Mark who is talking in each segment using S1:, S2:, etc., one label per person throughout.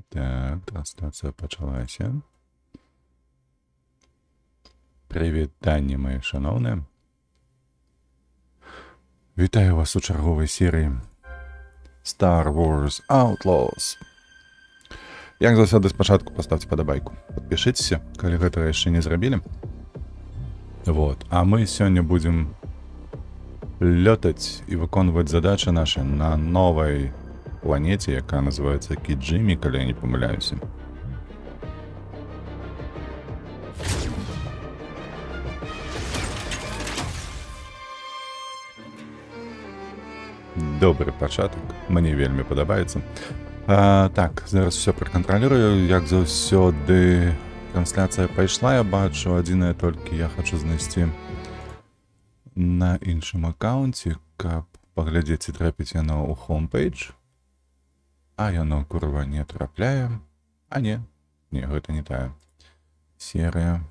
S1: Так, трансляція почалася. Привітання, мої шановні. Вітаю вас у черговій серії Star Wars Outlaws. Як заўсёды, спачатку поставьте подобайку. Подпишитесь, калі гэтага яшчэ не зрабілі. Вот. А мы сёння будем лётаць і выконваць задачы наши на новой планете, яка называется Киджими, калі я не помыляюся. Добрый пачатак, мне вельмі падабаецца. Так, зараз все пракантралюю, як заўсёды трансляцыя пайшла, я бачу, адзінае толькі я хочу знайсці на іншым аккаунце, каб паглядзець ці трапіць яно ў хоумпейдж. А яно, курва, не трапляе. А не, гэта не тая серія.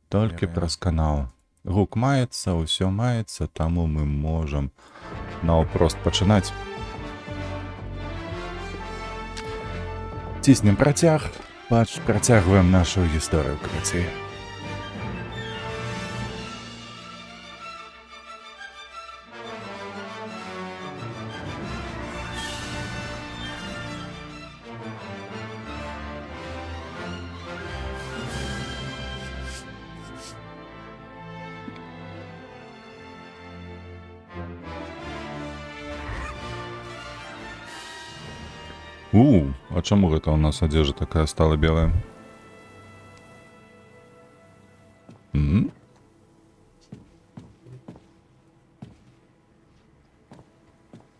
S1: Толькі праз канал. Гук маецца, ўсё маецца, таму мы можам наўпрост пачынаць. Ціснем працяг, працягваем нашу гісторыю, карацей. А чаму гэта у нас одежда такая стала белая?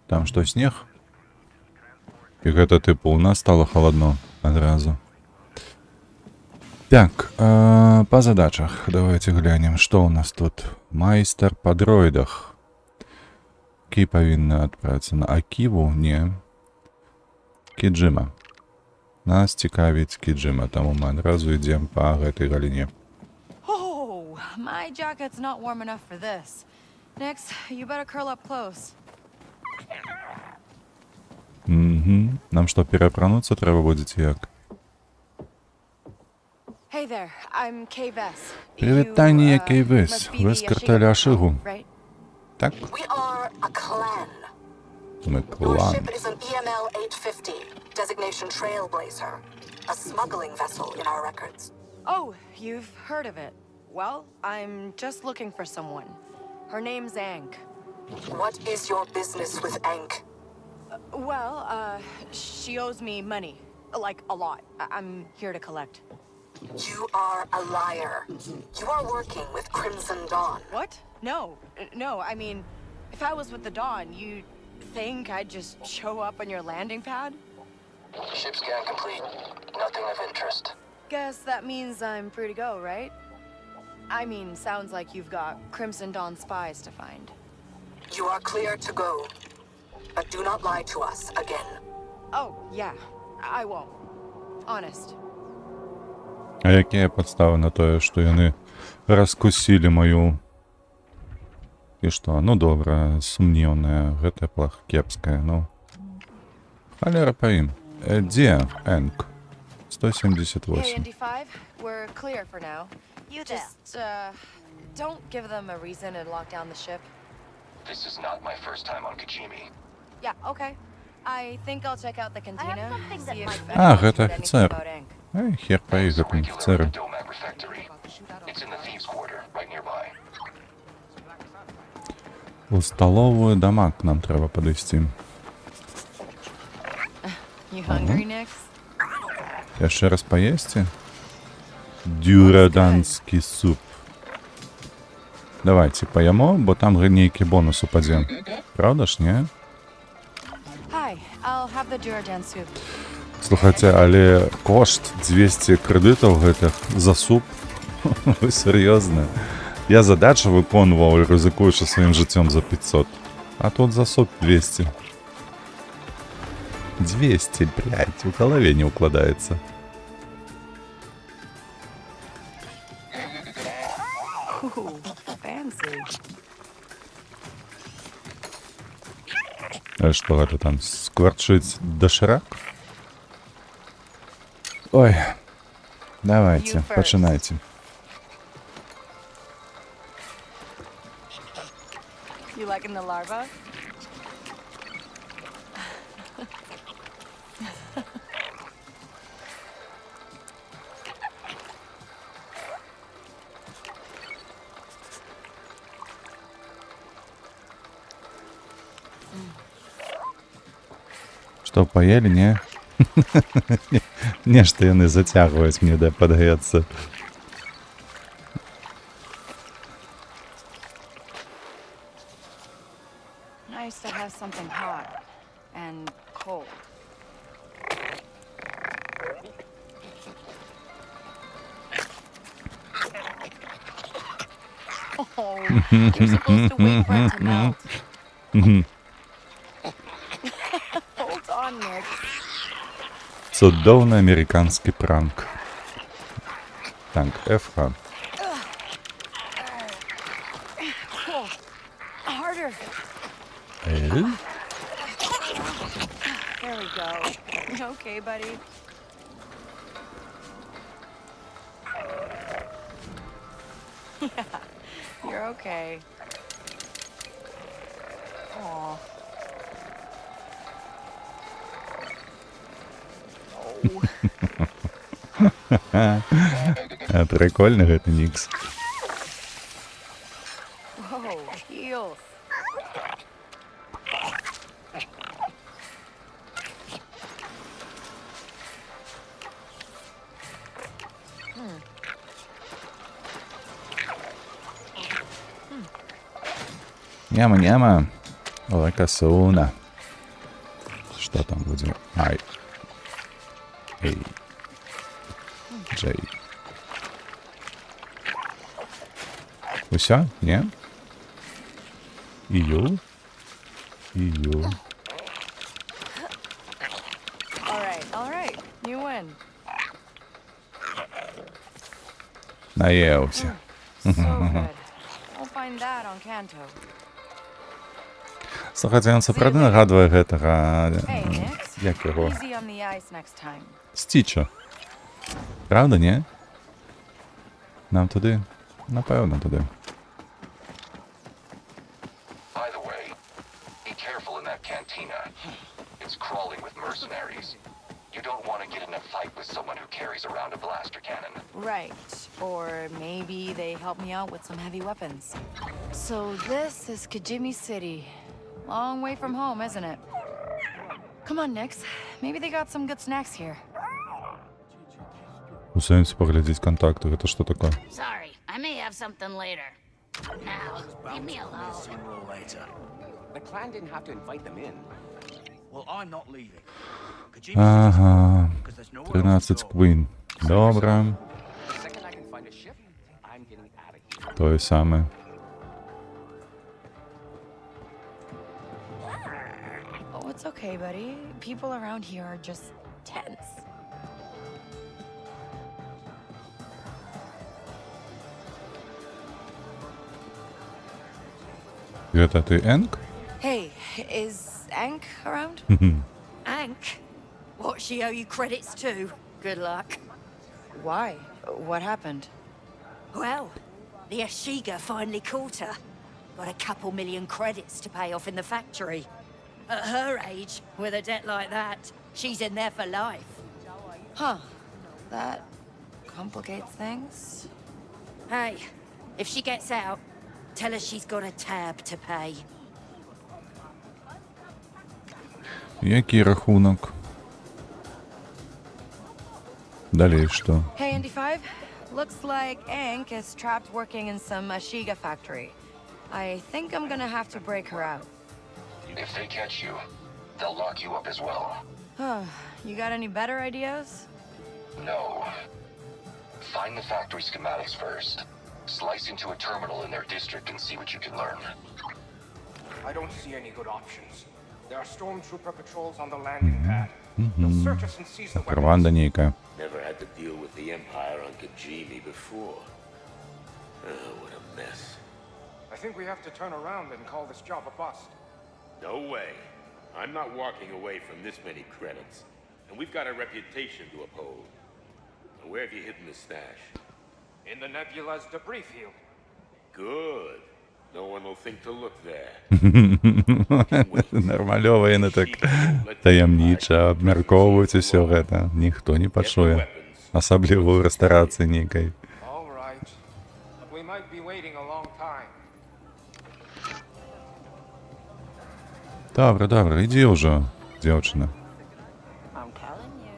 S1: Там что, снег? І гэта типу у нас стало холодно адразу. Так, по задачах давайте глянем, что у нас тут. Майстер по дроидах. Кі павінна адправіцца на Аківу? Не. Киджима. Нас цікавіць Киджима, таму мы адразу ідзем па гэтай галіне.
S2: Oh, my jacket's not warm enough for this. Nix, you better curl up close.
S1: Нам што, перапрануцца трэба будзе ці як?
S2: Hey there, I'm Kay Vess.
S1: Прывітанне, Кей Вес. Вы з картеля Ашигу.
S2: Right?
S1: Так?
S3: We are a clan.
S1: Мы
S3: Your
S1: клан.
S3: ship is an EML 850, designation Trailblazer, a smuggling vessel in our records.
S2: Oh, you've heard of it. Well, I'm just looking for someone. Her name's Ank.
S3: What is your business with Ank?
S2: She owes me money. Like, a lot. I'm here to collect.
S3: You are a liar. You are working with Crimson Dawn.
S2: What? No, I mean, if I was with the Dawn, you'd think I'd just show up on your landing pad?
S3: Ship scan complete. Nothing of interest.
S2: Guess that means I'm free to go, right? I mean, sounds like you've got Crimson Dawn spies to find.
S3: You are clear to go. But do not lie to us again.
S2: Oh, yeah, I won't. Honest.
S1: А якія падставы на тое, што яны раскусілі мою... І што? Ну, добра, сумнеўная, гэта кепская, ну. Халера па ім. Дзе Энк? 178.
S2: KND5, we're clear for now. You just, don't give them a reason and lock down the ship.
S4: This is not my first time on Kijimi.
S2: Yeah, okay. I think I'll check out the cantina, see if
S1: А,
S2: anyone
S1: гэта
S2: said anything
S1: офіцер.
S2: about Ank.
S1: Ай, хер па іх гэтым
S4: Regular
S1: офіцерам.
S4: Domag Refectory. It's in the Thieves' Quarter, right nearby.
S1: У сталовую дамаг нам трэба падысці.
S2: You hungry, Nix?
S1: Яшчэ раз паесці? Дюраданскі суп. Давайте паемо, бо там нейкі бонус упадзе. Правда ж, не?
S2: Hi, I'll have the Duradan soup.
S1: Слухайце, але кошт 200 крэдытаў гэтых за суп? Вы серьезно? Я задачу выконваў, рызыкуючы сваім жыццём за 500. А тут за суп 200. 200, блядь, в голове не укладаецца.
S2: Ooh, fancy.
S1: А што гэта там, скварчыць дашырак? Ой, давайте,
S2: You first.
S1: починайте.
S2: You liking the larva?
S1: Што, паелі, не? Нешта яны зацягваюць мне, да, падаецца.
S2: Nice to have something hot and cold. Oh, you're supposed to wait for it to melt. Hold on, Nick.
S1: Цудоўны амерыканскі пранк. Так, FH.
S2: Cool. Harder.
S1: L.
S2: There we go. You okay, buddy? Yeah, you're okay. Aw.
S1: Прикольны гэты мікс.
S2: Whoa, heels.
S1: Няма-няма. Лакасуна. Что там будем? Ай. Эй. Джей. Усё? Не? Ию? Ию.
S2: All right. You win.
S1: Наелся.
S2: So good. We'll find that on Kanto.
S1: Слухайте, ён сапраўды нагадвае гэтага...
S2: Hey, Nix.
S1: Як яго?
S2: Easy on the ice next time.
S1: Стіча. Правда, не? Нам туди? Напевно, туди.
S4: By the way, be careful in that cantina. It's crawling with mercenaries. You don't want to get in a fight with someone who carries around a blaster cannon.
S2: Right. Or maybe they help me out with some heavy weapons. So this is Kijimi City. Long way from home, isn't it? Come on, Nix. Maybe they got some good snacks here.
S1: У сенсі поглядіть контакти. Це що таке?
S5: Sorry, I may have something later. Now, leave me alone.
S6: Sooner or later.
S7: The clan didn't have to invite them in.
S6: Well, I'm not leaving.
S1: Ага. 13 Queen. Добре.
S7: The second I can find a ship, I'm getting out of here.
S1: То саме.
S2: Oh, it's okay, buddy. People around here are just tense.
S1: Это ти Енк?
S2: Hey, is Ank around?
S5: Ank? What she owe you credits to? Good luck.
S2: Why? What happened?
S5: Well, the Ashiga finally caught her. Got a couple million credits to pay off in the factory. At her age, with a debt like that, she's in there for life.
S2: Huh. That complicates things.
S5: Hey, if she gets out, tell her she's got a tab to pay.
S1: Який рахунок? Далі що?
S2: Hey, Indy 5. Looks like Ank is trapped working in some Ashiga factory. I think I'm gonna have to break her out.
S4: If they catch you, they'll lock you up as well.
S2: You got any better ideas?
S4: No. Find the factory schematics first. Slice into a terminal in their district and see what you can learn.
S7: I don't see any good options. There are stormtrooper patrols on the landing pad. They'll search us and seize the weapons.
S1: Команда ніяка.
S8: Never had to deal with the Empire on Kijimi before. Oh, what a mess.
S7: I think we have to turn around and call this job a bust.
S8: No way. I'm not walking away from this many credits. And we've got a reputation to uphold. Where have you hidden the stash?
S7: In the nebula's debris field.
S8: Good. No one will think to look there.
S1: Нормальова яны так таямніча абмяркоўваюць усё гэта. Ніхто не пачуе. Асабліва ў рэстарацыі нейкай.
S7: All right. But we might be waiting a long time.
S1: Добра, добра, ідзі ўжо, дзяўчына.
S3: I'm telling you,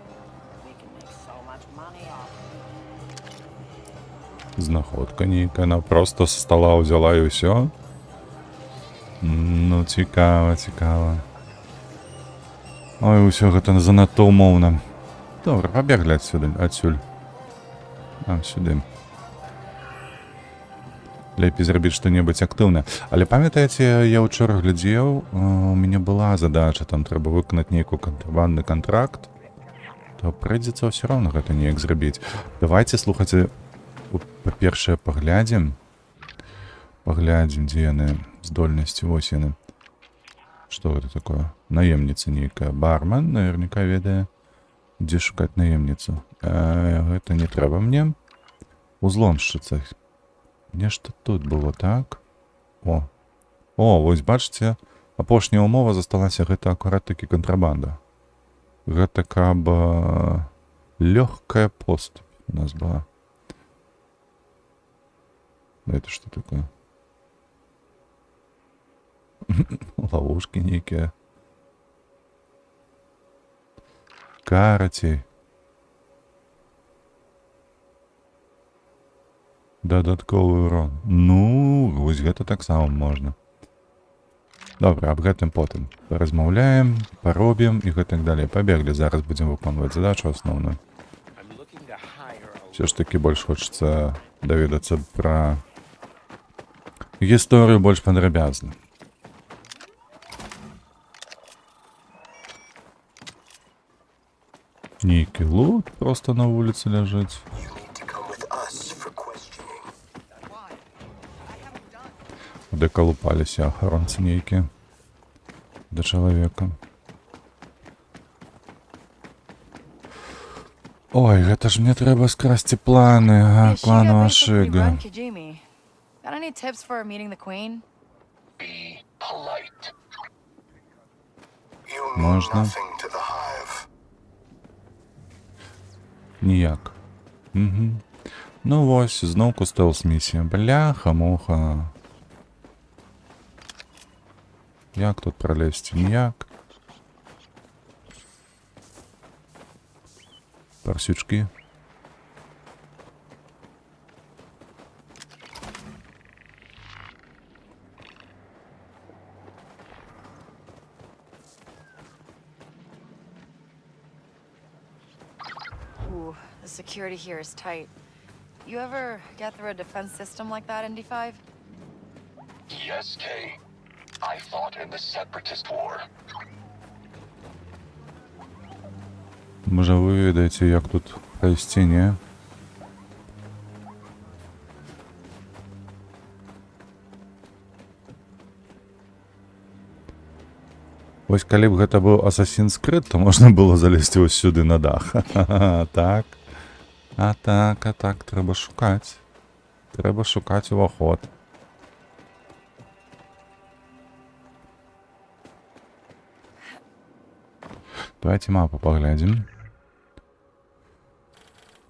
S3: we can make so much money off it.
S1: Знаходка нейкая, она просто со стола ўзяла і ўсё. Ну, цікава, цікава. Ой, усё гэта занадта ўмоўна. Добра, пабеглі адсюль. Сюды. Лепей зрабіць што-небудзь актыўнае. Але памятаеце, я ўчора глядзеў, у мяне была задача, там трэба выканаць нейкі кантрабандны кантракт, то прыйдзецца ўсё роўна гэта неяк зрабіць. Давайце, слухайце, па-першае, паглядзім, дзе яны, здольнасці, вось яны. Што гэта такое? Наемніца нейкая. Бармен, наверняка ведае, дзе шукаць наемніцу. Гэта не трэба мне. Узломшчыца. Нешта тут было, так? О, вось бачыце, апошняя ўмова засталася, гэта акурат такі кантрабанда. Гэта каб лёгкая поступь у нас была. Это что такое? Ловушки нейкія. Карацей. Дадатковы урон. Ну, вось гэта таксама можна. Добра, аб гэтым потым паразмаўляем, паробім і гэтак далей. Пабеглі, зараз будзем выконваць задачу асноўную. Все ж таки больш хочацца даведацца пра гісторыю больш падрабязна. Нейкі лут просто на вуліцы ляжыць. Дакалупаліся ахаронцы нейкія да чалавека. Ой, гэта ж мне трэба скрасці планы, клану Ашига.
S2: Got any tips for meeting the queen?
S4: Be polite.
S1: Можна. Ніяк. Ну вось, зноўку стелс-місія. Бляха-муха. Як тут пролезть? Ніяк. Парсючки.
S2: Ooh, the security here is tight. You ever get through a defense system like that in D5?
S4: Yes, Kay. I fought in the Separatist War.
S1: Може ви ведаєте, як тут пройти, ні? Ось калі б гэта быў Assassin's Creed, то можна было залезці ось сюди на дах. Так. А так, треба шукаць. Треба шукаць уваход. Давайте мапу поглядим.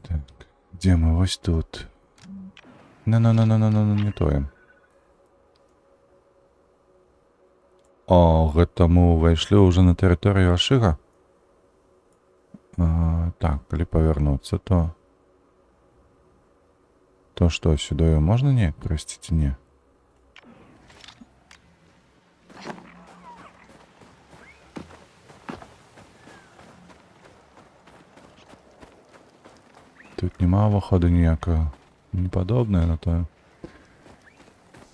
S1: Так, где мы? Вось тут. Не тое. О, гэта мы ўвайшлі ўжо на тэрыторыю Ашига. Так, калі павярнуцца, то... То што, сюда можна неяк пройсці ці не? Тут нема выходу ніякага. Не падобнае на тое.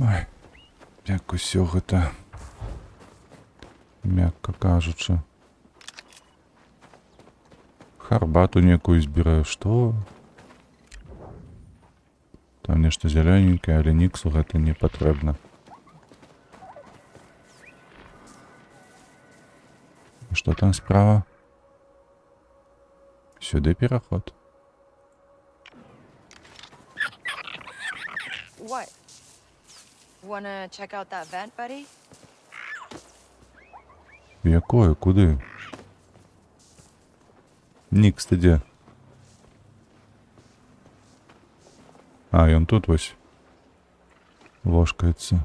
S1: Ой, як усё гэта, мякка кажучы. Харбату некую збіраю. Што? Там нешта зелёненькае, але ніксу гэта не патрэбна. Што там справа? Сюды пераход.
S2: Wanna check out that vent, buddy?
S1: Якою? Куди? Нікс, ти де? А, і он тут ось. Ложкається.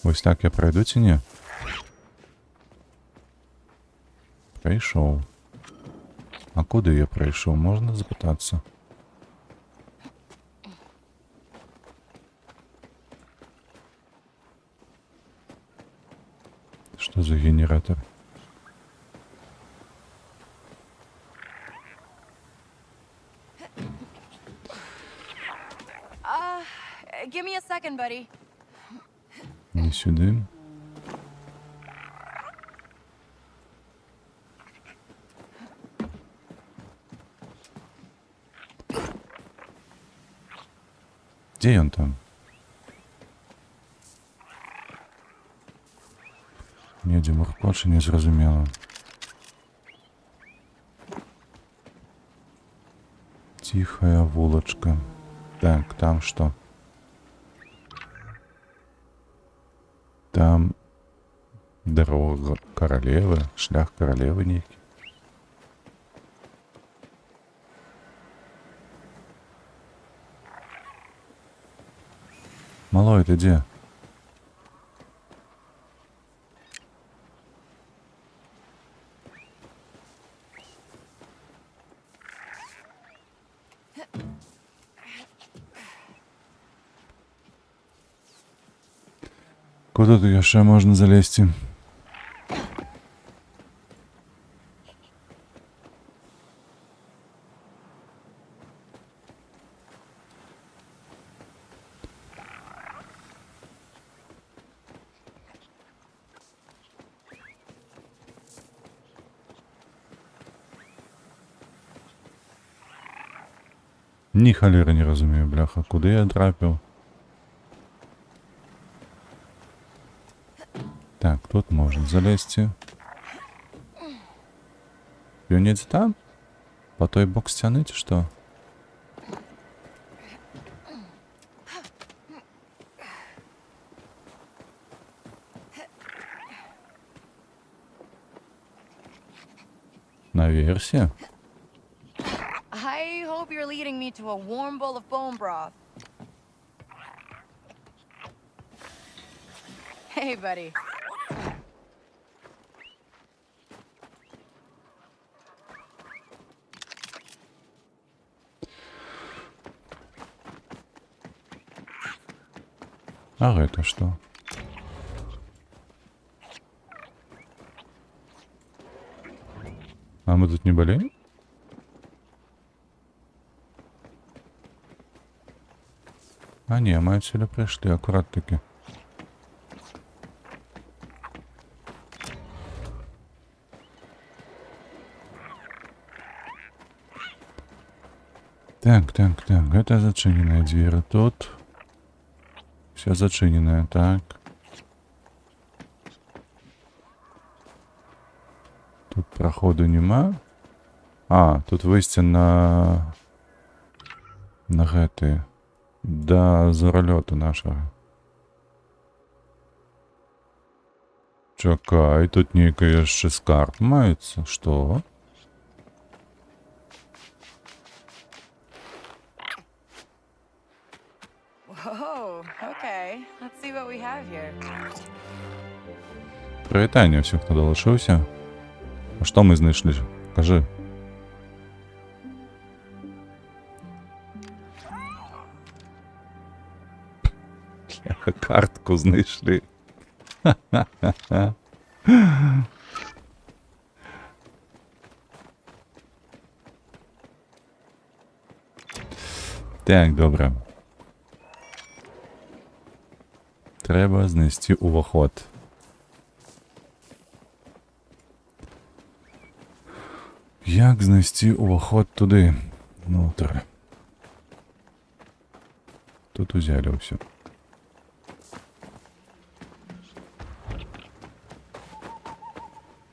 S1: Ось так я пройду чи ні? Прийшов. А куди я прийшов? Можна запитатися? Що за генератор?
S2: Give me a second, buddy.
S1: Не сюди. Где он там? Недзе муркоче, не зразумела. Тихая вулочка. Так, там что? Там дорога королевы, шлях королевы некий. Малой, ты где? Куда тут еще можно залезть? Ні холери не розумію, бляха. Куди я трапив? Так, тут можно залезть. Юнит там? По той бок стены, что? Наверсе?
S2: I hope you're leading me to a warm bowl of bone broth. Hey, buddy.
S1: А это что? А мы тут не болеем? А не, мы отсюда пришли, аккурат-таки. Так, это зачиненная дверь. Тут все зачиненное, так. Тут проходу нема. А, тут вийстя на гэты. До зорольоту нашого. Чекай, тут некий ще скарб мається. Що?
S2: Whoa, okay. Let's see what we have here.
S1: Привітання всіх, хто долучився. А що ми знайшли? Кажи. Картку знайшли. Так, добре. Треба знайти увоход. Як знайти увоход туди? Внутрь. Тут узяли все.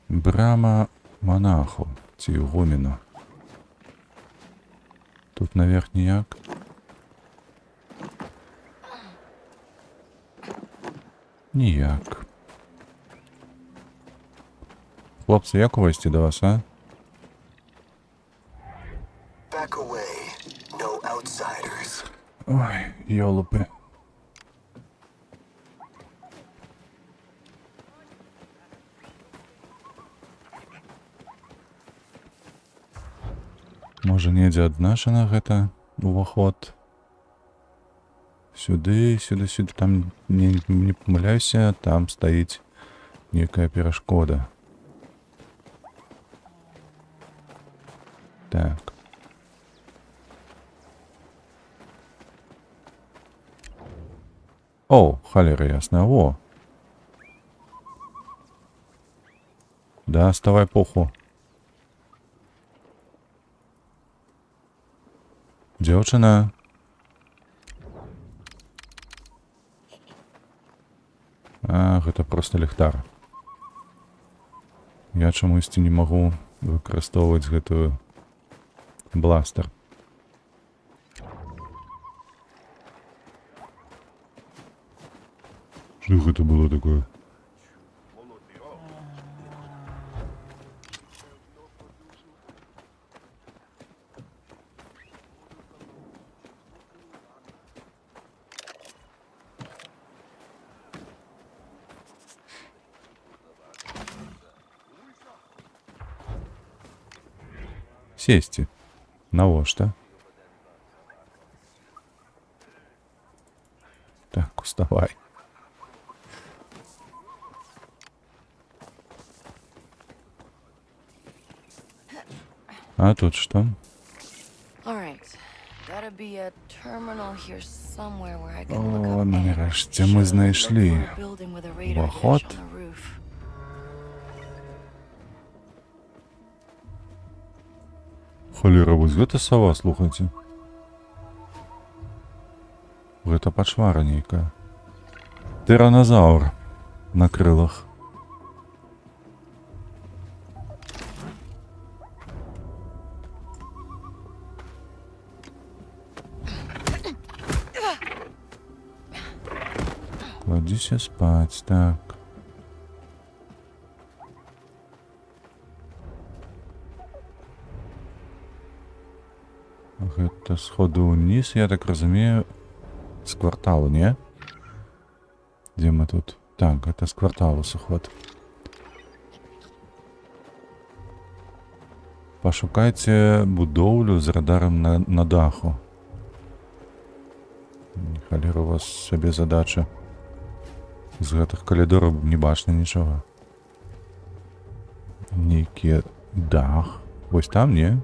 S1: Брама монаху. Ці ігумену. Тут наверх ніяк. Ніяк. Хлопці, як увести до вас, а?
S9: Back away. No outsiders.
S1: Ой, йолупи. Можа, недзе адзначана гэта уваход. Сюды, сюды, там не памыляюся, там стаіць некая перашкода. Так. О, халера ясная, во. Да, ставай поху. Дзяўчына. А, гэта проста ліхтар. Я чамусьці не магу выкарыстоўваць гэтую бластер. Что это было такое? Сесці. Навошта? Так, уставай. А тут что? О, нарешті ми знайшли уваход. Холера, вось гэта сова, слухайце. Гэта пачвара нейкая. Тиранозавр на крылах. Кладися спать, так. Гэта сходу ўніз, я так разумею, з кварталу, не? Дзе мы тут? Так, гэта з кварталу суход. Пашукайце будоўлю з радарам на даху. Халера, у вас сабе задача. З гэтых калідораў не бачна нічога. Нейкі дах. Вось там, не?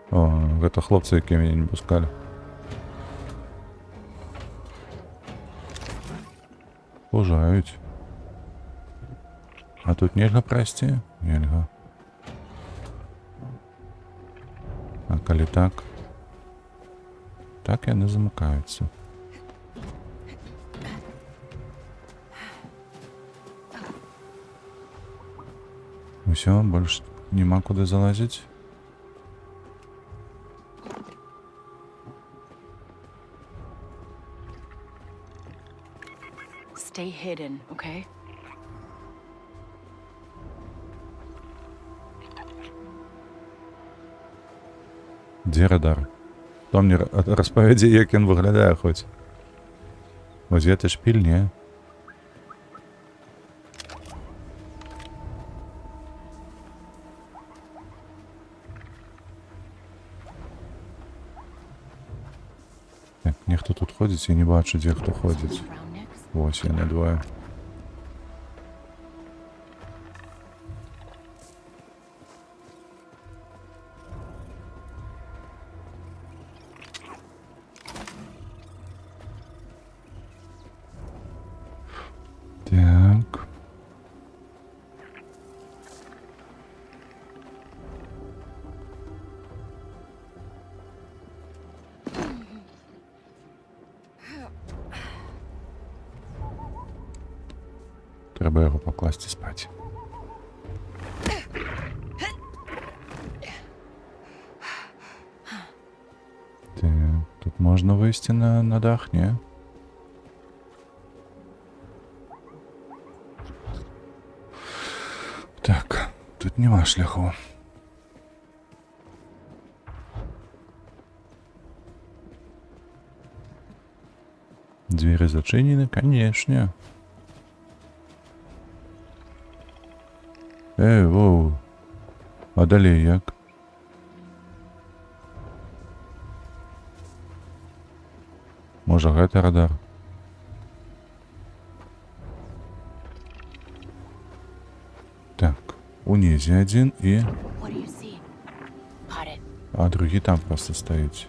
S1: О, гэта хлопцы, якія мяне не пускалі. Пужаюць. А тут нельга прайсці? Нельга. А калі так? Так яны замыкаюцца. Усё, больш няма куды залазіць?
S2: Stay hidden, okay?
S1: Дзе радар? Хто мне распавядзе, як ён выглядае хоць? Вось гэта шпіль, не? Так, нехто тут ходзіць, я не бачу, дзе хто ходзіць. Вось яны двое. Так. треба його покласти спати. Так, тут можна вийти на дах, ні? Так, тут нема шляху. Двери зачинены, конечно. Воу. А далее як? Може, гэта радар? Так, унізе один і...
S2: What do you see? Caught it.
S1: А другі там просто стоїть.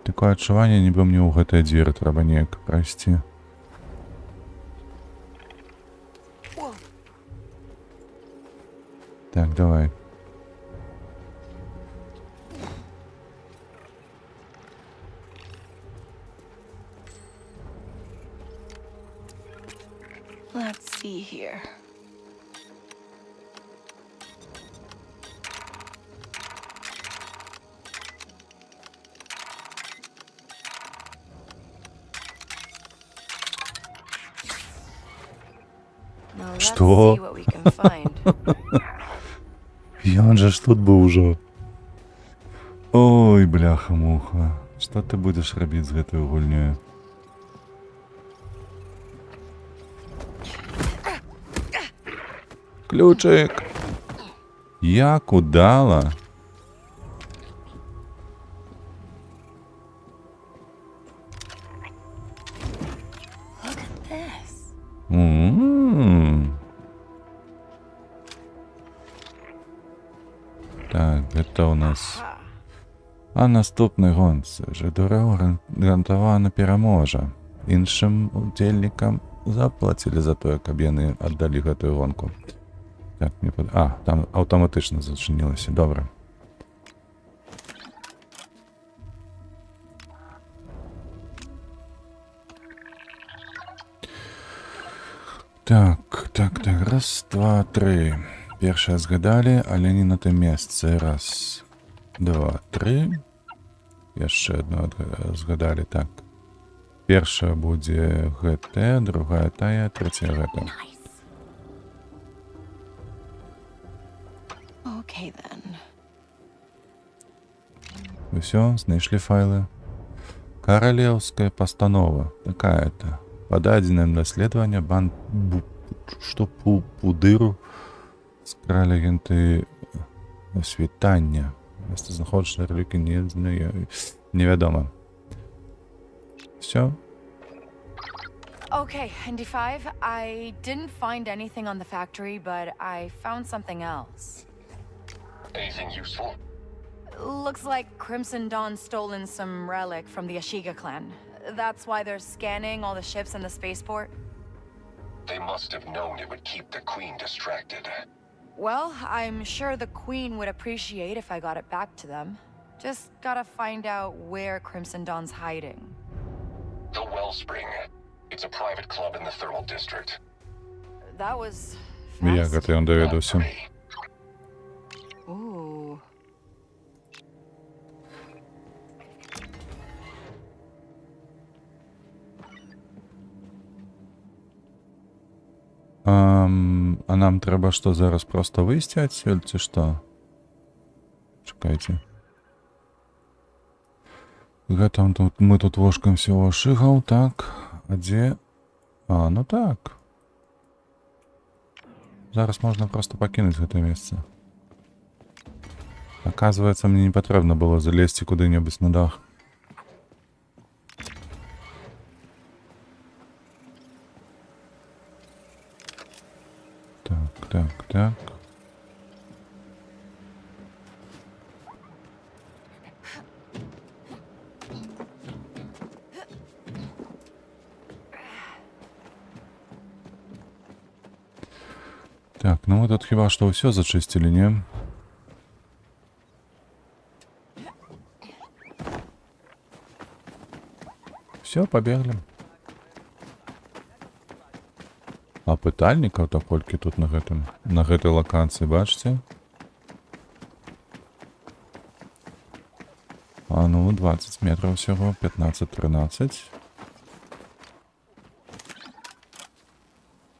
S1: Такое адчуванне, нібы мне ў гэтыя дзверы трэба неяк прайсці. Так, давай.
S2: Let's see here. Now let's
S1: Что?
S2: see what we can find.
S1: Ён же ж тут быў ужо. Ой, бляха-муха. Што ты будзеш рабіць з гэтаю гульнёю? Ключик! Як удала!
S2: Look at this.
S1: Так, гэта у нас. А наступны гонцы Жидурео гарантавана пераможа. Іншым удзельнікам заплацілі за тое, каб яны аддалі гэтую гонку. Так, мне пад... А, там аўтаматычна зачынілася. Добра. Так. Раз, два, тры. Першае згадалі, але не на тым месцы. Раз, два, тры. Яшчэ одно згадалі. Так. Першая будзе гэтая, другая тая, трэцяя гэта.
S2: Okay then.
S1: Усё, знайшлі файлы. Каралеўская пастанова. Такая-то. Па дадзеным даследавання што пудыру скралі агенты світання. Месцазнаходжанне рэлікі невядома. Всё.
S2: Okay, ND5, I didn't find anything on the factory, but I found something else.
S4: Anything useful?
S2: Looks like Crimson Dawn stolen some relic from the Ashiga clan. That's why they're scanning all the ships in the spaceport.
S4: They must have known it would keep the Queen distracted.
S2: Well, I'm sure the Queen would appreciate if I got it back to them. Just gotta find out where Crimson Dawn's hiding.
S4: The Wellspring. It's a private club in the Thermal District.
S2: That was
S1: Як
S2: fast.
S1: гэта ён даведаўся?
S4: Not me.
S2: Ooh.
S1: А нам трэба што зараз проста выйсці адсюль, ці што? Чакайце. Гэта мы тут вошкаемся ў ашыгаў, так. А дзе? А, ну так. Зараз можна проста пакінуць гэтае месца. Аказваецца, мне не патрэбна было залезці куды-небудзь на дах. Так. Так, ну мы тут хіба што ўсё зачысцілі, не? Все, побегли. А пытальнікаў то колькі тут на гэтай лакацыі, бачыце? А ну, 20 метров всего, 15-13.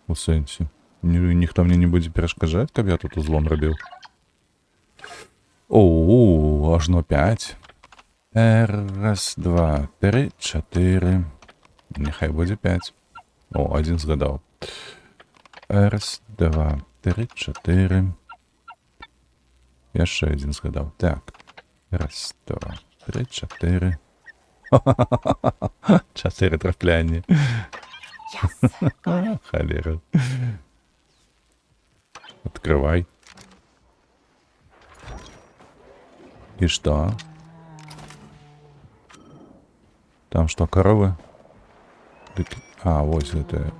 S1: У сэнсе. Ніхто мне не будзе перашкаджаць, каб я тут узлом рабіў. О, ажно 5. Раз, два, три, 4. Нехай будзе 5. О, один згадаў. Раз, два, три, 4. Яшчэ один згадаў. Так. Раз, два, три, 4. 4 трафлянні. Холера. Открывай. И что? Там что, коровы? А, вот это.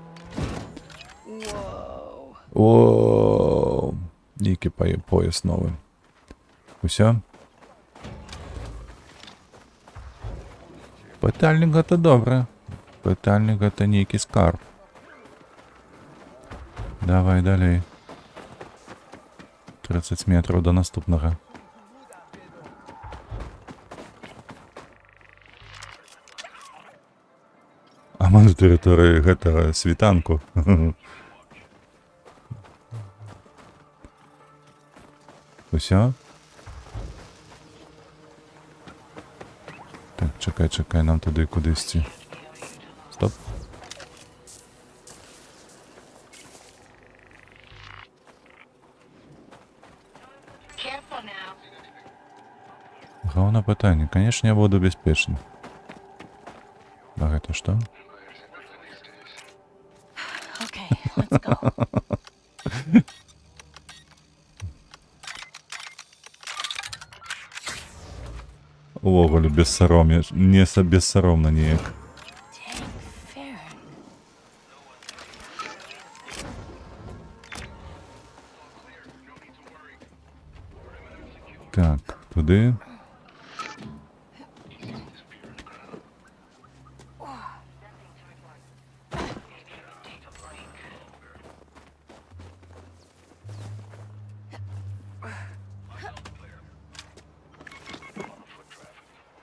S1: О, дикий пояс новый. Все. Пытальник это добре. Пытальник это некий скарб. Давай далей. 30 метров до наступного. А мы на території гэтага світанку. Усё? Так, чекай, нам туди кудись. Стоп. Главное питание. Конечно, я буду беспечным. А это что?
S2: Okay, let's go.
S1: Увогуле, безсором'я. Безсоромно ніяк.
S2: Dang, Farron.
S1: Так, туди.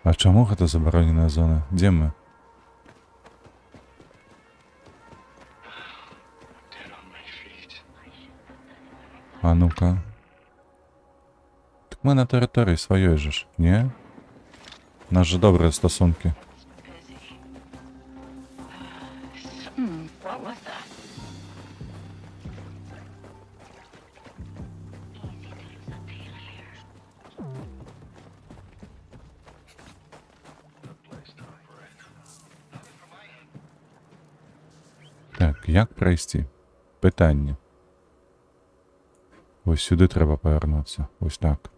S1: А чому гэта забароненая зона? Дзе мы? А ну-ка. Так мы на території сваёй же ж, не? У нас же добрые стосунки.
S2: What was that?
S1: Так, як пройти? Питання. Ось сюди треба повернутися. Ось так.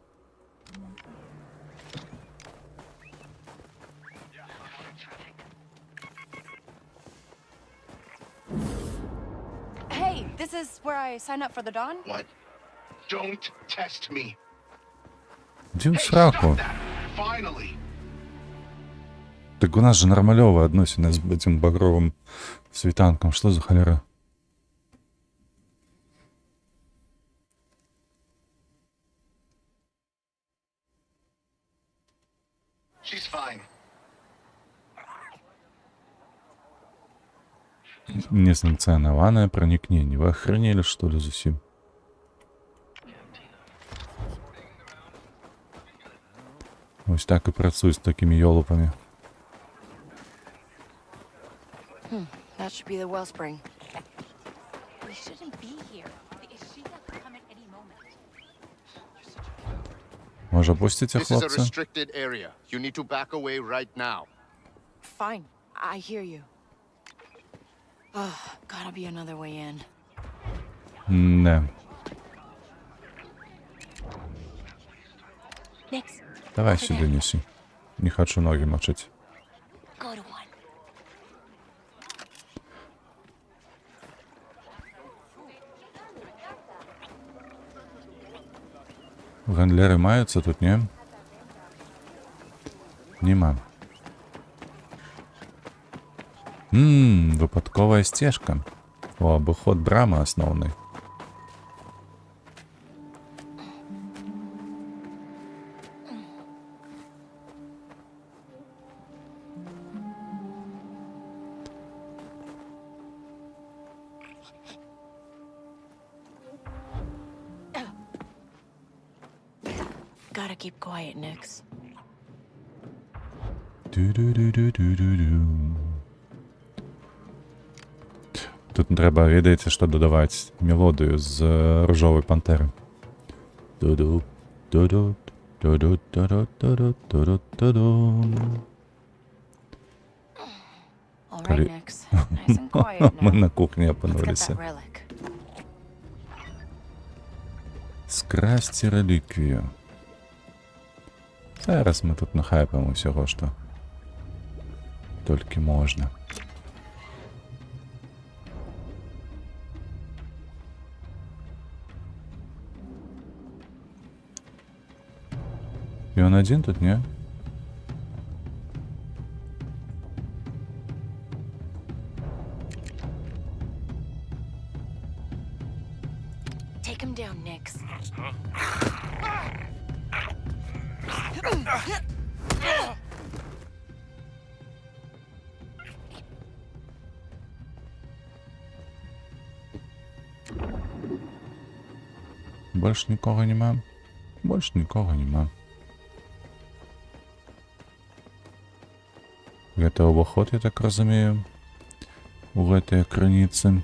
S2: Hey, this is where I sign up for the Dawn?
S10: What? Don't test me.
S1: Де в сраку?
S10: that! Finally!
S1: Так у нас же нормалёво относины с этим багровым світанком. Что за холера?
S10: She's fine.
S1: Несанкционованное проникновение. Вы охренели, что ли, зусім? Ось так и працюю с такими ёлупами.
S2: That should be the wellspring.
S5: We shouldn't be here. The Ashiga could come at any moment.
S1: Може, пустите,
S10: This is a
S1: хлопцы?
S10: restricted area. You need to back away right now.
S2: Fine, I hear you. Oh, gotta be another way in.
S1: Не.
S5: Next,
S1: Давай сюда неси. Не хочу ноги мочить.
S5: go to one.
S1: гандлеры маюцца тут, не? Нема. Выпадковая сцежка. О, абыход брамы асноўнай.
S2: Gotta keep quiet, Nix.
S1: Ду-ду-ду-ду-ду-ду. Тут трэба, ведаеце, што дадаваць мелодыю з ружовай пантэры. Ду-ду, ду-ду, ду-ду, ду-ду, ду-ду, ду-ду, ду-ду.
S2: All right, Nix. Nice and quiet
S1: Мы
S2: now.
S1: на кухні
S2: Let's get
S1: апынуліся.
S2: that relic.
S1: Скрасці реліквію. Зараз мы тут нахайпаем усяго, што толькі можна. Ён адзін тут, не?
S2: Take him down, Nix.
S1: Больш нікога няма? Больш нікога няма. Гэта ўваход, я так разумею, у гэтыя крыніцы.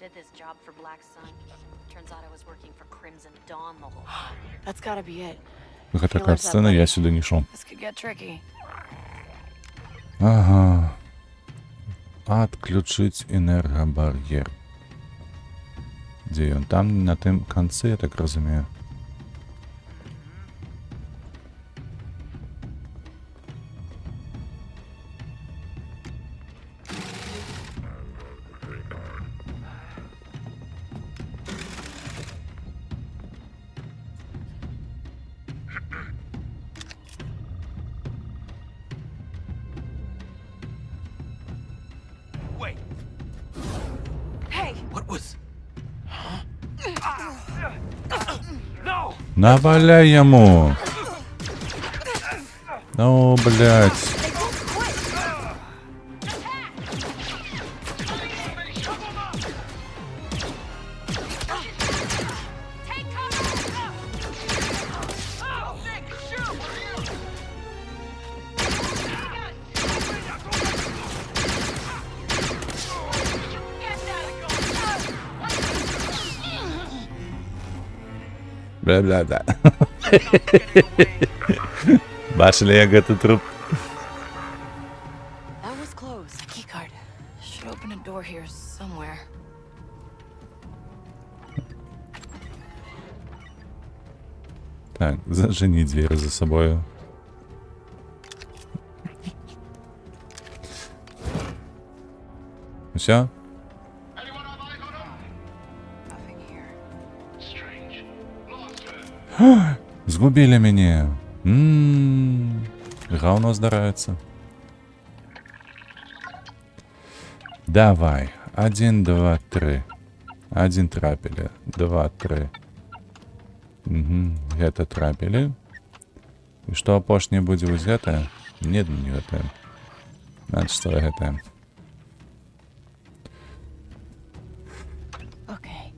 S11: Did this job for Black Sun. Turns out I was working for Crimson Dawn the whole time.
S2: That's gotta be it.
S1: Гэта кат-сцэна, я сюды не ішоў.
S2: This could get tricky.
S1: Ага. Адключыць энергабар'ер. Дзе ён? Там, на тым канцы, я так разумею.
S6: Wait.
S2: Hey!
S6: What was? No!
S1: Наваляй яму! Ну, блядь. Бля-бля-бля. Бачили, як гэта труп?
S2: That was close. Keycard. Should open a door here somewhere.
S1: Так, зажени двері за собою. Все?
S2: Nothing here.
S10: Strange. Lost her.
S1: Згубили мяне. Гаўно здараецца. Давай. 1, 2, 3. 1 трапілі. 2, 3. Гэта трапілі. І што апошняе будзе вось гэтае? Не, не гэтае. Значит, што гэтае.
S2: Okay.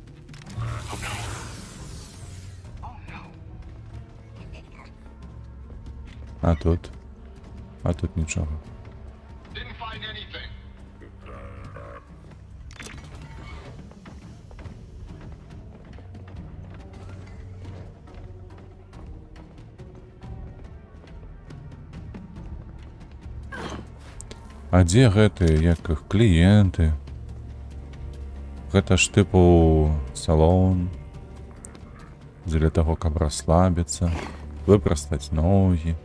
S1: А тут? А тут нічога.
S10: Didn't find anything.
S1: А дзе гэтыя, як іх кліенты? Гэта ж тыпу салон. Дзеля таго, каб расслабіцца. выпростать ноги,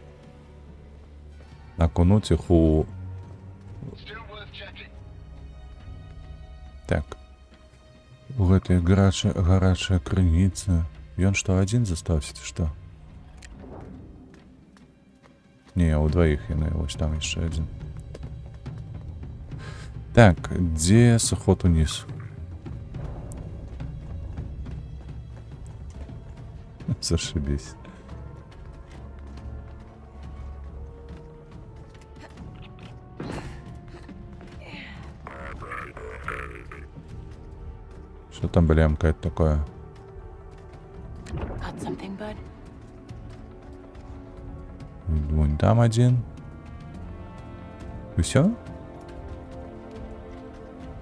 S1: окунуть их у...
S10: Still worth checking.
S1: Так. У гэтай гарачая крыніца. Ён што, адзін застаўся, ці што? Не, у двоих яны, вось там яшчэ адзін. Так, дзе сыход уніз? Зашибись. Что там блемкает такое?
S2: Got something, bud?
S1: Вон там один. И все?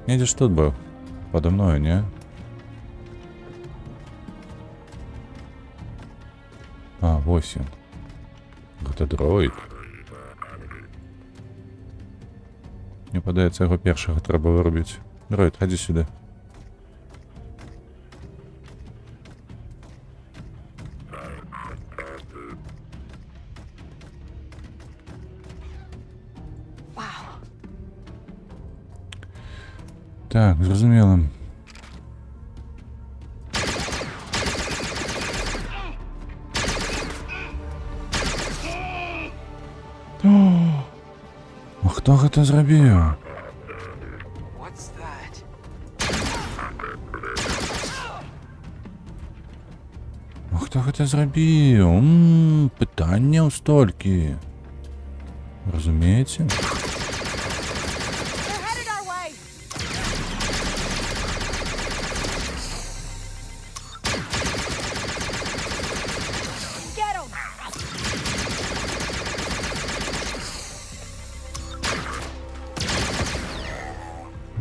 S1: Едешь тут был. Подо мной, не? А, 8. Это дроид. Мне падаецца, яго першага трэба вырубіць. Дроид, ходи сюда. Так, зрозуміло. А хто гэта зрабіў?
S7: What's that?
S1: А хто гэта зрабіў? Пытанняў столькі. Разумееце?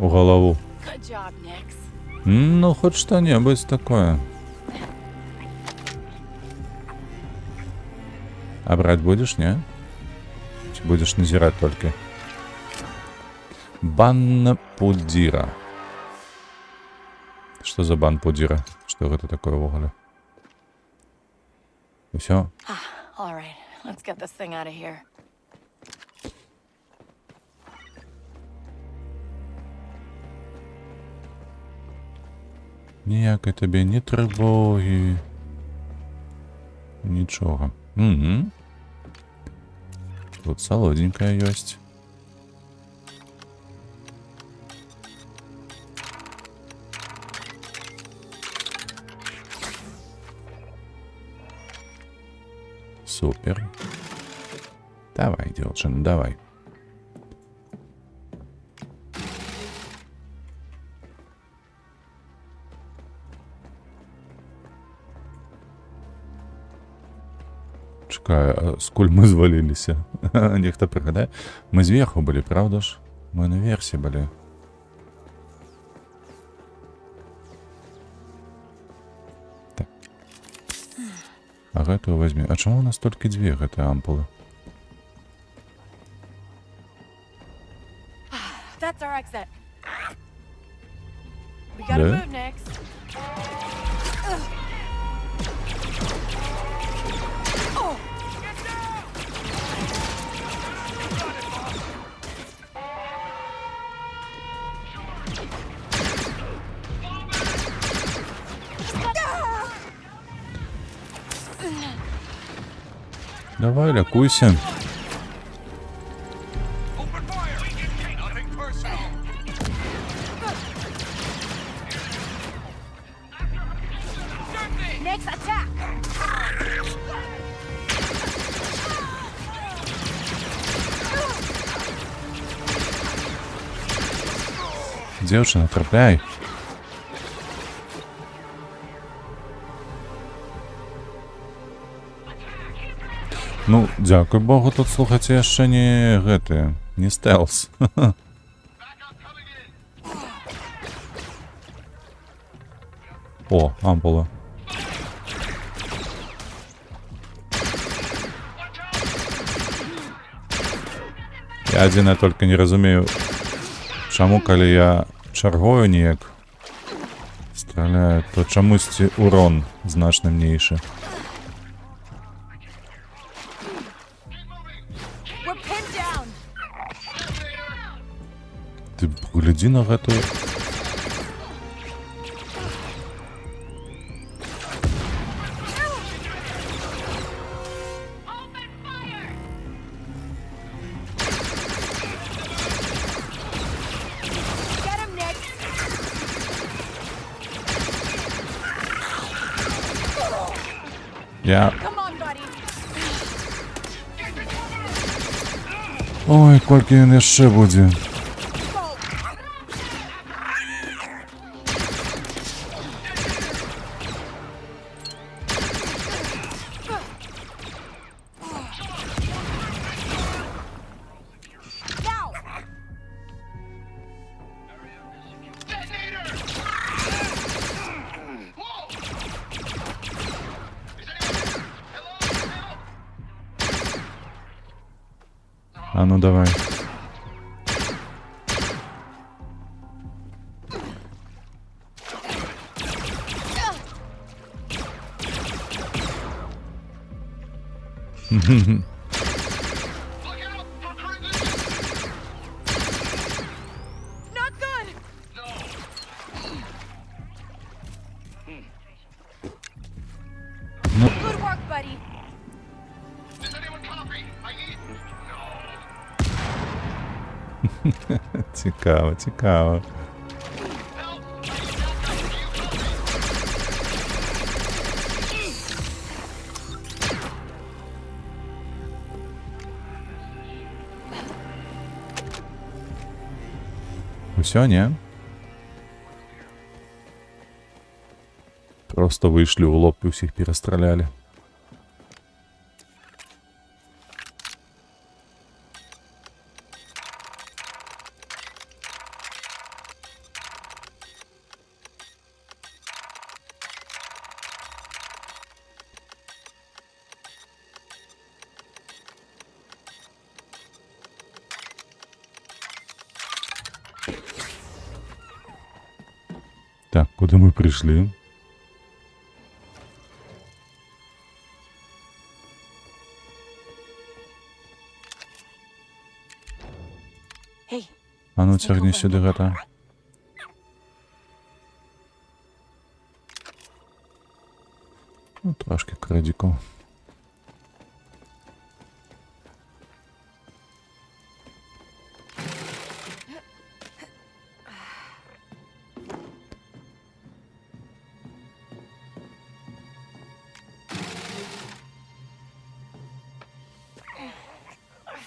S1: У голову.
S2: Good job, Nix.
S1: Ну, хоть что-нибудь такое. А брать будешь, не? Чи будешь назирать только? Бан Пудира. Что за бан Пудира? Что это такое в уголе? Все?
S2: All right, let's get this thing out of here.
S1: Ніякай табе ні трывогі. Нічога. Угу. Тут солоденькая ёсць. Супер. Давай, девчина, давай. Чекай, а скуль мы зваліліся? Нехто пригадає? Мы зверху были, правда ж? Мы наверсе были. Так. А гэтую возьми. А чому у нас толькі две гэтыя ампулы?
S2: That's our exit. We gotta
S1: Да?
S2: move next.
S1: Давай, лякуйся.
S2: Next attack.
S1: Дзяўчына, трапляй. Ну, дзякуй Богу, тут, слухайце, яшчэ не гэты, не стэлс. О, ампула. Я адзінае толькі не разумею, чаму, калі я чаргою неяк страляю, то чамусьці урон значна менейшы. Ты погляди на гэту.
S2: Get him, Nick!
S1: Я...
S2: Come on, buddy!
S1: Ой, колькі ён яшчэ будзе.
S2: Now!
S1: А ну давай.
S2: Not good! Good work, buddy.
S10: Does anyone copy? I need...
S1: Цікаво, цікаво. Усё, не? Просто вышли в лоб и всех перестреляли. Так, куда мы пришли?
S2: Hey,
S1: А ну цягни сюди, гата. Ну, трошки кредиков.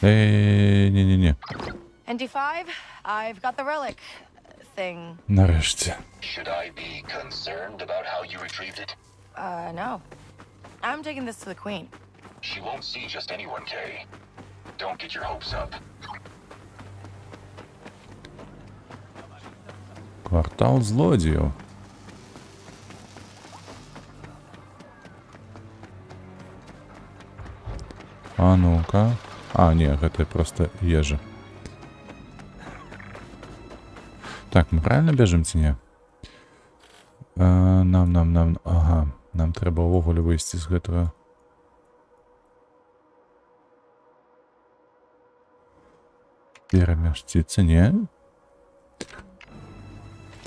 S1: Не-не-не.
S2: ND5, I've got the relic thing.
S1: Нарешті.
S4: Should I be concerned about how you retrieved it?
S2: No. I'm taking this to the Queen.
S4: She won't see just anyone, Kay. Don't get your hopes up.
S1: Квартал злодіїв. А ну-ка. А, ні, гэта просто ежа. Так, мы правильно бежим ці не? Нам... Ага. Нам трэба ўвогуле выйсці з гэтага. Перамяшціцца, не?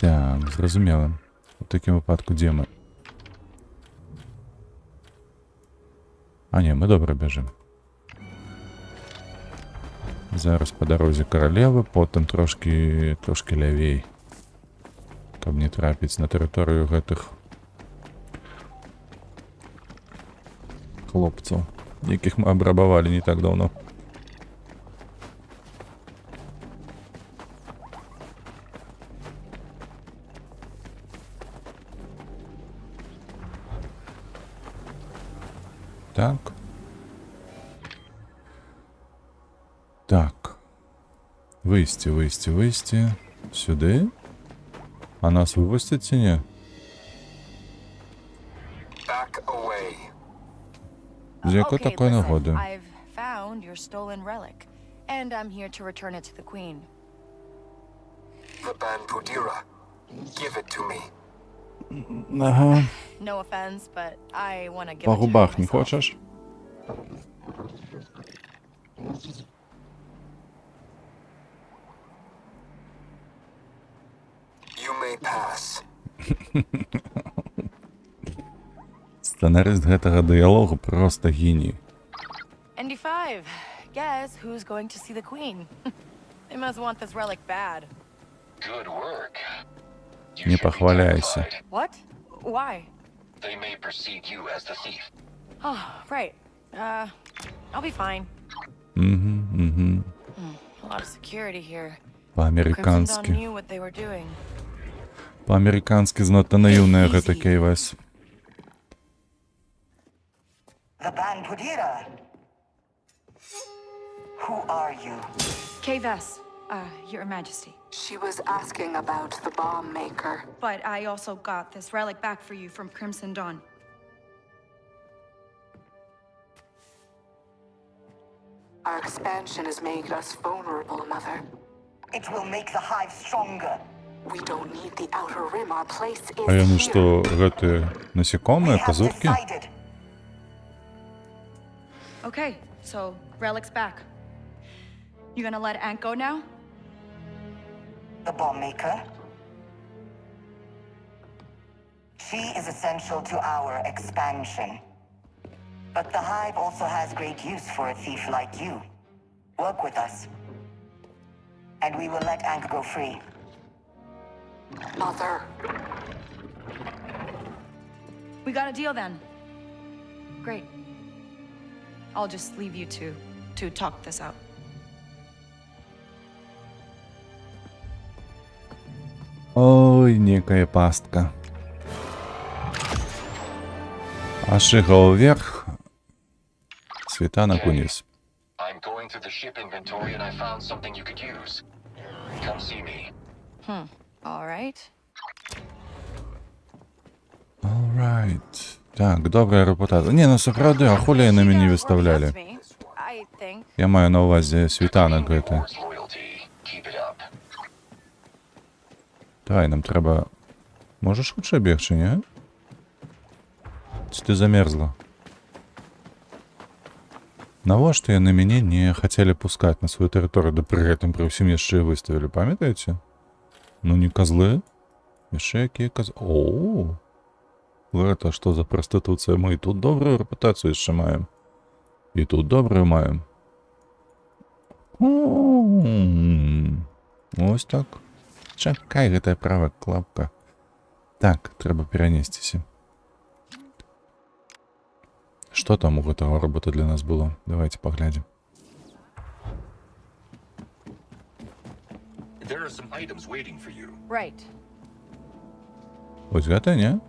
S1: Так, зразумела. У такім выпадку дзе мы? А не, мы добра бежим. Зараз по дарозе каралевы, потым трошки лявей. Каб не трапіць на тэрыторыю гэтых хлопцаў, якіх мы абрабавалі не так даўно. Так. Так. Выйсці. Сюды? А нас выпусцяць ці не?
S9: Back away.
S1: З якой
S2: Okay,
S1: такой
S2: listen,
S1: нагоди?
S2: I've found your stolen relic, and I'm here to return it to the Queen.
S9: The Banpudira. Give it to me.
S1: Ага.
S2: No offense, but I want to give
S1: По
S2: it to her
S1: губах не
S2: myself.
S1: хочеш?
S9: pass.
S1: Сцэнарыст гэтага дыялогу проста геній.
S2: ND5. Guess who's going to see the queen? They must want this relic bad.
S4: Good work. You
S1: Не
S4: should be
S1: похваляйся.
S4: terrified.
S2: What? Why?
S4: They may perceive you as the thief.
S2: Oh, right. I'll be fine. A lot of security here. Crimson Dawn
S1: По-американски.
S2: knew what they were doing.
S1: По-американски знато наивная гэта Кейвес.
S12: The Ban Pudira. Who are you?
S2: Kay Vess, Your Majesty.
S3: She was asking about the bomb maker.
S2: But I also got this relic back for you from Crimson Dawn.
S3: Our expansion has made us vulnerable, Mother.
S12: It will make the Hive stronger.
S3: We don't need the Outer Rim. Our place is
S1: А яны
S3: here.
S1: што, гэты насекомыя,
S12: We have
S1: казуркі?
S12: decided.
S2: Okay, so relic's back. You gonna let Ant go now?
S12: The bomb maker. She is essential to our expansion. But the Hive also has great use for a thief like you. Work with us. And we will let Ankh go free.
S3: Mother.
S2: We got a deal then. Great. I'll just leave you to talk this out.
S1: Ой, некая пастка. Ашига вверх, Светанок униз.
S4: I'm going through the ship inventory and I found something you could use. Come see me.
S2: All right.
S1: Alright. Так, добрая репутація. Ні, ну сапраўды, а хулі яны мяне выставлялі?
S2: Me, I think.
S1: Я маю на ўвазе Світанак гэты.
S4: Rewards loyalty. Keep it up.
S1: Давай, нам трэба... Можаш хутчэй бегчы, не? Ці ты замерзла? Навошта яны мяне не хацелі пускаць на сваю тэрыторыю, да пры гэтым пры ўсім яшчэ і выставілі, памятаеце? Ну не козлы? Яшчэ якія козлы? Оу! Гэта што за прастытуцыя? Мы і тут добрую рэпутацыю яшчэ маем. І тут добрую маем. Ось так. Чакай, гэтая правая клапка. Так, трэба перанесціся. Што там у гэтага робота для нас было? Давайте паглядзім.
S4: There are some items waiting for you.
S2: Right.
S1: Вось гэта, не?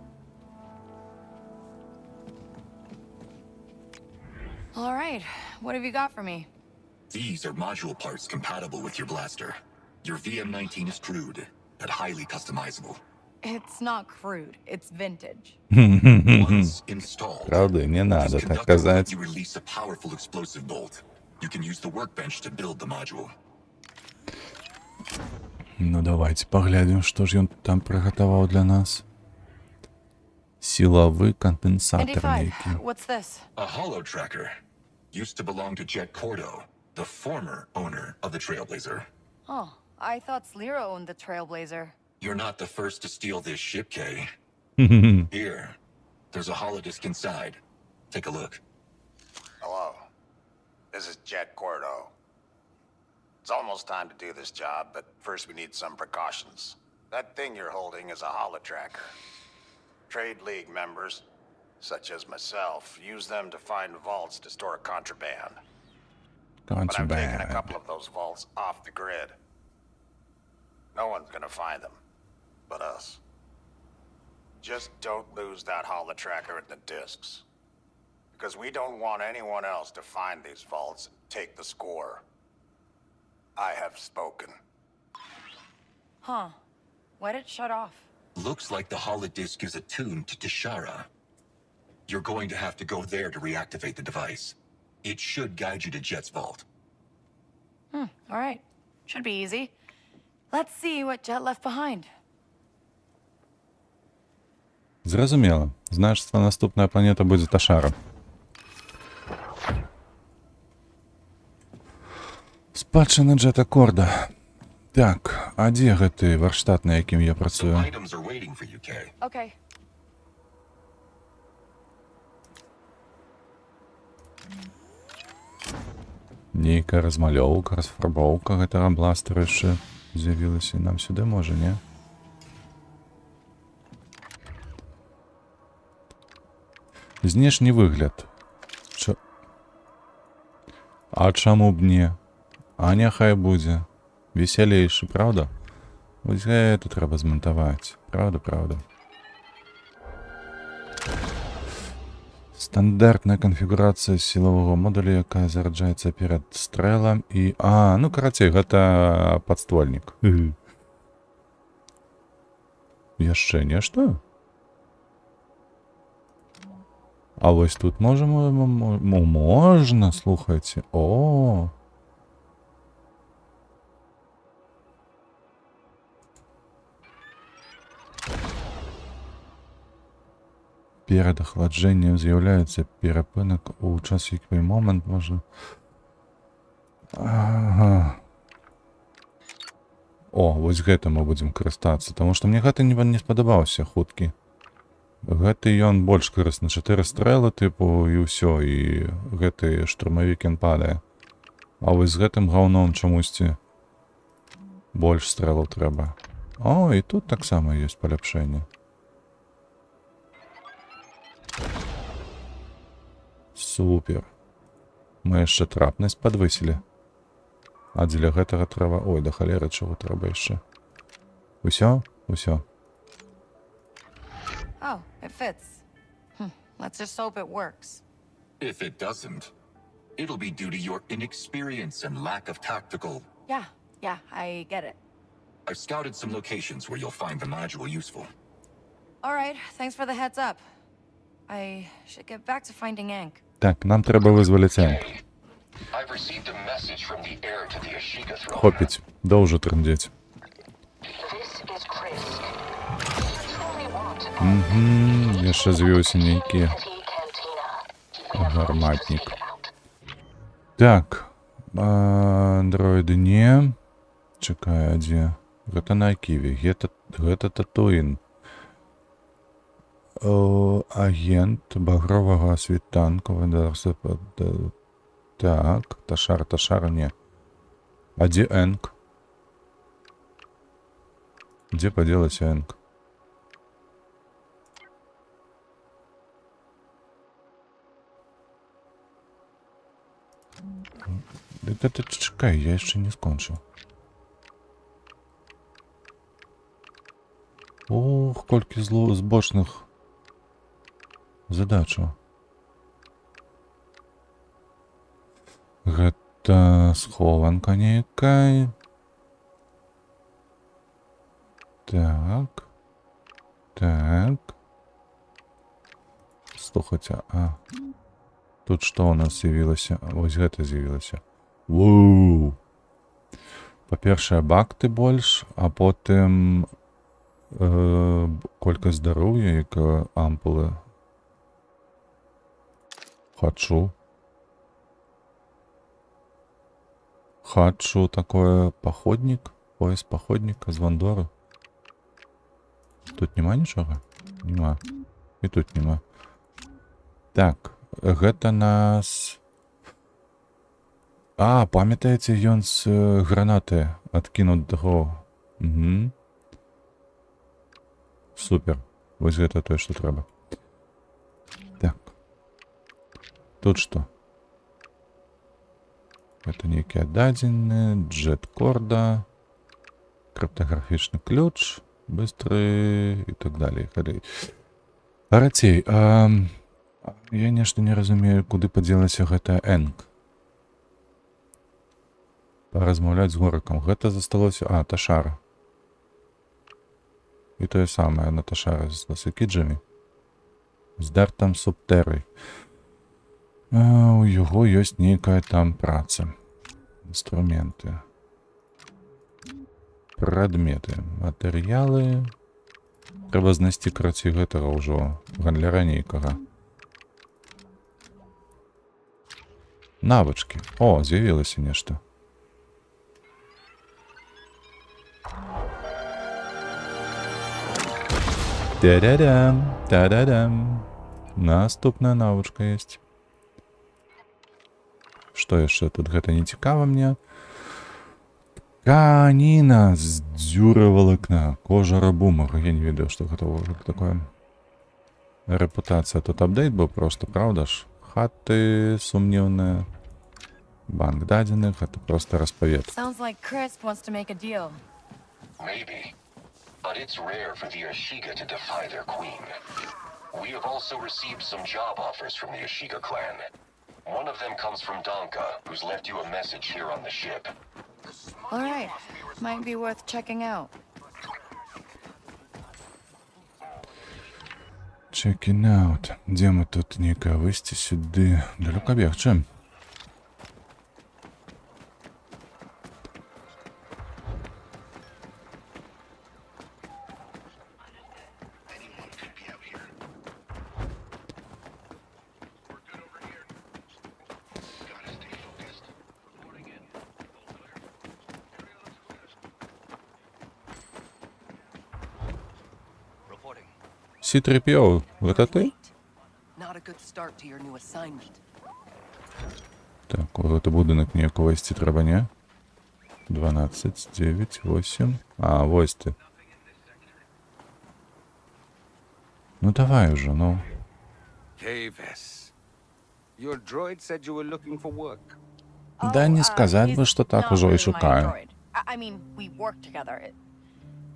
S2: All right. What have you got for me?
S4: These are module parts compatible with your blaster. Your VM-19 is crude, but highly customizable.
S2: It's not crude. It's vintage.
S4: Once installed,
S1: Правда, не надо
S4: this
S1: так
S4: conductor
S1: казать.
S4: lets you release a powerful explosive bolt. You can use the workbench to build the module.
S1: Ну давайте паглядзім, што ж ён там прыгатаваў для нас. Сілавы кандэнсатар
S2: ND5,
S1: нейкі.
S2: what's this?
S4: A holo tracker used to belong to Jet Cordo, the former owner of the Trailblazer.
S2: Oh, I thought Slira owned the Trailblazer.
S4: You're not the first to steal this ship, Kay.
S1: Hmm.
S4: Here, there's a holodisc inside. Take a look.
S13: Hello. This is Jet Cordo. It's almost time to do this job, but first we need some precautions. That thing you're holding is a holotracker. Trade League members, such as myself, use them to find vaults to store contraband. But I'm taking a
S1: Contraband.
S13: couple of those vaults off the grid. No one's gonna find them, but us. Just don't lose that holotracker and the discs. Because we don't want anyone else to find these vaults and take the score. I have spoken.
S2: Huh. Why'd it shut off?
S4: Looks like the holodisc is attuned to Tishara. You're going to have to go there to reactivate the device. It should guide you to Jet's vault.
S2: All right. Should be easy. Let's see what Jet left behind.
S1: Зразумела. Значыцца, наступная планета будзе Ташара. Спадчына Джета Корда. Так, а дзе гэты варштат, на якім я працую?
S4: Items are waiting for you, Kay.
S2: Okay.
S1: Нейкая размалёўка, расфарбоўка гэтага бластера яшчэ з'явілася. Нам сюды можа, не? Знешні выгляд. А чаму б не? А няхай будзе. Весялейшы, правда? Вось гэта трэба змантаваць. Правда, правда. Стандартная канфігурацыя сілавога модуля, якая зараджаецца перад стрэлам і... А, ну, карацей, гэта падствольнік. Яшчэ нешта? А вось тут можем... Можна, слухайце. О! Перад ахладжэннем з'яўляецца перапынак у час, які момант можа... Ага. О, вось гэта мы будзем карыстацца, таму што мне гэты не спадабаўся хуткі. Гэты ён больш карысны. 4 стрэлы, тыпу, і ўсё, і гэты штурмавік ён падае. А вось з гэтым гаўном чамусьці больш стрэлаў трэба. О, і тут таксама ёсць паляпшэнне. Супер. Мы яшчэ трапнасць падвысілі. А дзеля гэтага трэба... Ой, да халеры, чаго трэба яшчэ. Усё? Усё.
S2: Oh, it fits. Let's just hope it works.
S4: If it doesn't, it'll be due to your inexperience and lack of tactical...
S2: Yeah, I get it.
S4: I've scouted some locations where you'll find the module useful.
S2: All right, thanks for the heads up. I should get back to finding Ankh.
S1: Так, нам трэба вызваліць Анк.
S4: I've received a message from the heir to the Ashiga throne.
S1: Хопіць, доўжу трындзець. Яшчэ з'явіўся нейкі гарматнік. Так, андроіды не. Чакай, а дзе? Гэта на Ківі, гэта Татуін. Агент багровага світанку. Так, Ташар не. А дзе Энк? Дзе падзелася Энк? Ты чакай, я яшчэ не скончыў. Ох, колькі збочных задачаў. Гэта схованка нейкая. Так. Слухайце, а... Тут што ў нас з'явілася? Вось гэта з'явілася. Воу! Па-першае, бакты больш, а потым... колькасць здароўя, як ампулы. Хачу такое паходнік, пояс паходніка з Вандоры. Тут няма нічога? Няма. І тут няма. Так, гэта нас... А, памятаеце, ён з гранаты адкінуў таго. Супер. Вось гэта тое, што трэба. Так. Тут што? Гэта нейкія дадзеныя, джет-корда, криптографічны ключ, быстры і так далей. Рацей, я нешта не разумею, куды падзелася гэта Энк. Паразмаўляць з горыкам. Гэта засталося... А, Ташара. І тое самае на Ташара з Ласакіджамі. З Дартам Субтэрай. У яго ёсць нейкая там праца. Інструменты. Прадметы. Матэрыялы. Трэба знайсці карацей гэтага ўжо гандляра нейкага. Навычкі. О, з'явілася нешта. Та-да-дам, та-да-дам. Наступная навычка есть. Что яшчэ тут? Гэта не цікава мне. Тканіна з дзюравалакна. Кожа рабумага. Я не ведаю, што гэта такое. Рэпутацыя. Тут апдейт быў просто, правда ж? Хаты сумнеўныя. Банк дадзеных. Гэта просто распавед.
S2: Sounds like Crisp wants to make a deal.
S4: Maybe. But it's rare for the Ashiga to defy their queen. We have also received some job offers from the Ashiga clan. One of them comes from Donka, who's left you a message here on the ship.
S2: All right. Might be worth checking out.
S1: Checking out. Дзе мы тут нейкая выйсці сюды? Далёка бегчы. C-3PO, это ты? Так, у гэта будынак неяк увайсці трэба, не? 12, 9, 8. А, вось ты. Ну давай уже, ну.
S14: Davis, your droid said you were looking for work.
S1: Да не сказать бы, что так уже и шукаю.
S2: I mean, we work together.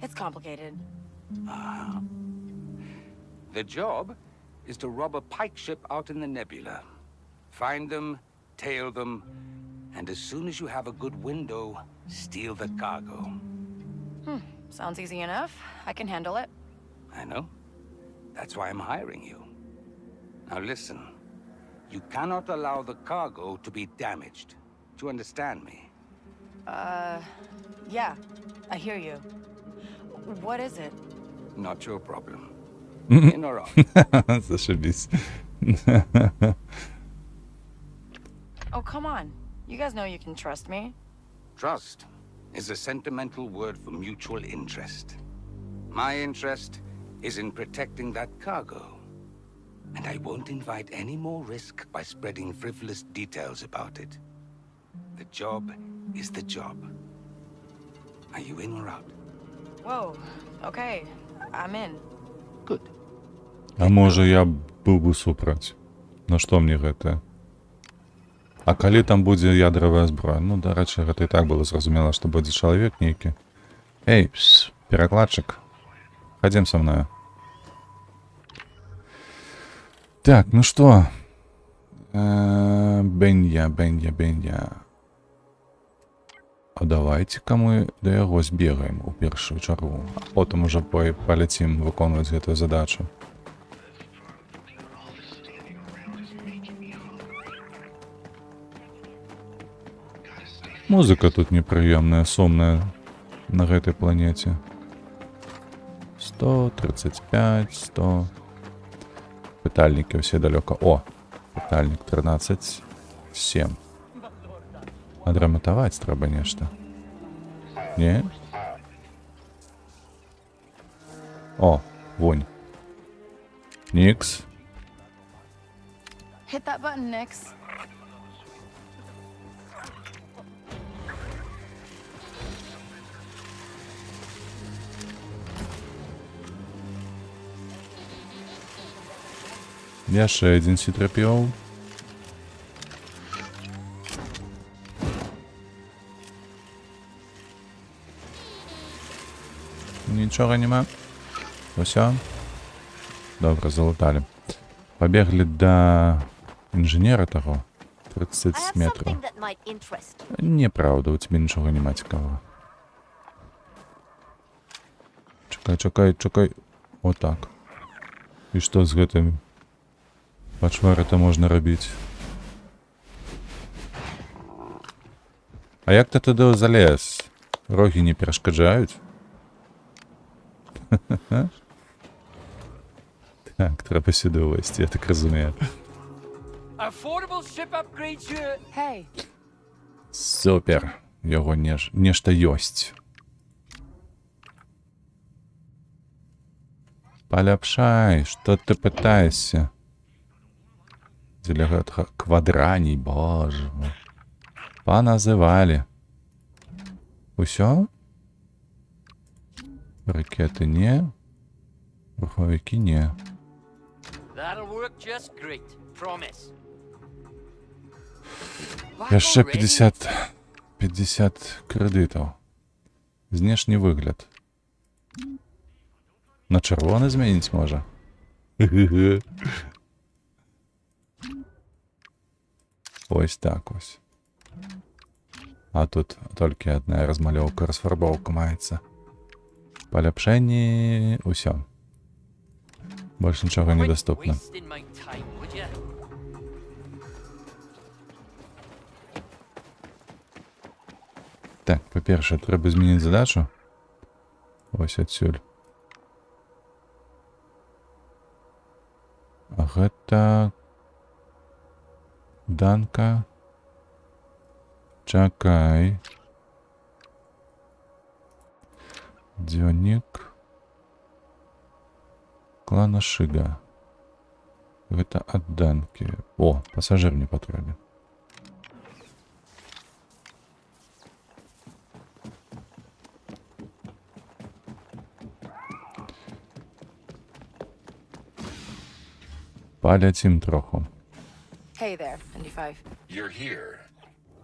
S2: It's complicated.
S14: The job is to rob a pike ship out in the nebula. Find them, tail them, and as soon as you have a good window, steal the cargo.
S2: Sounds easy enough. I can handle it.
S14: I know. That's why I'm hiring you. Now listen. You cannot allow the cargo to be damaged. Do you understand me?
S2: Yeah. I hear you. What is it?
S14: Not your problem. In or out?
S1: Зашибись.
S2: Oh, come on. You guys know you can trust me.
S14: Trust is a sentimental word for mutual interest. My interest is in protecting that cargo. And I won't invite any more risk by spreading frivolous details about it. The job is the job. Are you in or out?
S2: Whoa. Okay. I'm in.
S14: Good.
S1: А можа я быў бы супраць. На што мне гэта? А калі там будзе ядравая зброя? Ну, дарэчы, гэта і так было зразумела, што будзе чалавек нейкі. Эй, перакладчык. Хадзем са мною. Так, ну што? Бенья. А давайте-ка мы да яго збегаем у першую чаргу. А потым ужо паляцім выконваць гэтую задачу. Музыка тут непрыемная, сумная на гэтай планете. 135, 100. Пытальнікі ўсе далёка. О, пытальнік 13, 7. Адраматаваць трэба нешта. Не? О, вонь. Никс.
S2: Hit that button, Nix.
S1: Яшчэ адзін C-3PO. Нічога няма. Усё. Добра, залуталі. Пабеглі да інжынера таго. 30 метраў. Неправда, у цябе нічога няма цікавага. Чакай. Вот так. І што з гэтым? Пачвар это можна рабіць. А як ты туды залез? Рогі не перашкаджаюць? Так, трэба сюды ўвайсці, я так разумею.
S2: Hey.
S1: Супер. Яго нешта ёсць. Поляпшай, что ты пытаешься? Делегат квадраний, боже мой. Поназывали. Усё? Ракети не. Руховики не.
S6: That'll work just great. Promise.
S1: Яшчэ 50 кредитаў. Знешні выгляд. На чырвоны змяніць можа? Ось так ось. А тут толькі адна размалёўка, расфарбоўка маецца. Паляпшэнні... усё. Больш нічога недаступна.
S6: Wasting my time, would you?
S1: Так, па-першае, трэба змяніць задачу. Ось адсюль. А гэта... Данка. Чакай. Дзённік. Клана Шига. Гэта ад Данкі. О, пасажыр мне патрэбен. Паляцім троху.
S2: Hey there, ND5.
S4: You're here.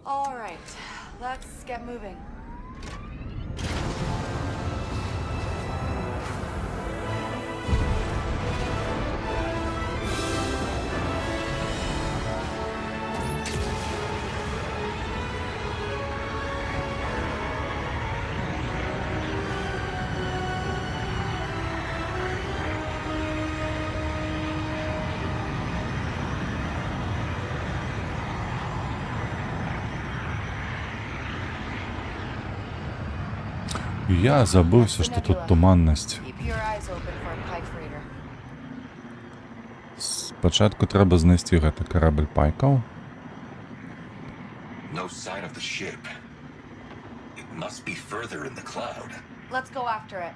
S2: All right, let's get moving.
S1: Я забыўся, што тут туманнасць.
S2: Keep your eyes open for a pike freighter.
S1: Спачатку трэба знайсці гэты карабль пайкаў.
S4: No sign of the ship. It must be further in the cloud.
S2: Let's go after it.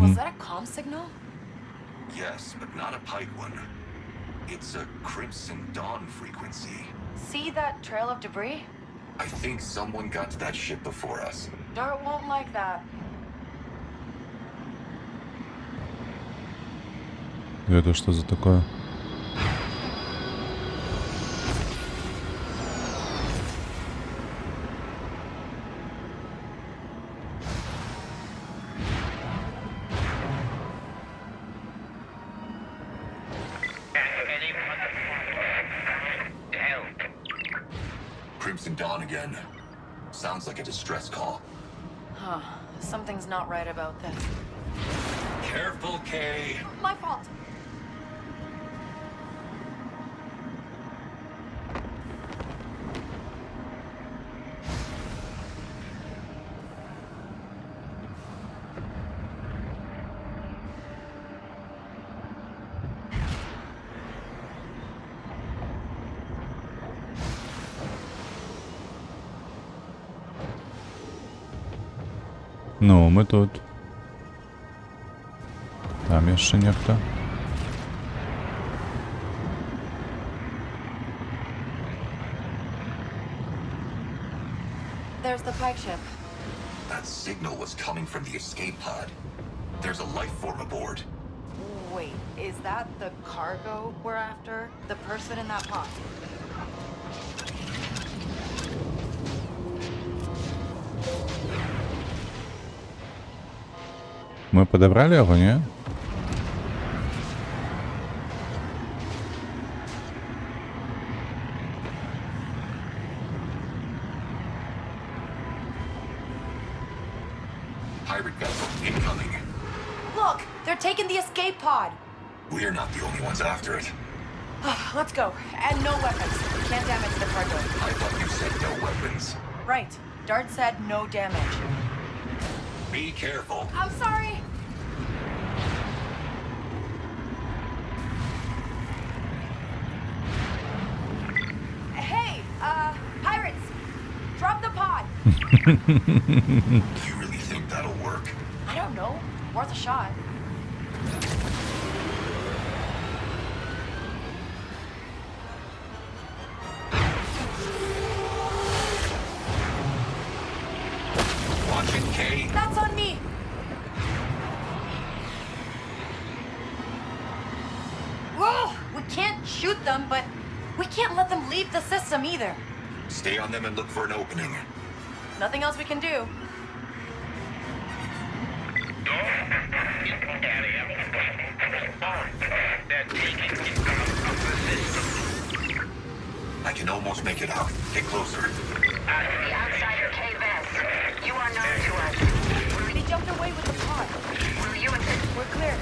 S2: Was that a comm signal?
S4: Yes, but not a pike one. It's a Crimson Dawn frequency.
S2: See that trail of debris?
S4: I think someone got to that ship before us.
S2: Dart won't like that.
S1: Это что за такое?
S4: Crimson Dawn again. Sounds like a distress call.
S2: Huh. Something's not right about this.
S4: Careful, Kay.
S2: My fault.
S1: Ну, мы тут. Там яшчэ нехта.
S2: There's the pike ship.
S4: That signal was coming from the escape pod. There's a life form aboard.
S2: Wait, is that the cargo we're after? The person in that pod?
S1: Мы подобрали его, не?
S4: Pirate vessel incoming.
S2: Look, they're taking the escape pod.
S4: We're not the only ones after it.
S2: Let's go. And no weapons. Can't damage the cargo.
S4: I thought you said no weapons.
S2: Right. Dart said no damage.
S4: Be careful.
S2: I'm sorry. Hey, pirates.
S10: You really think that'll work?
S2: I don't know. Worth a shot.
S10: Watch it, Kay.
S2: That's on me! Whoa! We can't shoot them, but we can't let them leave the system either.
S10: Stay on them and look for an opening.
S2: Nothing else we can do.
S10: I can almost make it out. Get closer.
S3: The outsider K-Vest. You are known to us.
S2: They jumped away with the pod.
S3: Will you assist?
S2: We're clear.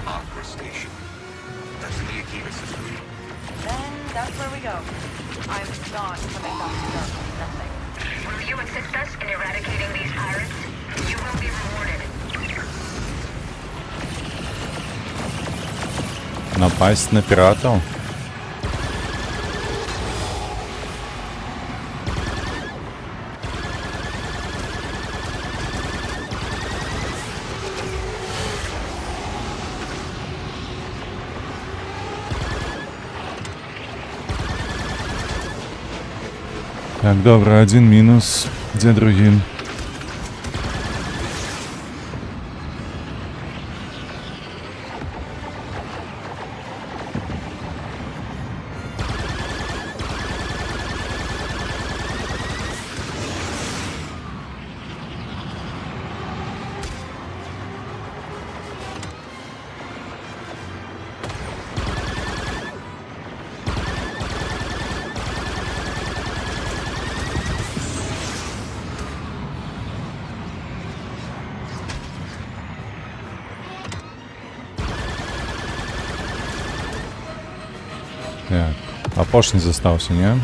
S10: Aqua Station. That's in the Akiva system.
S2: Then that's where we go. I'm not coming back to Dark with nothing.
S3: Will you assist us in eradicating these pirates? You will be rewarded.
S1: Напасть на пиратов? Так, добре, один мінус. Де другий? Так, апошні застався, ні?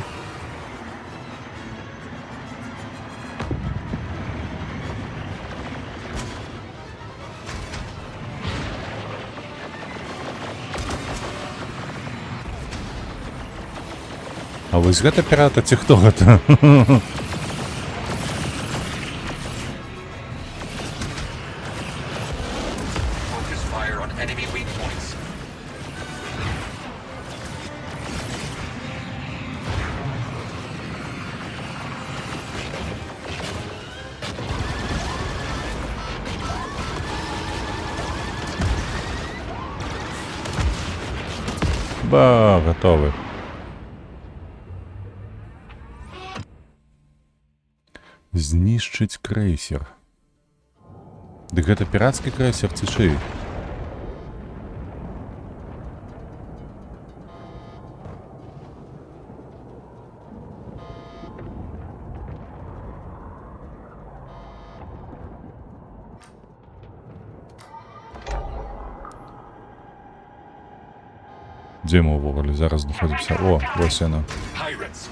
S1: А вось гэта пірата ці хто гэта?
S10: Focus fire on enemy weak points.
S1: Ба, готовы. Знішчыць крэйсер. Дык гэта пірацкі крэйсер ці чый? Дзе мы ўвогуле зараз знаходзімся? О, вось яна.
S10: Pirates.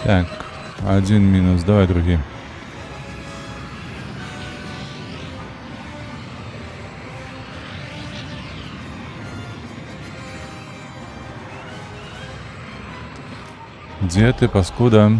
S1: Так, один мінус, давай другий. Где ты, паскуда?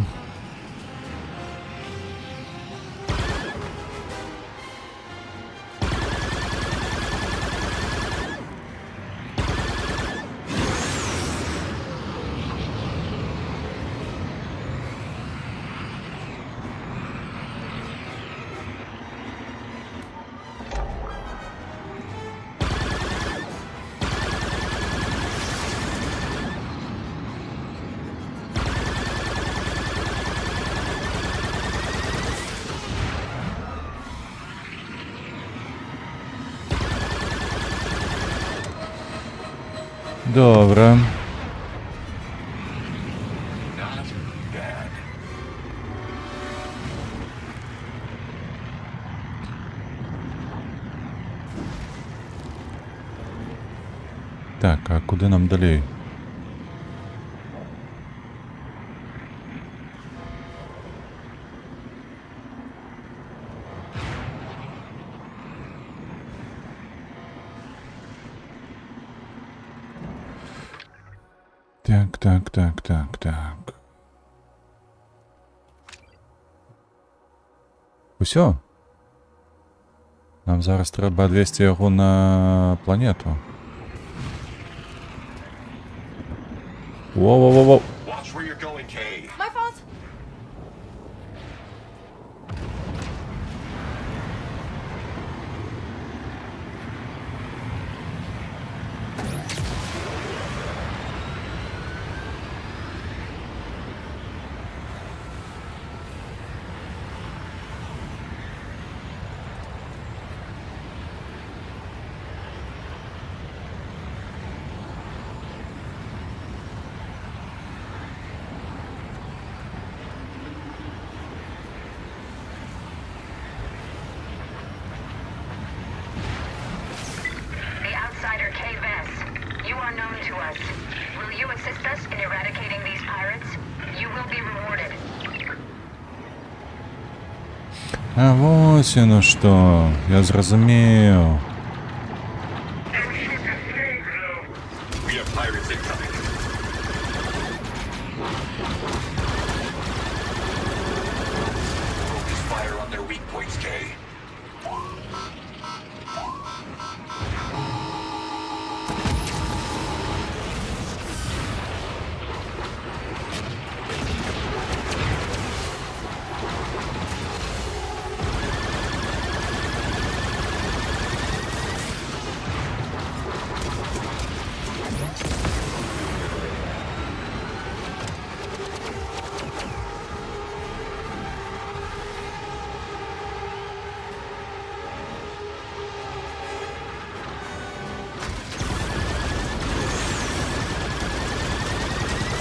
S1: Добре.
S4: Not bad.
S1: Так, а куди нам далі? Так. Усьо? Нам зараз треба відвести його на планету. Воу-воу-воу-воу.
S4: Watch where you're going, Kay.
S2: My fault.
S15: The outsider Kay Vess. You are known to us. Will you assist us in eradicating these pirates? You will be rewarded.
S1: А ось воно що. Я зрозумів.
S4: We have pirates incoming. Focus fire on their weak points, Kay.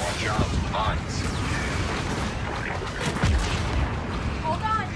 S4: Watch out, mines.
S2: Hold on.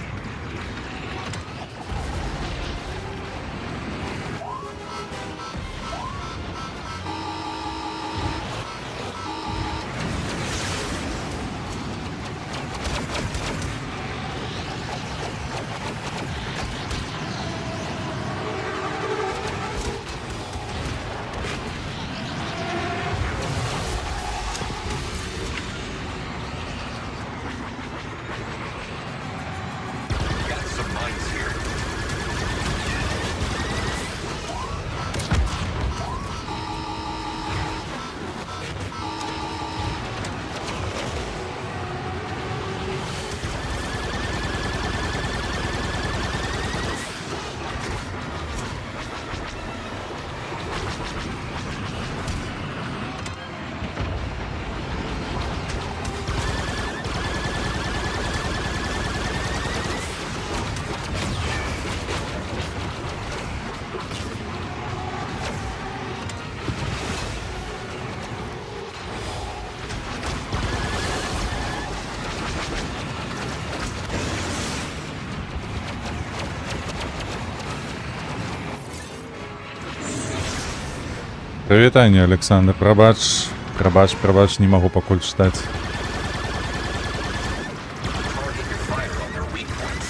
S4: Got some mines here.
S1: Привітання, Олександр. Пробач, не можу покуль читати.
S4: Target your fire on their weak points.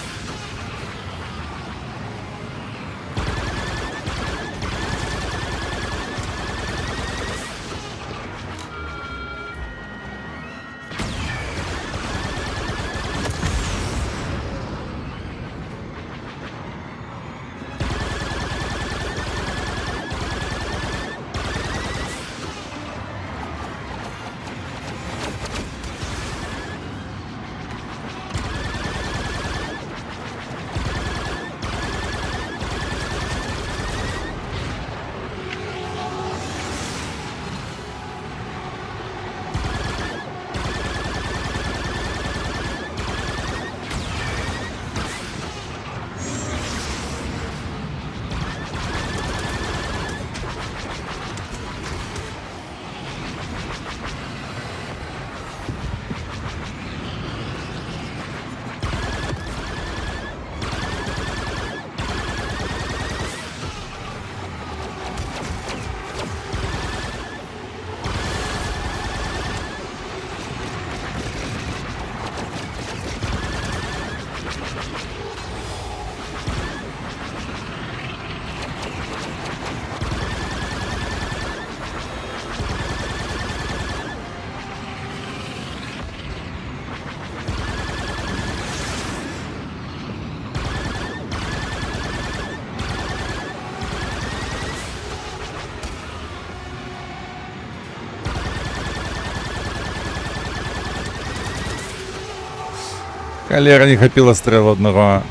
S1: Халера, не хапіла стрел одного.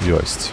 S1: Ёсть.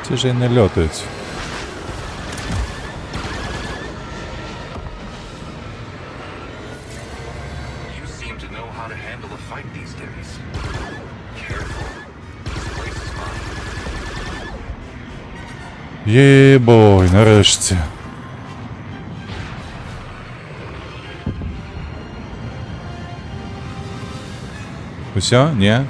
S1: Ці ж і не льотають.
S10: You seem to know how to handle a fight these days. Careful. This place is mine.
S1: Єбой, нарешті. Усьо? Ні?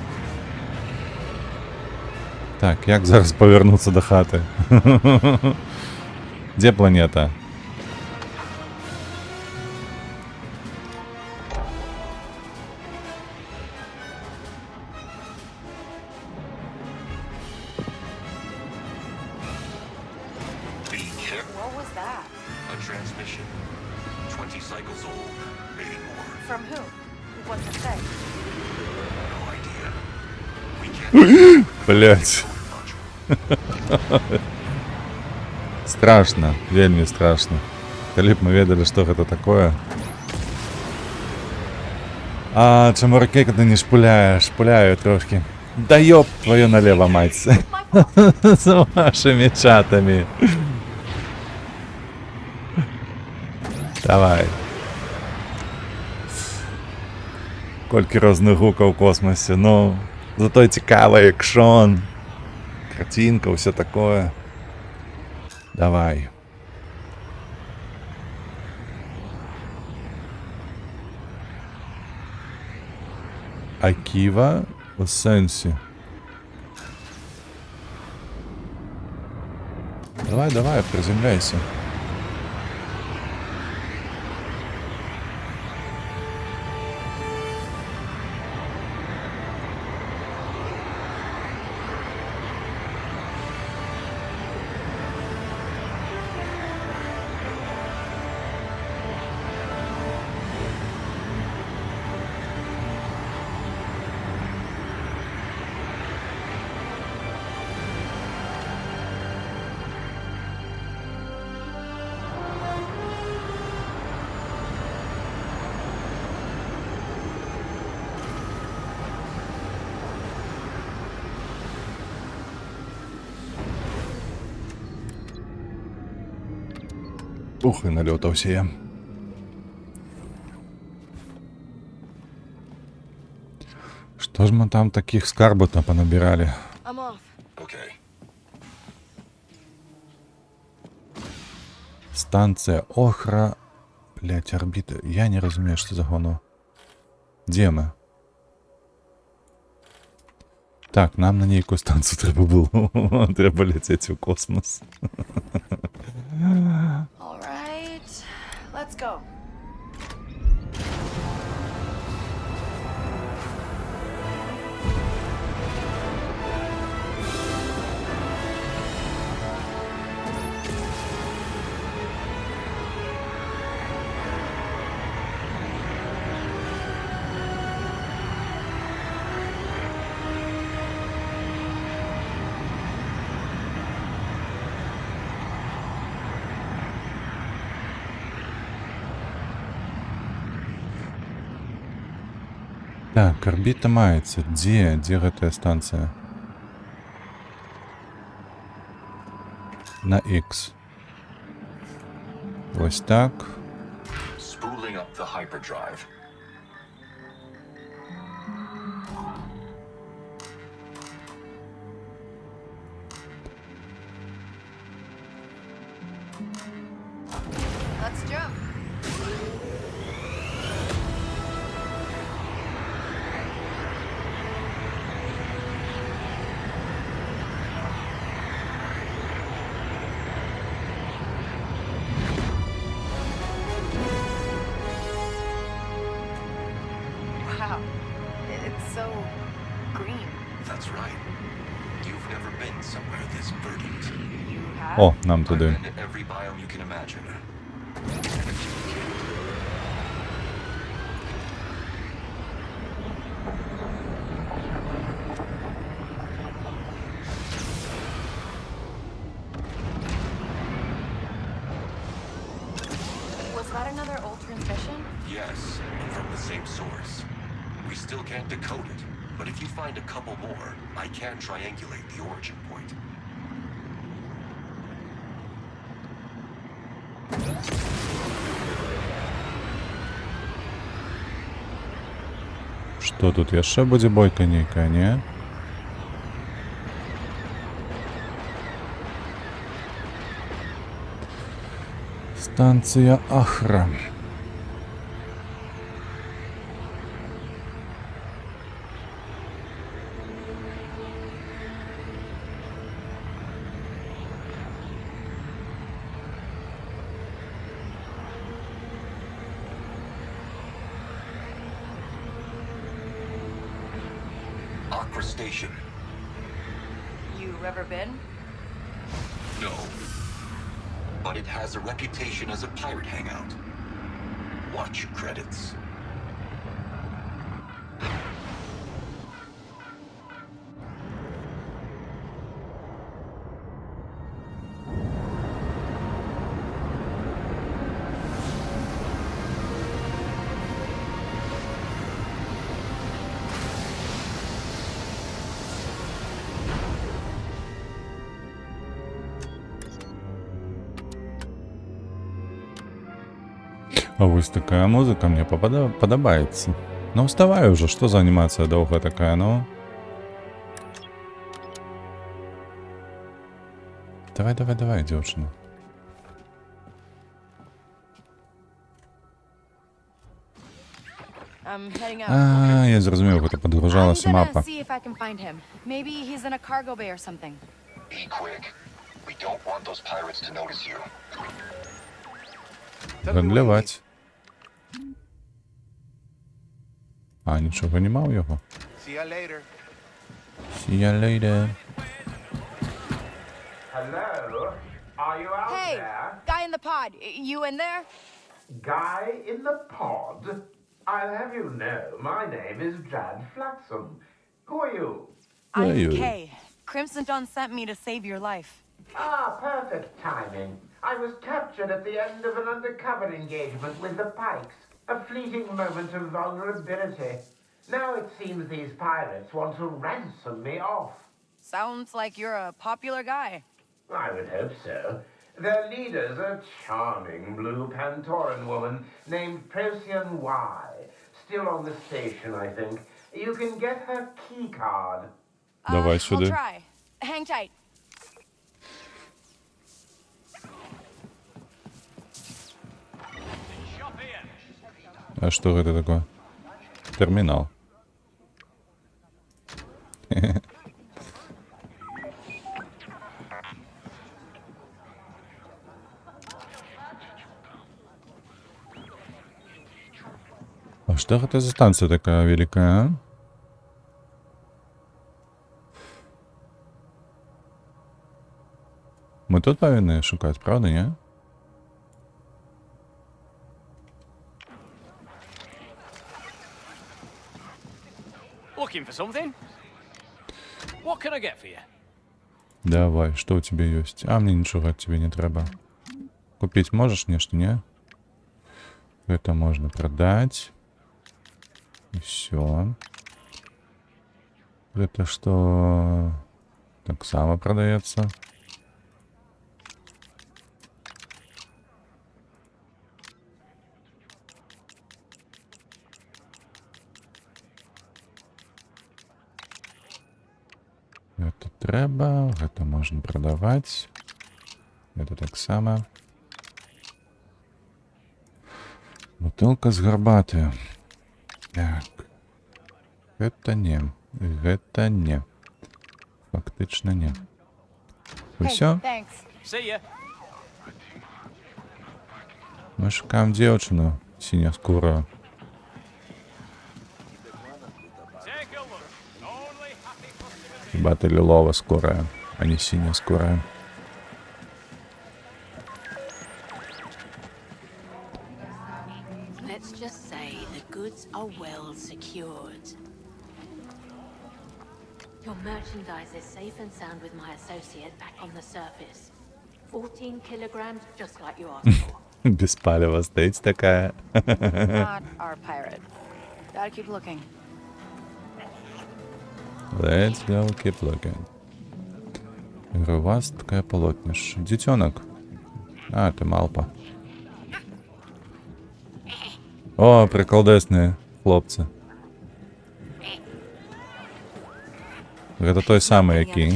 S1: Так, як зараз повернутися до хати? Де планета?
S10: Be careful.
S2: What was that?
S10: A transmission. 20 cycles old. Maybe more.
S2: From who? What's it say?
S10: No idea. We can't.
S1: Блять. Страшно, вельмі страшно. Калі б ми ведалі, што гэта такое. А чамураки, куди не шпуляєш, шпуляю трошки. Да ёб твою налево, мать. З вашими чатами. Давай. Колькі розних гукаў у космосе, ну, зато цікаво, екшон, картинка, все такое. Давай. Аківа у сенсі. Давай, давай, приземляйся. Ух, і налётався я. Что ж мы там таких скарбов-то понабирали?
S2: I'm off.
S10: Okay.
S1: Станция Охра. Блять, орбита. Я не разумею, что за гоно. Де ми? Так, нам на нейку станцію треба було. Треба летіти у космос.
S2: All right, let's go.
S1: Так, орбита маецца. Дзе гэтая станцыя? на X. Ось так.
S4: Spooling up the hyperdrive.
S2: Let's jump. Wow. It's so green.
S4: That's right. You've never been somewhere this verdant.
S2: You have?
S1: О, нам
S4: I've
S1: туди.
S4: been to every biome you can imagine.
S2: Was that another old transmission?
S4: Yes, and from the same source. We still can't decode it, but if you find a couple more, I can triangulate the origin point.
S1: Што тут яшчэ будзе бойка нейкая, не? Станція Ахра.
S4: Aqua Station.
S2: You ever been?
S4: No. But it has a reputation as a pirate hangout. Watch your credits.
S1: А вось такая музыка мне падабаецца. Ну вставай уже, што за анімацыя доўгая такая, ну. Давай, дзяўчына.
S2: I'm heading out.
S1: А, я зразумеў, гэта падгружалася
S2: I'm gonna
S1: мапа.
S2: see if I can find him. Maybe he's in a cargo bay or something.
S4: Be quick. We don't want those pirates to notice you.
S1: Гандляваць. А, нічога нема ў яго.
S7: See ya later.
S1: See ya later.
S16: Hello? Are you out
S2: Hey,
S16: there?
S2: guy in the pod. You in there?
S16: Guy in the pod? I'll have you know, my name is Jad Flaxum. Who are you?
S1: Who are
S2: I'm
S1: you?
S2: Kay. Crimson Dawn sent me to save your life.
S16: Ah, perfect timing. I was captured at the end of an undercover engagement with the Pikes. A fleeting moment of vulnerability. Now it seems these pirates want to ransom me off.
S2: Sounds like you're a popular guy.
S16: I would hope so. Their leader's a charming blue Pantoran woman named Procyon Y. Still on the station, I think. You can get her key card.
S1: Давай
S2: I'll
S1: сюди.
S2: try. Hang tight.
S1: А што гэта такое? Тэрмінал. А што гэта за станцыя такая вялікая, а? Мы тут павінны шукаць, правда, не?
S6: Looking for something? What can I get for you?
S1: Давай, што ў цябе ёсць? А мне нічога ад цябе не трэба. Купіць можаш нешта, не? Гэта можна прадаць. Усё. Гэта што таксама прадаецца. трэба, гэта можна прадаваць. Гэта таксама. Бутылка з гарбаты. Так. Гэта не. Гэта не. Фактычна не. Усё?
S6: See ya.
S1: Мы шукаем дзеўчыну сіняскурую. Хіба ты лілова скурая, а не сіняскурая.
S5: Let's just say the goods are well secured.
S11: Your merchandise is safe and sound with my associate back on the surface. 14 kilograms, just like you asked for.
S1: Без палева стоїть такая.
S2: Not our pirate. Gotta keep looking.
S1: Let's go keep looking. Рывасткое полотнище. Детенок. А, ты малпа. О, приколдесные хлопцы. Это той самый, який.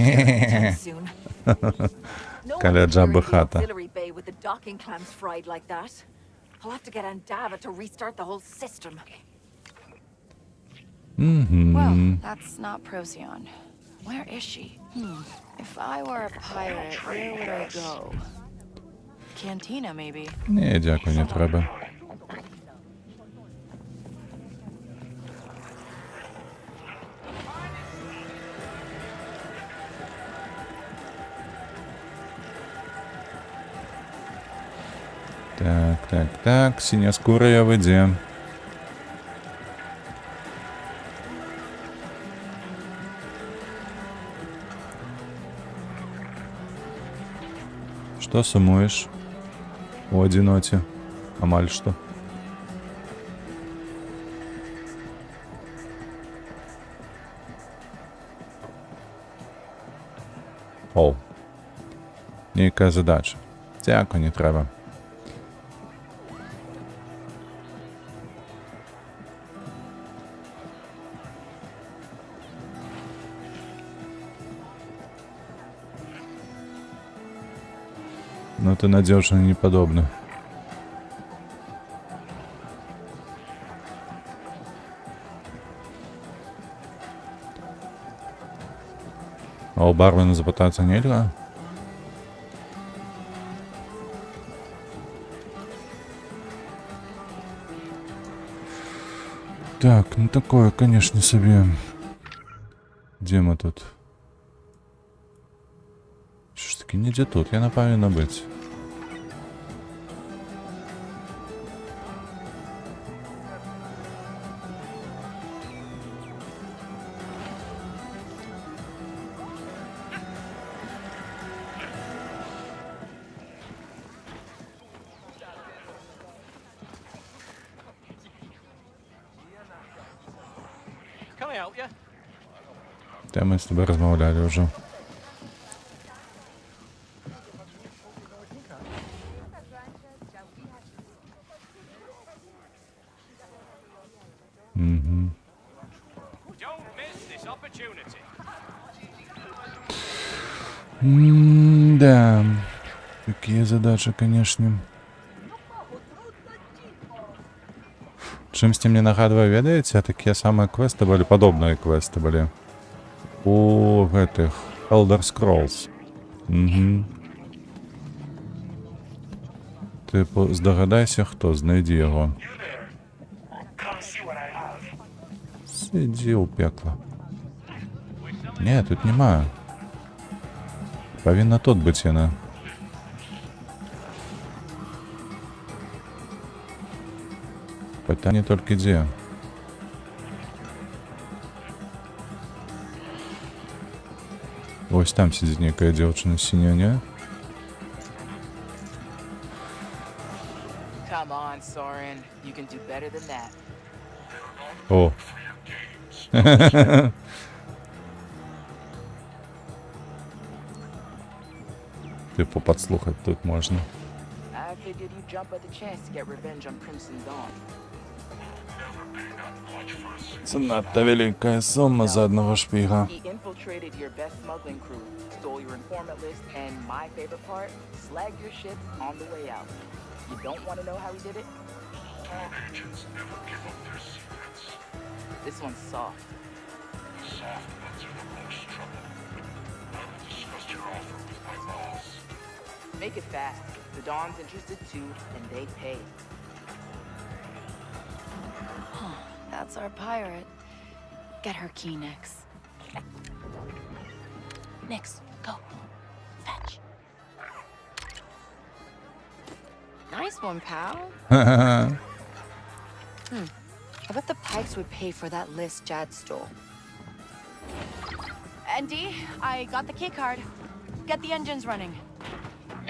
S1: Каля Джабби Хата.
S2: Well, that's not Procyon. Where is she? If I were a pirate, where would I go? Cantina, maybe.
S1: Ні, дякую, не треба. Так, синяскурая в иде. Что сумуешь? У одиноте. Амаль что? О. Нейкая задача. Дякую, не треба. Но ты надежно не подобно. А у бармена запытаться нельзя? Так, ну такое, конечно, себе. Где мы тут? Що ж таки, ніде тут, я напевно бить.
S6: Can I help you?
S1: Та ми з тобою розмовляли вже. Да, такие задачи, конечно. Чимсь мне нагадываю, ведаеце, такие самые квесты были, подобные квесты были у этих Elder Scrolls. Типу, здогадайся, хто, знайди його. Сиди у пекла. Ні, тут нема. Повинна тут бути яна. Питання тільки де. Ось там сидить некая девчина синяя, не?
S17: Come on, Soren. You can do better than that.
S1: О. Типу подслухать тут можна.
S17: I figured you'd jump at the chance to get revenge on Crimson Dawn.
S1: Це надто велика сума за одного шпіга.
S17: He infiltrated your best smuggling crew, stole your informant list, and my favorite part, slagged your ship on the way out. You don't want to know how he did it?
S10: Top agents never give up their secrets.
S17: This one's soft.
S10: Soft ones are the most trouble. I will discuss your offer with my boss.
S17: Make it fast. The Dawn's interested too, and they pay.
S2: That's our pirate. Get her key, Nix. Nix, go. Fetch. Nice one, pal. I bet the Pikes would pay for that list Jad stole. Andy, I got the key card. Get the engines running.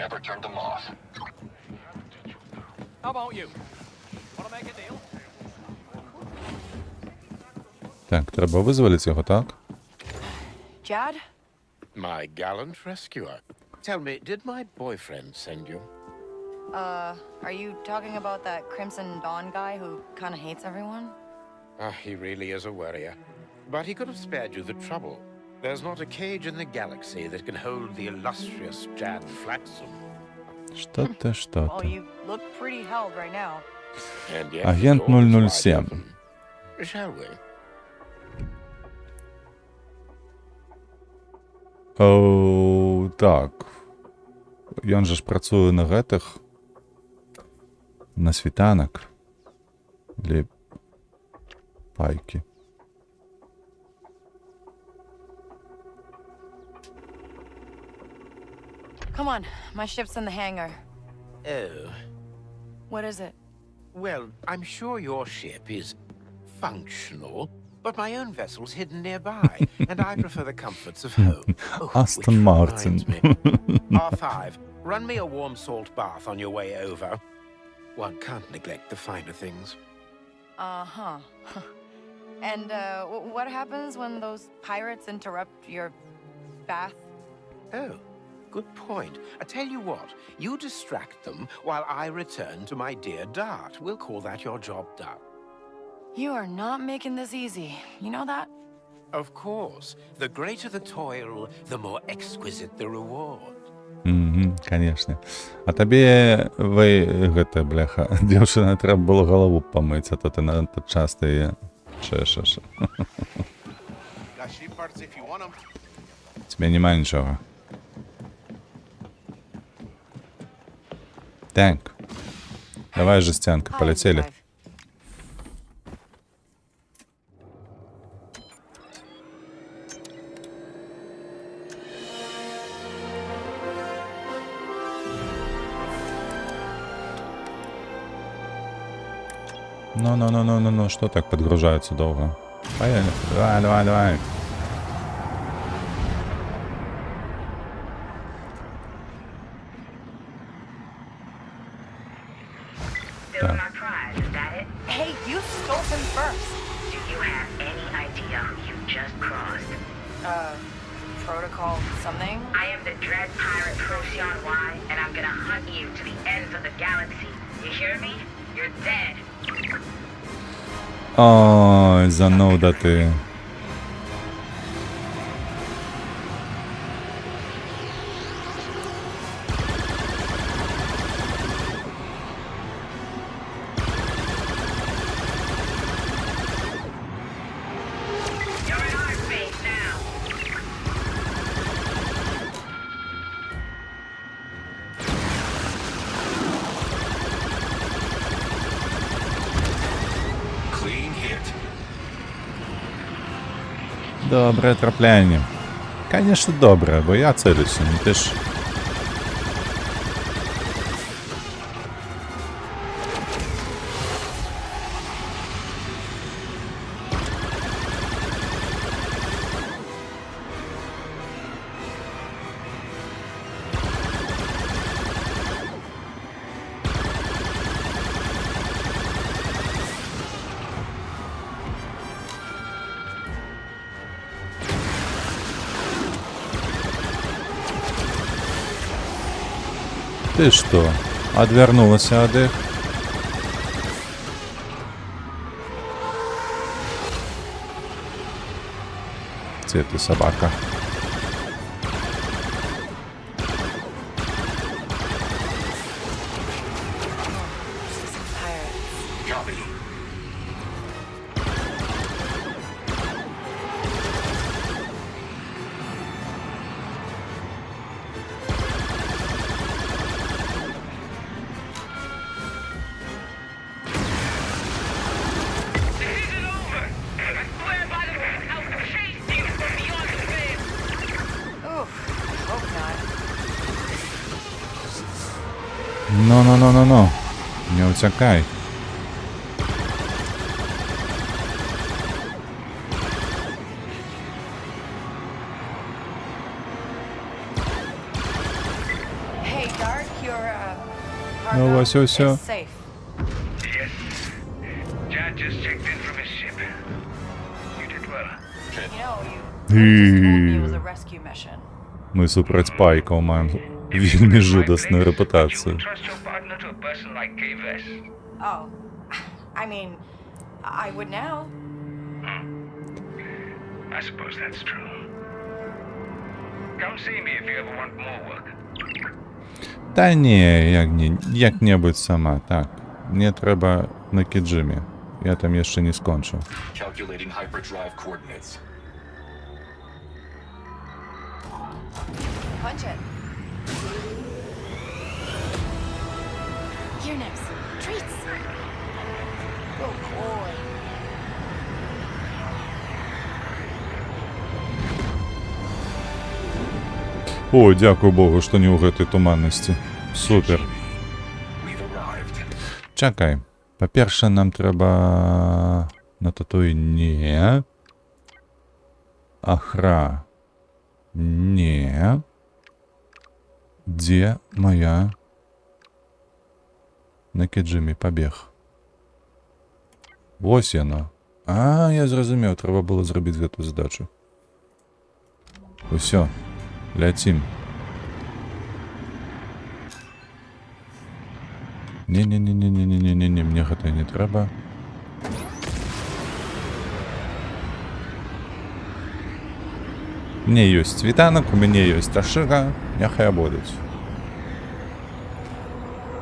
S4: Never turned them off.
S6: How about you? Wanna make a deal?
S1: Так, треба визволити його, так?
S2: Jad?
S8: My gallant rescuer. Tell me, did my boyfriend send you?
S2: Are you talking about that Crimson Dawn guy who kind of hates everyone?
S8: He really is a worrier. But he could have spared you the trouble. There's not a cage in the galaxy that can hold the illustrious Jan Flaxum.
S1: Что-то,
S2: Well,
S1: что-то.
S2: you look pretty held right now.
S8: And yet
S1: Агент
S8: the door is wide
S1: 007.
S8: open. Shall we?
S1: О, так. Ён же ж працуе на гэтых. На світанак. Или пайки.
S2: Come on, my ship's in the hangar.
S8: Oh.
S2: What is it?
S8: Well, I'm sure your ship is functional, but my own vessel's hidden nearby, and I prefer the comforts of home.
S1: Aston Martin.
S8: R5, run me a warm salt bath on your way over. One can't neglect the finer things.
S2: Uh-huh. And, what happens when those pirates interrupt your bath?
S8: Oh, good point. I tell you what, you distract them while I return to my dear Dart. We'll call that your job done.
S2: You are not making this easy. You know that?
S8: Of course. The greater the toil, the more exquisite the reward.
S1: Конечно. А тобі, гэта, бляха, дівчина, треба було голову помити, а то ти надто часто її чешеш. Тебе немає нічого. Так. Давай, жестянка, полетели. Ну, что так подгружается долго? Поехали. Давай.
S15: Still my prize, is that it?
S2: Hey, you stole him first.
S15: Do you have any idea who you just crossed?
S2: Protocol something?
S15: I am the dread pirate Procyon Y, and I'm gonna hunt you to the ends of the galaxy. You hear me? You're dead.
S1: Ой, зануда ти.
S15: You're in our space now.
S10: Clean hit.
S1: Добре трапляння. Конечно, добре, бо я целюся, ну ти ж. Ты что, отвернулась от их? Где ты, собака?
S10: Copy.
S1: Ну. Не утекай.
S2: Hey, Dark, your
S1: Ну,
S2: cargo
S1: Вася,
S2: is
S1: все.
S2: safe.
S18: Yes. Chad just checked in from his ship. You did well.
S2: It was a rescue mission.
S1: Ми супроть Пайка маємо вельми жудасну репутацію.
S18: Trust your partner to a person like Kay
S2: Oh, I mean, I would now.
S18: I suppose that's true. Come see me if you ever want more work.
S1: Та ні, як-небудь сама. Так, мені треба на Кіджимі. Я там ще не скончив.
S4: Calculating hyperdrive coordinates.
S2: Punch it. Here, Nix. Treats. Oh, boy.
S1: О, дякую Богу, що не у гэтай туманності. Супер. Чакай. По-перше, нам треба на татуї не. Ахра. Не. Где моя на Кіджимі побіг? Ось яно. А, я зрозумів, треба було зробити гэту задачу. Усё. Летим. Не, мне гэта не треба. У мяне ёсць світанак, у мяне ёсць Ашыга, няхай будуць.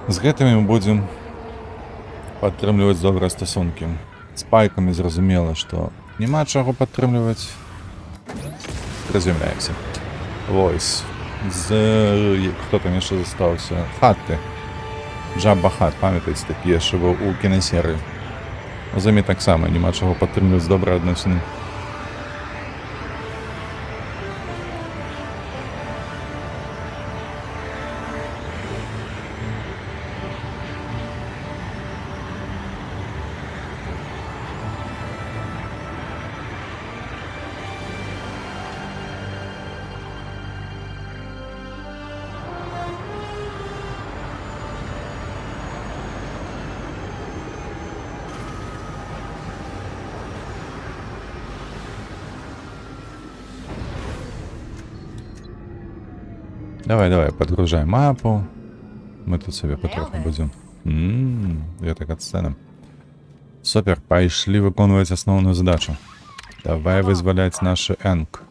S1: З гэтымі мы будзем падтрымліваць добрыя стасункі. З Пайкамі зразумела, што няма чаго падтрымліваць. Прыземляемся. Войс. Хто там яшчэ застаўся? Хатты. Джабба Хат, памятаеце, такі яшчэ быў у кінасерыі. З імі таксама няма чаго падтрымліваць добрыя адносіны. Давай, подгружаем мапу. Мы тут себе потроху будем. Я так отстанем. Супер, пошли виконувати основную задачу. Давай вызволять наши Энг.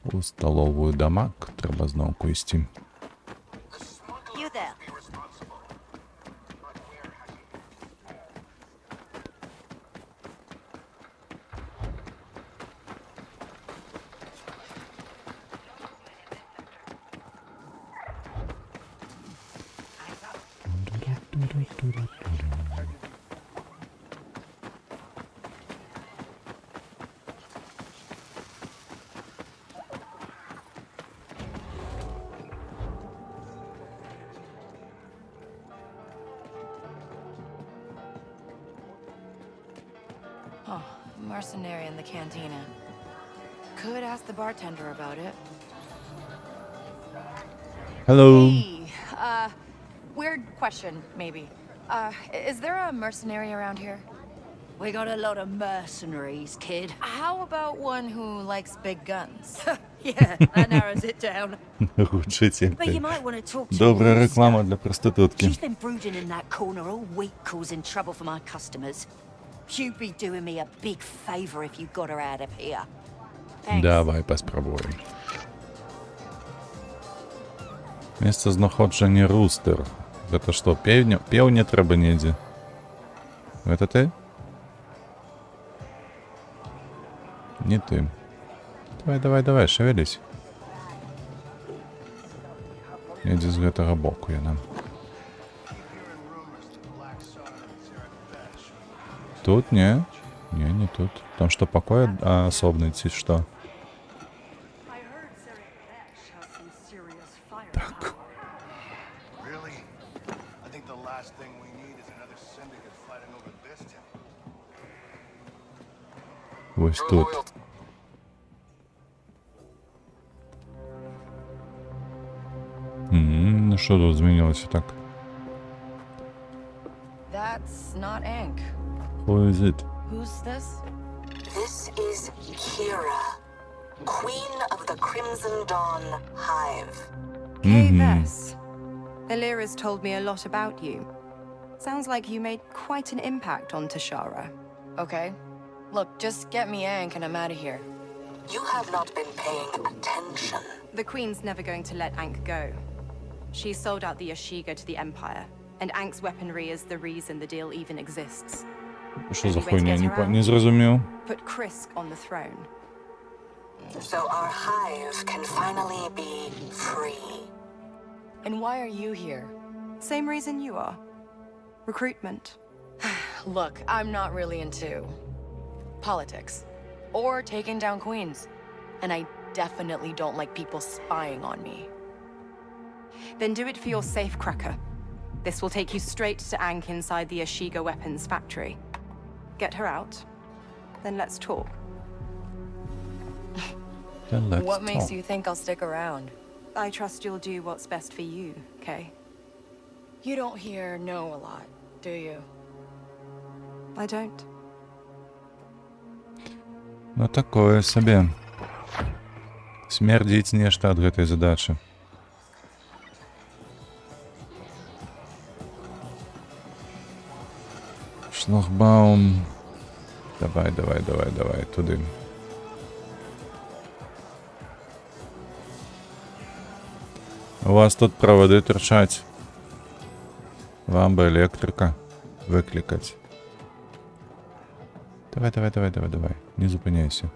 S1: У столовую дамаг треба знову куїсти.
S2: Oh, mercenary in the cantina. Could ask the bartender about it.
S1: Hello.
S2: Hey, weird question, maybe. Is there a mercenary around here?
S5: We got a lot of mercenaries, kid.
S2: How about one who likes big guns?
S5: Yeah, that narrows it down.
S1: Ухудшитель.
S5: But you might want to talk to
S1: Добрая
S5: Lisa.
S1: реклама для проститутки.
S5: She's been brooding in that corner all week, causing trouble for my customers. You'd be doing me a big favor if you got her out of here.
S1: Давай поспробуем. Місце знаходження Рустер. Это что, певня треба неде? Это ты? Не ты. Давай, шевелись. Едзе з гэтага боку яна. Тут не? Не тут. Там что, покой особный, ці что? Так. Ось тут. Ну що тут змінилося так?
S2: That's not Ankh.
S1: Who is it?
S2: Who's this?
S3: This is Kira, Queen of the Crimson Dawn Hive.
S19: Hey, Vess. Illyra's told me a lot about you. Sounds like you made quite an impact on Tashara.
S2: Okay. Look, just get me Ankh and I'm out of here.
S3: You have not been paying attention.
S19: The Queen's never going to let Ankh go. She sold out the Ashiga to the Empire, and Ankh's weaponry is the reason the deal even exists.
S1: Що за хуйня? Не зрозумів.
S19: Put Krisk on the throne.
S3: So our hive can finally be free.
S2: And why are you here?
S19: Same reason you are. Recruitment.
S2: Look, I'm not really into politics or taking down queens. And I definitely don't like people spying on me.
S19: Then do it for your safecracker. This will take you straight to Ankh inside the Ashiga weapons factory. Get her out, then let's talk.
S1: Then let's
S2: What makes
S1: talk.
S2: you think I'll stick around?
S19: I trust you'll do what's best for you, Kay.
S2: You don't hear no a lot, do you?
S19: I don't.
S1: Ну такое сабе. Смердзіць нешта ад гэтай задачы. Шлагбаум. Давай, туди. У вас тут проводи торчать. Вам бы электрика выкликать. Давай. Не зупиняйся.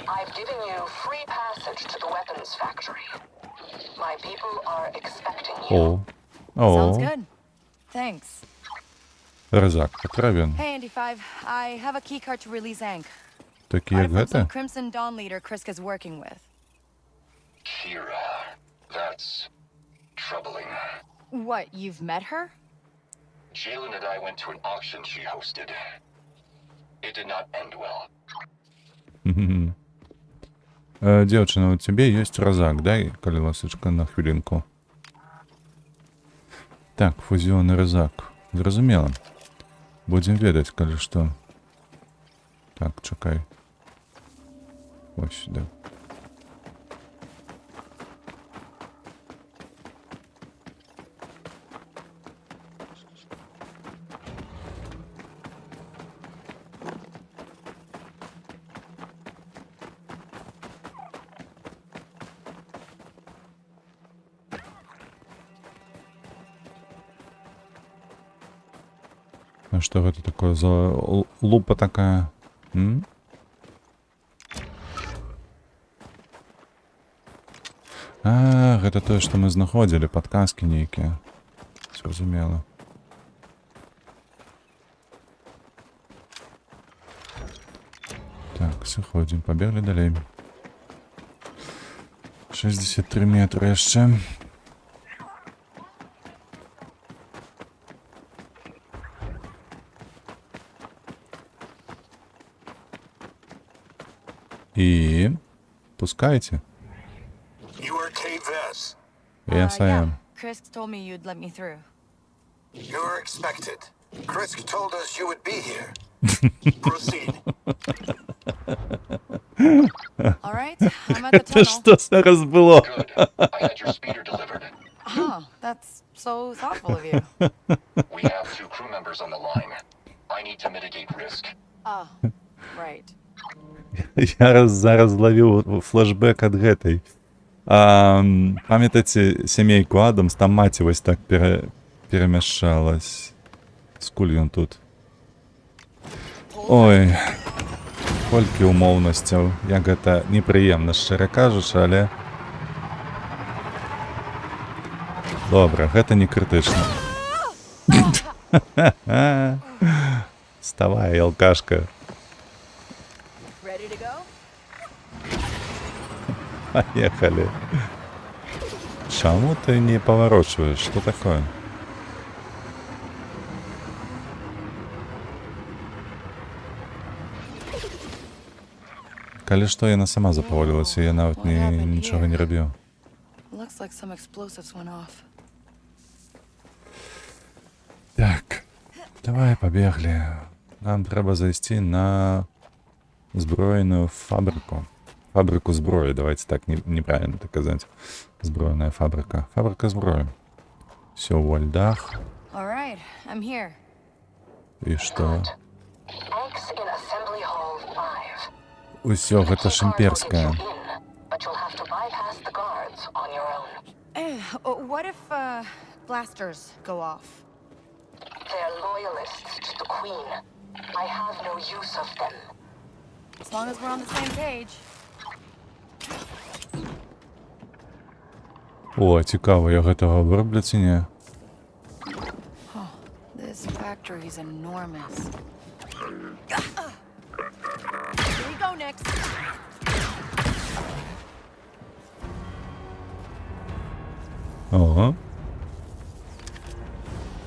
S3: I've given you free passage to the weapons factory. My people are expecting you.
S2: Sounds good. Thanks.
S1: Резак, откровенно.
S2: Hey, Andy 5. I have a keycard to release Ankh.
S1: Такі як
S2: From some
S1: гэта?
S2: Crimson Dawn leader Krisk is working with.
S4: Kira. That's troubling.
S2: What, you've met her?
S4: Jalen and I went to an auction she hosted. It did not end well.
S1: Девчина, у тебя есть розак, дай, коли ласочка, на хвилинку. Так, фузіонний розак. Зрозуміло. Будем ведать, коли что. Так, чекай. Ось сюди. А что это такое за лупа такая? М? А, это то, что мы знаходили, подказки некие. Зрозуміло. Так, заходим, побегли далее. 63 метра jeszcze. И пускайте.
S9: You are Kay Vess.
S1: Yes, I am.
S2: Krisk told me you'd let me through.
S9: You're expected. Krisk told us you would be here. Proceed.
S2: All right, I'm at the
S1: Это
S2: tunnel.
S1: что зараз было?
S4: I had your speeder delivered.
S2: Huh, that's so thoughtful of you.
S4: We have 2 crew members on the line. I need to mitigate risk.
S2: Oh, right.
S1: Я зараз зловіў флешбэк ад гэтай. Памятаеце сямейку Адамс, там маці вось так перамяшалась. Скуль ён тут? Ой, колькі умоўнасцяў. Як гэта непрыемна, шчыра кажучы, але... Добра, гэта не крытычна. Вставай, алкашка. Поехали. Чему ты не поворачиваешь? Что такое? Калі што, яна сама запаволілася, я нават нічога не рабіў.
S2: Looks like some explosives went off.
S1: Так, давай побегли. Нам трэба зайсці на зброеную фабрику. Фабрику зброі, давайте так, неправильно так казаць. Зброеная фабрика. Фабрика зброі. Все во льдах.
S2: All right, I'm here.
S1: І што?
S3: Eggs in Assembly Hall 5.
S1: Усё гэта ж імперскае.
S3: But you'll have to bypass the guards on your own.
S2: What if, blasters go off?
S3: They're loyalists to the Queen. I have no use of them.
S2: As long as we're on the same page.
S1: О, цікаво, я гэтага вырублю ці не?
S2: This factory is enormous. Here we go, Nix.
S1: Ого.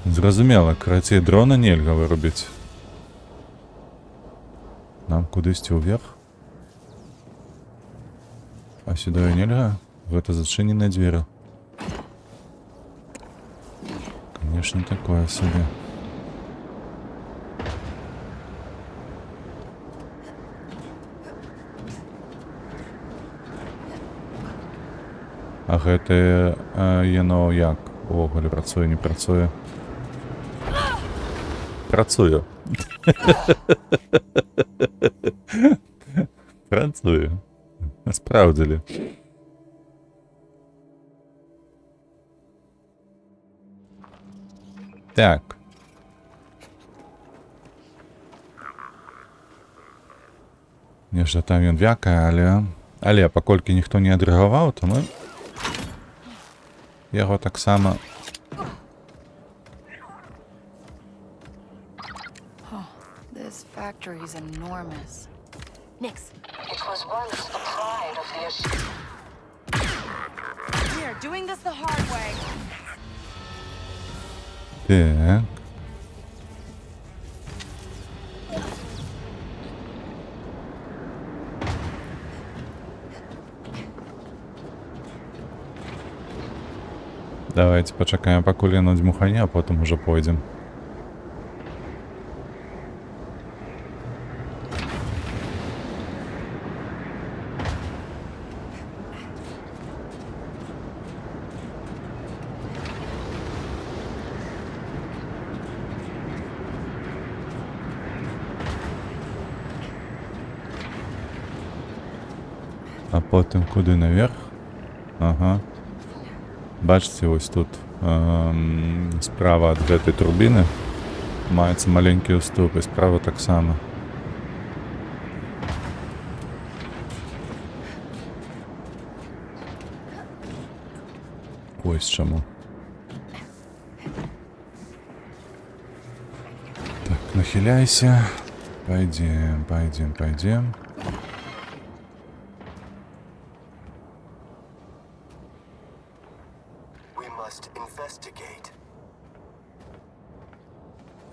S1: Зразумела, карацей, дрона нельга вырубіць. Нам кудысьці ўверх? А сюда нельга? Гэта зачыненыя дзверы. Конечно, такое себе. А гэта яно як? Увогуле працуе, не працуе? Працуе. Працуе. Спраўдзілі. Так. Нешта там ён вякае, але паколькі ніхто не адрэагаваў, то мы яго таксама
S2: This factory is enormous.
S3: Nix. It was once the pride of the Ashika.
S2: We're doing this the hard way.
S1: Так. Давайте пачакаем, пакуль яно дзьмухане, а потым ужо пойдзем. А потым куды наверх? Ага. Бачыце, вось тут справа ад гэтай турбіны маецца маленькі уступ, і справа таксама. Вось чаму. Так, нахиляйся. Пойдем, пойдем, пойдем.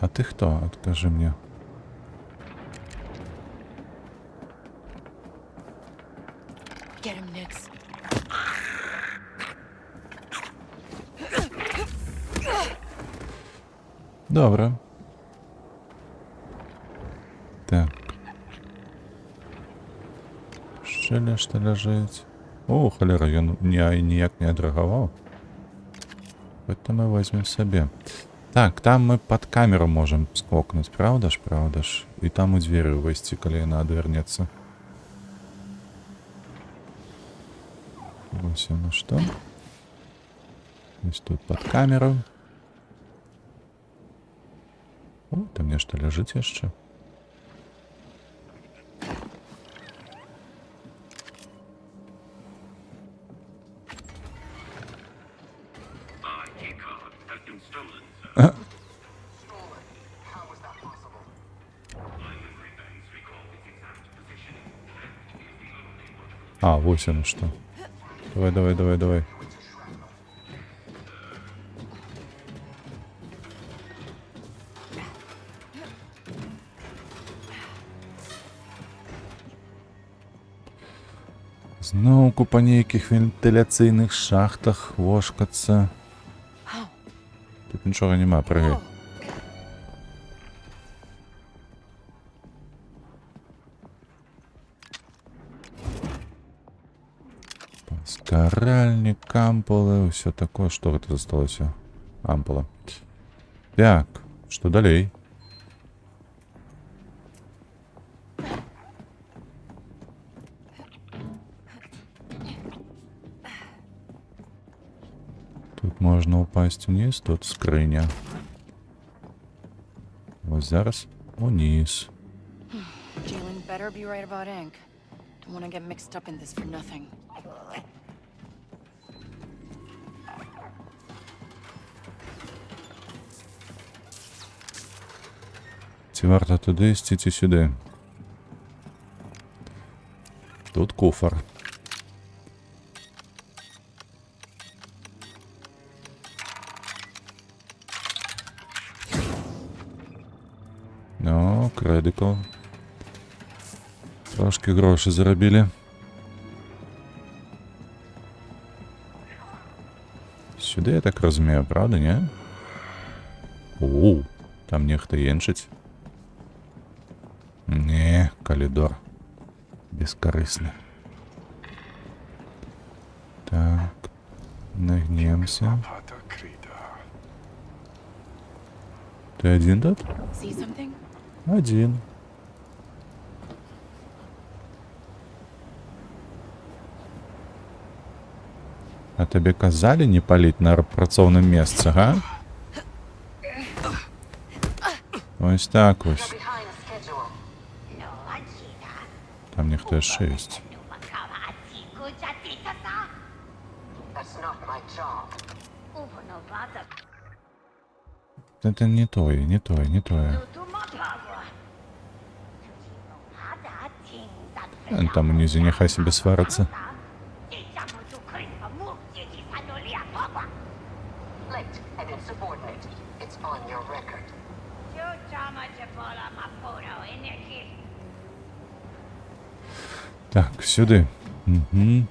S1: А ты кто? Откажи мне.
S2: Get him, Nix.
S1: Добре. Так. Ще нешта ляжить. О, холера, ён ніяк не адрэагаваў. Гэта мы возьмем сабе. Так, там мы под камеру можем скокнуть, правда ж, правда ж? І там у двері увайсці, калі яна адвернецца. Вось яно што. Вось тут под камеру. О, там нешта ляжыць яшчэ. А, вось оно что. Давай. Зноўку па нейкіх вентыляцыйных шахтах вошкацца. Тут нічога няма, прыгай. Паскаральнік, ампулы, ўсё такое. Што гэта засталося? Ампула. Так, што далей? Тут можна упасть униз, тут скрыня. Вось зараз униз.
S2: Jalen better be right about ink. Don't want to get mixed up in this for nothing.
S1: Ці варта туди ісці, ці сюди? Тут куфар. Ну, кредиков. Трошки гроші заробили. Сюди, я так розумію, правда, не? Оу, там нехто іншить. Не, коридор. Бескорыстный. Так. Нагнемся. Ты один тут?
S2: See something?
S1: Один. А тебе казали не палить на працоўным месцы, га? Ось так ось. Там ніхто яшчэ ёсць. Это не тое, не тое, не тое. Там унизе нехай себе сварится. Так, сюди. Угу.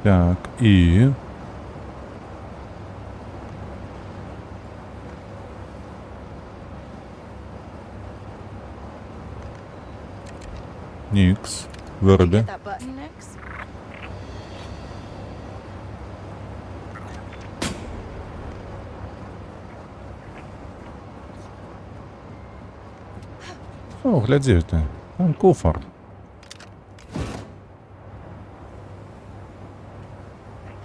S1: Так, і... Нікс. Вироби. О, гляди ти. Там куфар.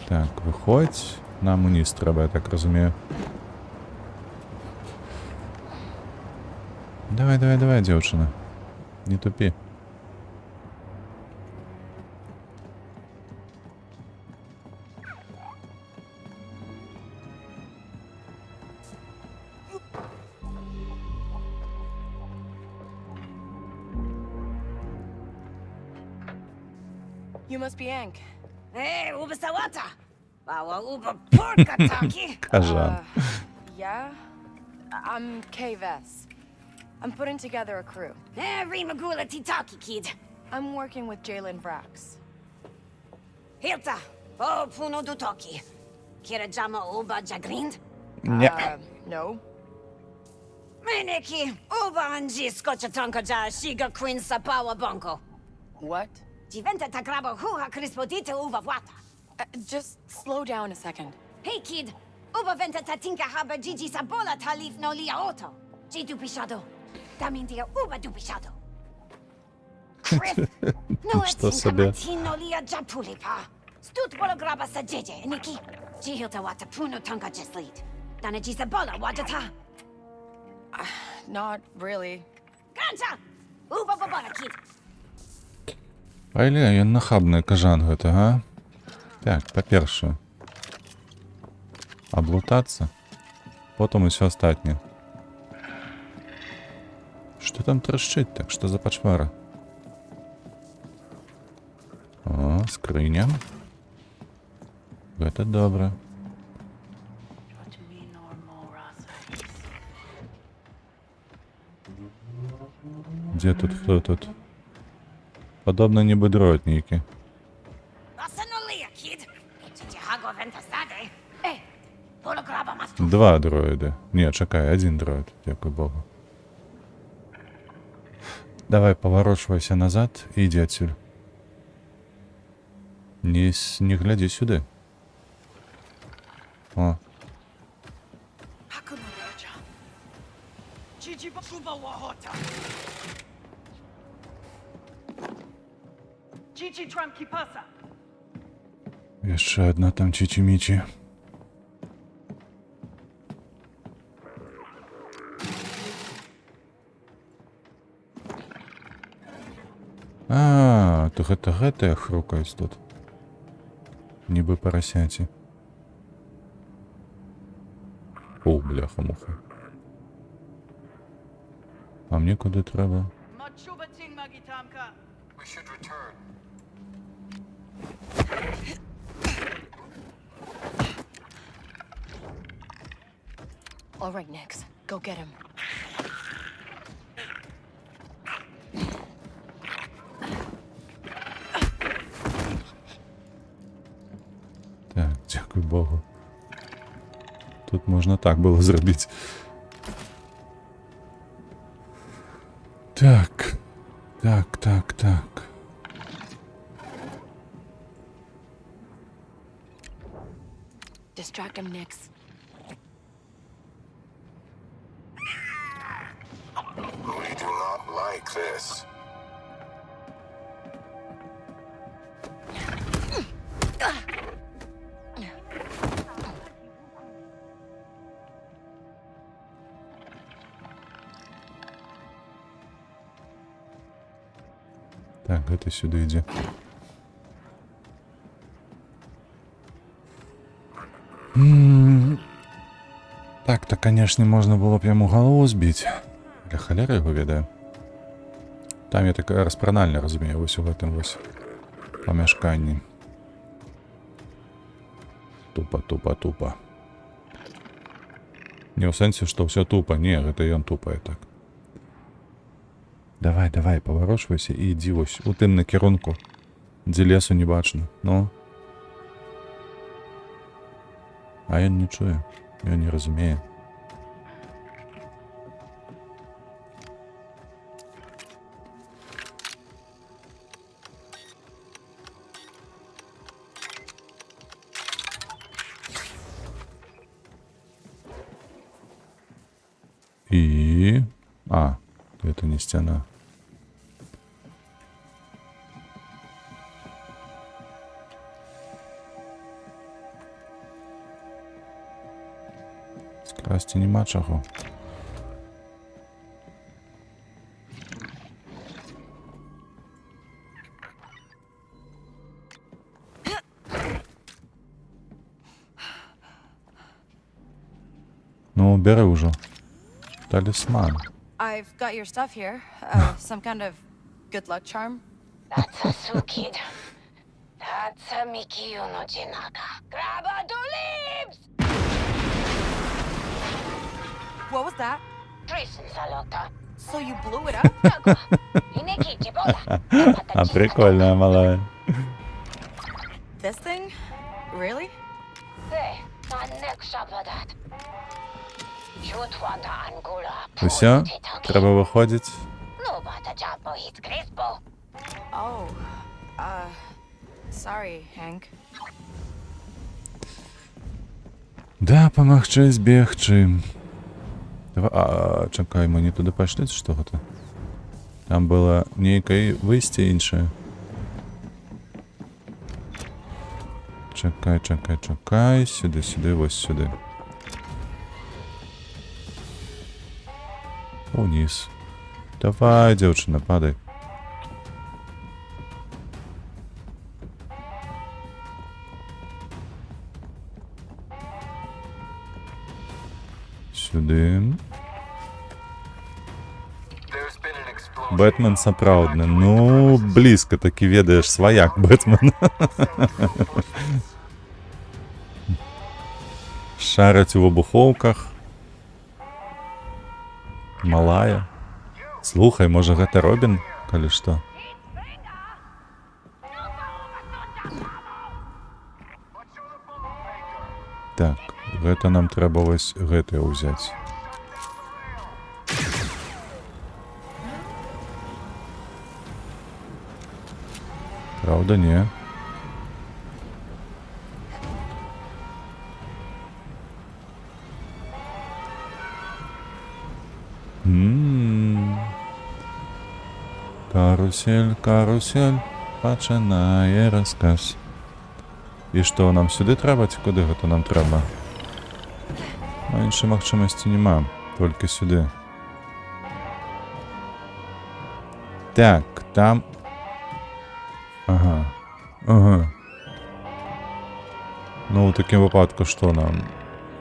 S1: Так, виходь. Нам униз треба, я так розумію. Давай, дівчина. Не тупи.
S2: You must be Ank.
S5: Hey, uba sawata. Bawa uba porka taki.
S1: Кажан.
S2: Yeah? I'm Kay Vess. I'm putting together a crew.
S5: Rimagula titaki, kid.
S2: I'm working with Jalen Vrax.
S5: Hilta. Oh, puno dutoki. Kira jama uba jagrind?
S2: No.
S5: Meneki, uba anji skocha tanka ja shiga queen sapawa bonko.
S2: What?
S5: Diventa tagraba huha crispodita uva vata.
S2: Just slow down a second.
S5: Hey kid, uba venta tatinka haba Gigi sabola talif no lia auto. G dupishado. Damindia uba dupishado. Chris, no
S1: Что себе?
S5: matino lia japulipa. Stut bolograba sa jeje, Niki. G hilta wata puno tanka just lead. Dana G sabola wajata.
S2: Not really.
S5: Gancha! Uba babana kid.
S1: Айле, ён нахабны кажан гэта, а? Так, па-першае. Облутаться. Потом усё астатняе. Што там трашчыць так? Што за пачвара? О, скрыня. Гэта добра. Дзе тут? Хто тут? Падобна нібы дроід нейкі. Два дроіды. Не, чакай, адзін дроід. Дзякуй Богу. Давай, паварочвайся назад і ідзі адсюль. Не глядзі сюды. О. Яшчэ адна там чичи-мичи. То гэтыя хрукаюць тут. Нібы парасяці. О, бляха-муха. А мне куды трэба?
S9: We should return.
S2: All right, Nix. Go get him.
S1: Так, дзякуй Богу. Тут можна так было зрабіць. Так. Так.
S2: Distract him, Nix.
S9: We do not like this.
S1: Так, гэта сюды ідзе. Так-то, конечно, можна было б яму галаву збіць. Для халеры яго ведаю. Там я такая распранальна разумею, вось у гэтым вось памяшканні. Тупа. Не ў сэнсе, што ўсё тупа. Не, гэта ён тупае так. Давай, паварочвайся і ідзі вось у тым накірунку, дзе лесу не бачна. Ну. А ён не чуе, ён не разумее. І... это не стена. Скрасти нема чого. Ну, бери уже. Талисман.
S2: I've got your stuff here. Some kind of good luck charm.
S3: That's a so kid.
S19: What was that? So you blew it up?
S1: А прикольная малая.
S19: This thing? Really?
S1: Усё? Треба виходить.
S2: Oh, sorry, Hank.
S1: Да, помагчы збегчы. Чакай, мы не туды пайшлі ці што гэта? Там было нейкае выйсце іншае. Чакай. Сюды, вось сюды. Уніз. Давай, дзяўчына, падай. Сюды. Бэтмен сапраўдны. Ну, блізка такі ведаеш, сваяк Бэтмен. Шараць у выбухоўках. Малая. Слухай, можа гэта Робін, калі што? Так, гэта нам трэба вось гэтае ўзяць. Правда, не. Карусель, пачынае расказ. І што, нам сюды трэба, ці куды гэта нам трэба? Ну, іншай магчымасці няма, толькі сюды. Так, там... Ага. Ну, у такім выпадку што нам?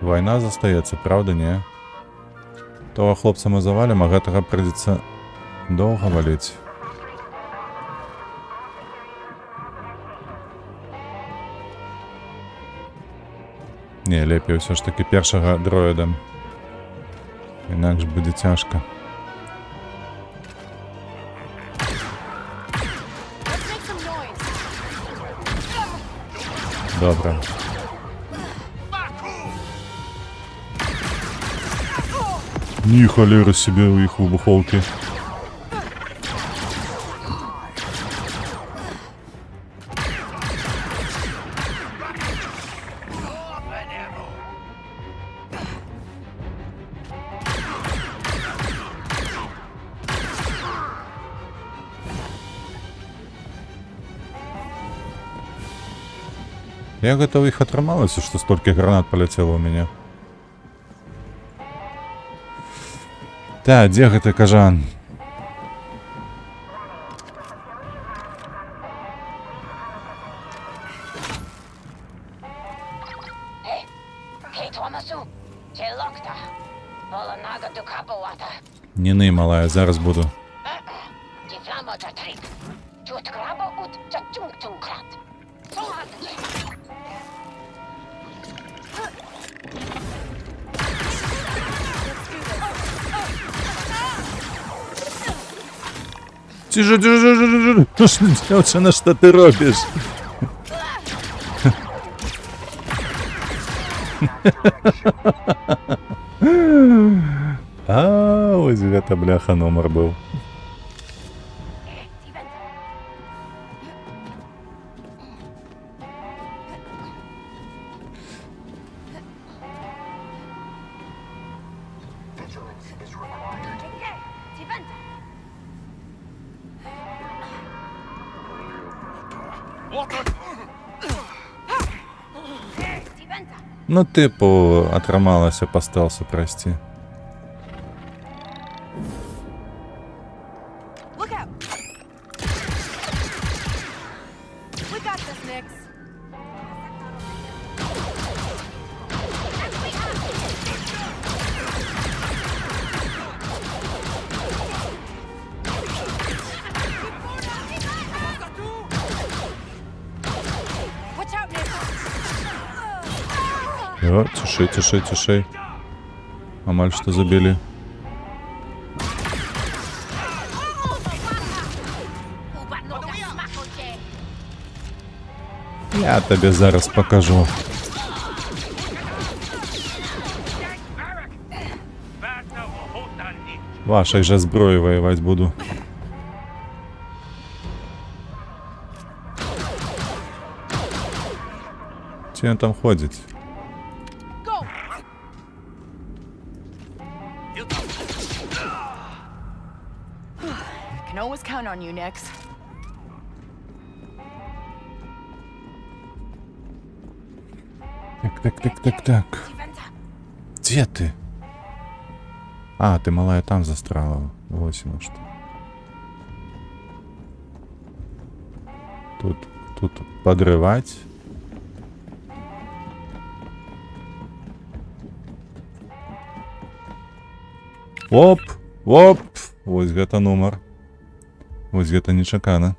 S1: Вайна застаецца, правда, не? Того хлопца мы завалім, а гэтага прыйдзецца доўга валіць. Не, лепей ўсё ж такі першага дроіда. Інакш будзе цяжка. Добра. Ні халеры себе у іх выбухоўкі. Я гэта ў іх атрымалася, што столькі гранат паляцела ў мяне. Та, дзе гэты кажан? Не ны, малая, зараз буду. Тише. Дзяўчына, што ты робіш? Ось гэта бляха номер быў. Ну, типу, атрымалася па стелсу прайсці. О, цішай, цішай, цішай. Амаль що забили. Я тобі зараз покажу. Вашей же зброей воевать буду. Че он там ходит?
S2: Can always count on you, Nix.
S1: Так. Где ты? А, ты малая там застряла. Вот оно что. Тут подрывать. Оп! Оп! Ось гэта нумар. Ось гэта нечакана.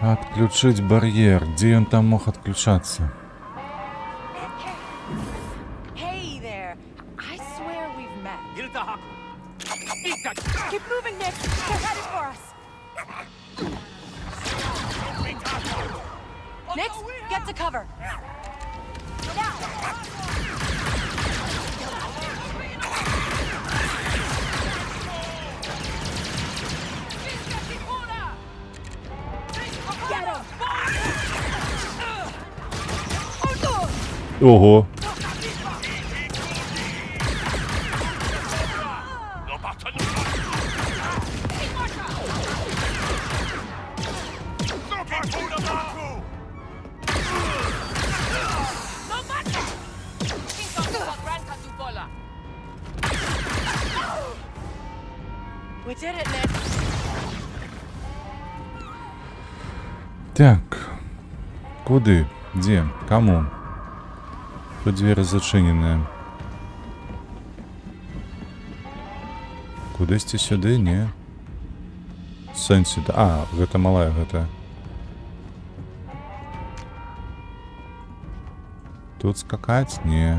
S1: Отключить барьер. Где он там мог отключаться?
S2: Hey there. I swear we've met. Keep moving, Nix. They're headed for us. Nix, get to cover.
S1: Ого.
S2: We did it, Nix.
S1: Так. Куди? Где? Кому? Тут двери зачинені. Кудись сюди? Ні. Сенсі. А, гэта малая гэта. Тут скакать? Ні.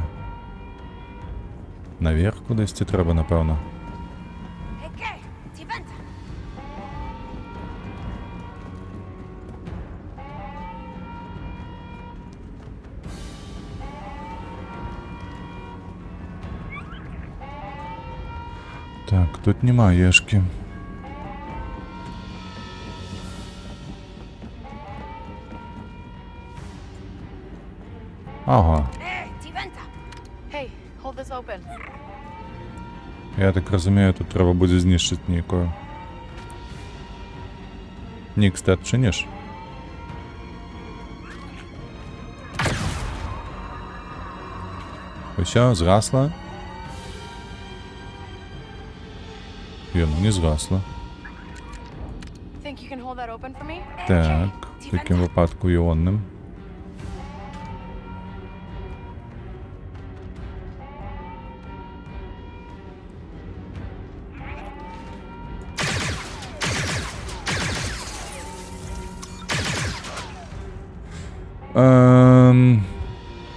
S1: Наверх кудись треба, напевно. Так, тут нема ешки. Ага.
S2: Hey, hold this open.
S1: Я так розумію, тут треба буде знищити нікого. Нікс, ти відчиниш? Все, згасла? Ну не згасла.
S2: Think you can hold that open for me?
S1: Так, в такому випадку іонним.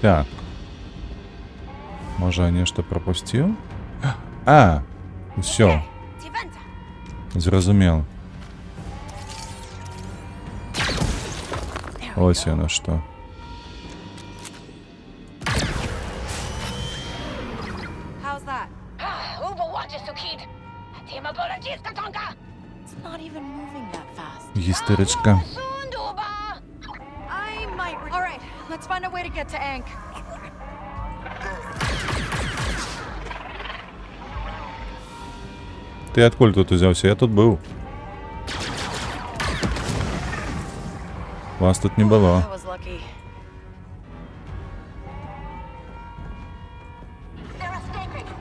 S1: Так. Може, я нечто пропустив? А! Все. Зрозумел. Ось оно что.
S2: How's that? It's not even moving that fast.
S1: Гістеричка.
S2: I might. All right, let's find a way to get to Ankh.
S1: Ти откуль тут взявся? Я тут був. Вас тут не було.
S2: That was lucky.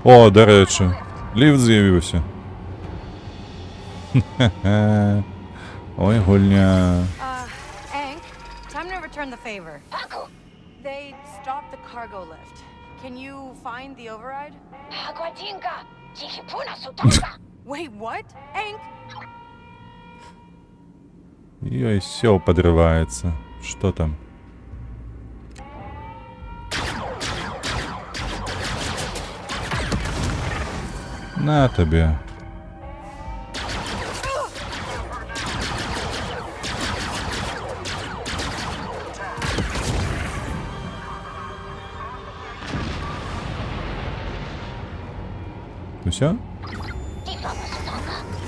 S1: О, до речі. Ліфт з'явився. Ой, гульня.
S2: Hank, time to return the favor. They stopped the cargo lift. Can you find the override? Wait, what? Hank?
S1: Ее все подрывается. Что там? На тебе. Ну все?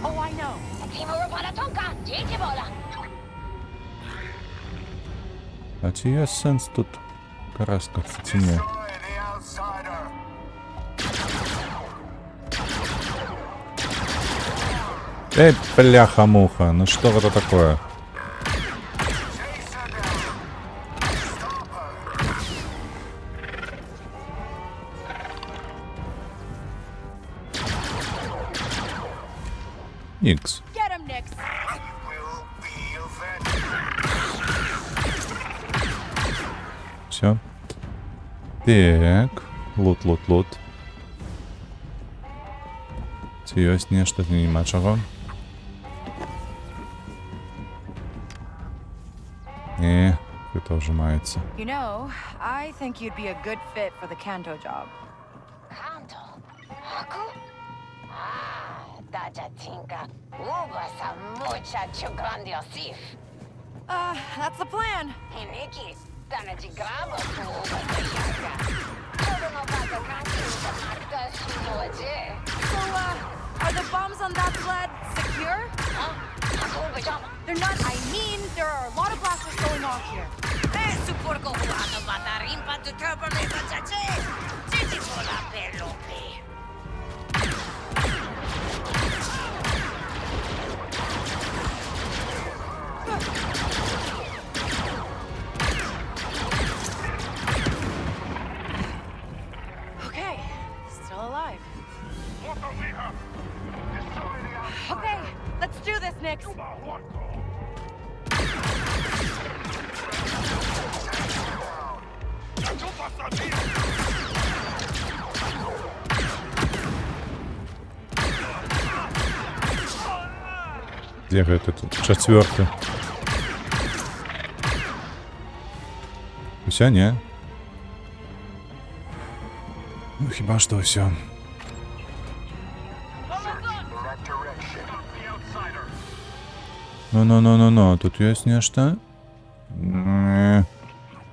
S2: Oh, I know.
S1: А чия сенс тут караскаться тьме? Эй, бляха-муха, ну что это такое? Никс.
S2: Get him, Nix.
S1: Все. Так. Лут. Серьезнее, что-то нема чого. Это ужимается.
S2: You know, I think you'd be a good fit for the Kanto job. That's the plan. So, are the bombs on that sled secure? They're not. I mean, there are a lot of blasters going off here. Okay, still alive. Okay, let's do this, Nix.
S1: Где же этот четвертый? Все, не? Ну, хіба что все. Ну, тут есть нечто.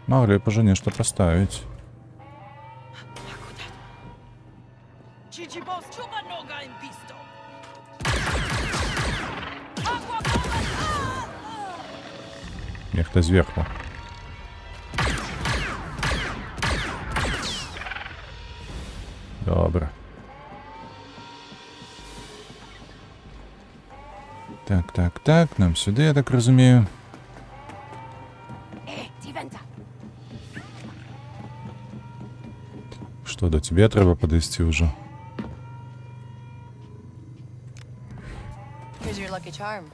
S1: Могли бы же нечто поставить. Нехто зверху. Добре. Так, нам сюди, я так розумію. Що, до тебе треба подвести уже?
S2: Here's your lucky charm.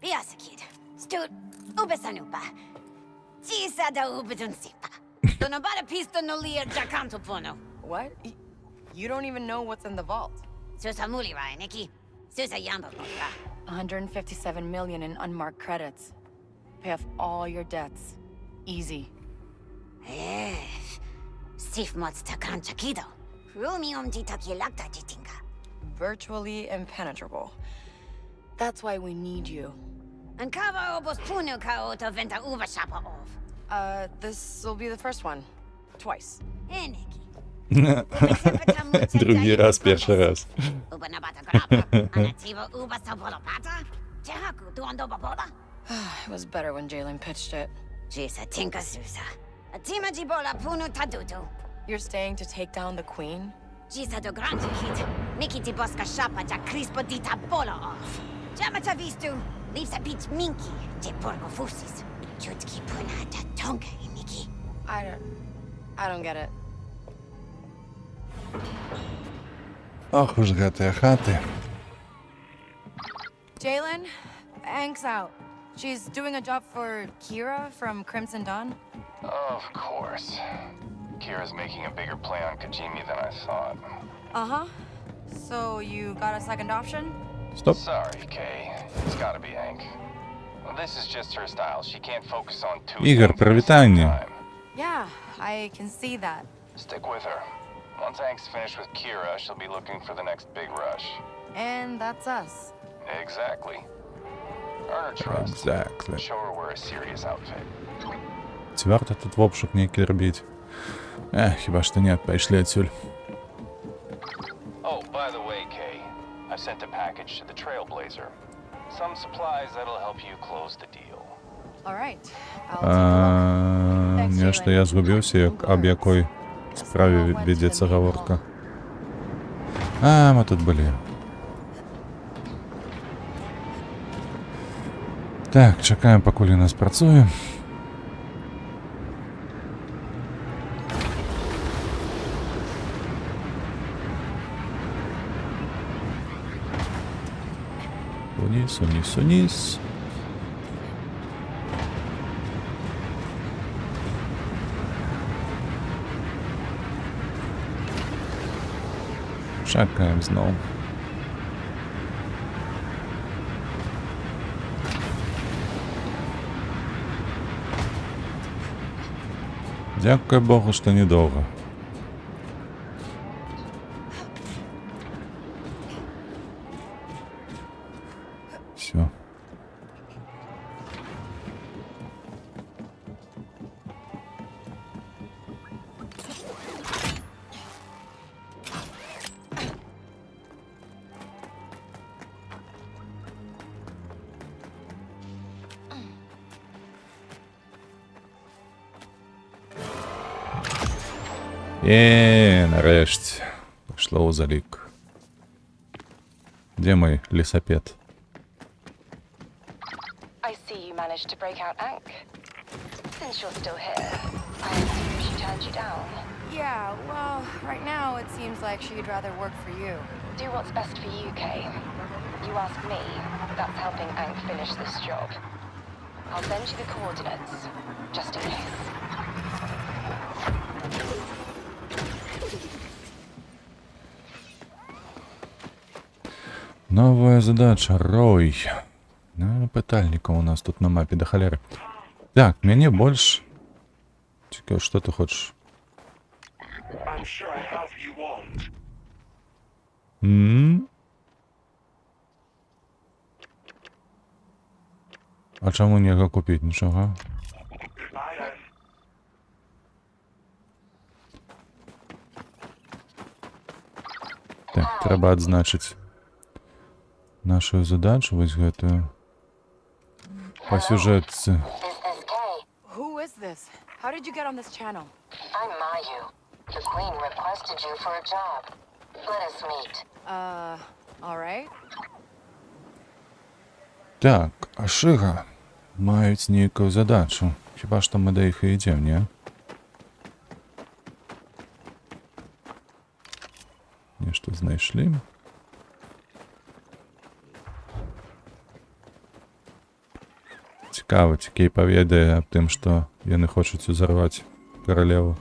S5: Biasa kid. Stud, ubesanupa. Tisa da ubedunsipa. Dono bada pisto no lia jacanto pono.
S2: What? You don't even know what's in the vault.
S5: Susa muli rai, Nikki. Susa yamba moka.
S2: 157 million in unmarked credits. Pay off all your debts. Easy.
S5: Sif mots takancha kido. Rumium di takilakta jitinga.
S2: Virtually impenetrable. That's why we need you.
S5: And kava obos punu ka to venta uva shapa of.
S2: This will be the first one. Twice.
S5: Nikki.
S1: Другий раз, первый раз.
S5: Uba nabata graba. Anativo uba sabolo pata. Tehaku duando babola.
S2: It was better when Jalen pitched it.
S5: Jisa tinka susa. Atima jibola punu tadutu.
S2: You're staying to take down the queen?
S5: Jisa do grande kid. Nikki di bosca shapa ja crispo di tabola off. Jamata vistu. Leaves a beach minky. Je porco fusis. Jutki puna da tonga Nikki.
S2: I don't get it.
S1: Ох уж гэтыя хаты.
S2: Jalen, Ank's out. She's doing a job for Kira from Crimson Dawn.
S10: Of course. Kira's making a bigger play on Kajimi than I thought.
S2: Uh-huh. So you got a second option?
S1: Стоп.
S10: Sorry, Kay. It's gotta be Hank. Well, this is just her style. She can't focus on two
S1: Игорь,
S10: things at the same
S1: привитание.
S10: time.
S2: Yeah, I can see that.
S10: Stick with her. Once Hank's finished with Kira, she'll be looking for the next big rush.
S2: And that's us.
S10: Exactly. Earn her trust.
S1: Exactly.
S10: Show her we're a serious outfit.
S1: Ці варто тут обшук некий робити? Хіба що нет, пішли отсюль.
S10: Oh, by the way, Kay, I sent a package to the Trailblazer. Some supplies that'll help you close the deal.
S2: All right.
S1: Нешта я згубився, об якой справі ведеться говорка. Ми тут були. Так, чекаємо, поки у нас працює. Униз, униз, униз. Чекаємо знову. Дякую Богу, що недовго. Все. Нарешті. Пішло у залік. Де мій лісопед?
S20: I see you managed to break out Ankh. Since you're still here, I assume she turned you down.
S2: Yeah, well, right now it seems like she'd rather work for you.
S20: Do what's best for you, Kay. You ask me, that's helping Ankh finish this job. I'll send you the coordinates, just in case.
S1: Новая задача. Рой. Питальника у нас тут на мапі до холери. Так, мені більш... Цікаво, що ти хочеш? А чому не його купити? Нічого. Так, треба відзначити нашу задачу, ось гэтую. По сюжетці.
S2: Who is this? How did you get on this channel?
S3: I'm Mayu. The Queen requested you for a job. Let us meet.
S2: All right.
S1: Так, Ашига мають ніяку задачу. Хіба що ми до їх і йдемо, ні? Нечто знайшли. Цікаво, Кей повідає об тим, що вони хочуть узорвати королеву.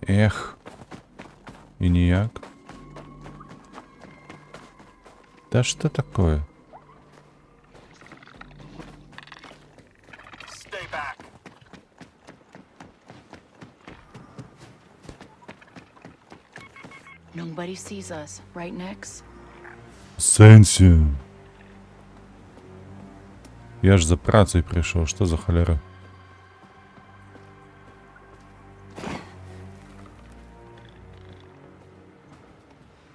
S1: Ех. И ніяк. Да что такое?
S2: Nobody sees us, right, Nix?
S1: Сенсі. Я ж за працей прийшов, що за холера?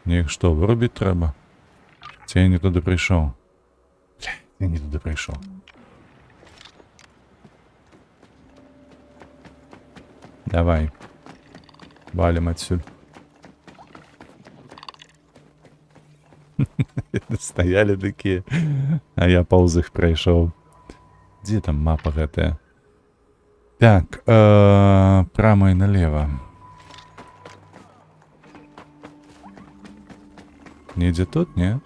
S1: Мне їх що, вирубити треба? Це я не туди прийшов. Я не туди прийшов. Давай. Валим отсюда. Стояли такие, а я полз их пройшов. Где там мапа гэтая? Так, право и налево. Нигде тут, нет?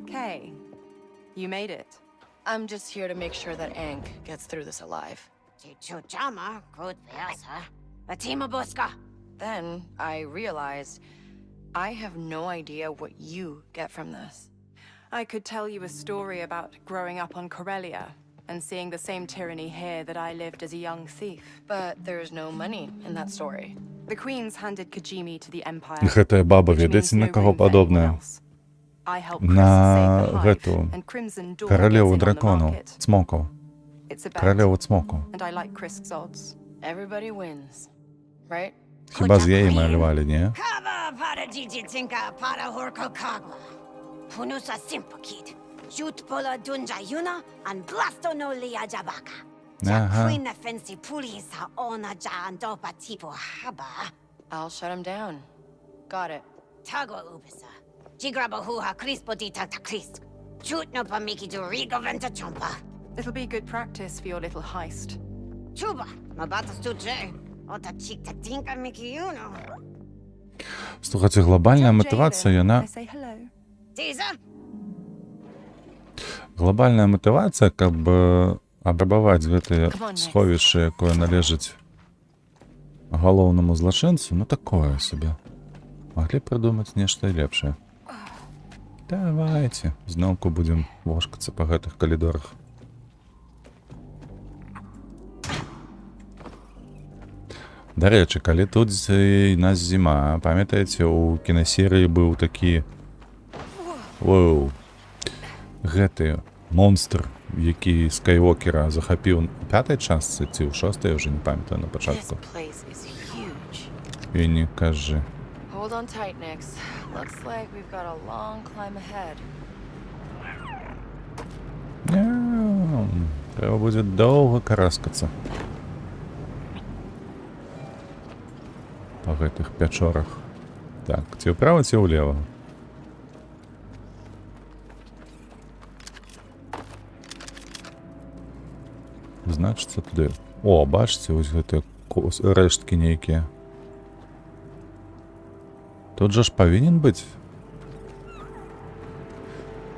S19: Kay, you made it.
S2: I'm just here to make sure that Ankh gets through this alive. Then I realized I have no idea what you get from this.
S19: I could tell you a story about growing up on Corellia and seeing the same tyranny here that I lived as a young thief.
S2: But there's no money in that story.
S19: The Queens handed Kijimi to the Empire.
S1: Гэтая баба, ведаеце, на кого подобная? На эту королеву драконов, Цмоку. Королеву Цмоку.
S19: And I like Krisk's odds.
S2: Everybody wins, right?
S1: Хіба з її малювали, ні?
S5: Punusa Simpakid, Jut Pola Dunja Yuna, and Blastono Lia Jabaka. Queen the Fancy Pulisa Ona Jan Dopa Tipo Haba.
S2: I'll shut him down. Got it.
S5: Tago Ubisa. Jigrabahuha Crispodita Takrist. Jut no Pamiki to Rigo Venta Chompa.
S19: It'll be good practice for your little heist.
S5: Chuba, Mabatas to J. Ota Chik Tatinka Miki Yuno.
S1: Слухайте, глобальная мотивація, вона... Глобальная мотивація, как бы, абрабаваць гэтае сховішча, якое належыць галоўнаму злачынцу, ну такое себе. Маглі придумаць нешта лепшае. Давайте, зноўку будзем вошкацца па гэтых калідорах. Дарэчы, калі тут у нас зіма, памятаеце, у кінасерыі быў такі гэты монстр, які Скайуокера захапіў у 5-й частцы, ці ў 6-й, уже не памятаю на пачатку. І не кажы.
S2: Hold on tight, Nix. Looks like we've got a long climb ahead.
S1: Трэба будзе доўга караскацца па гэтых пячорах. Так, ці ўправа, ці ўлева? Значыцца туды. О, бачыце, вось гэтыя рэшткі нейкія. Тут жа ж павінен быць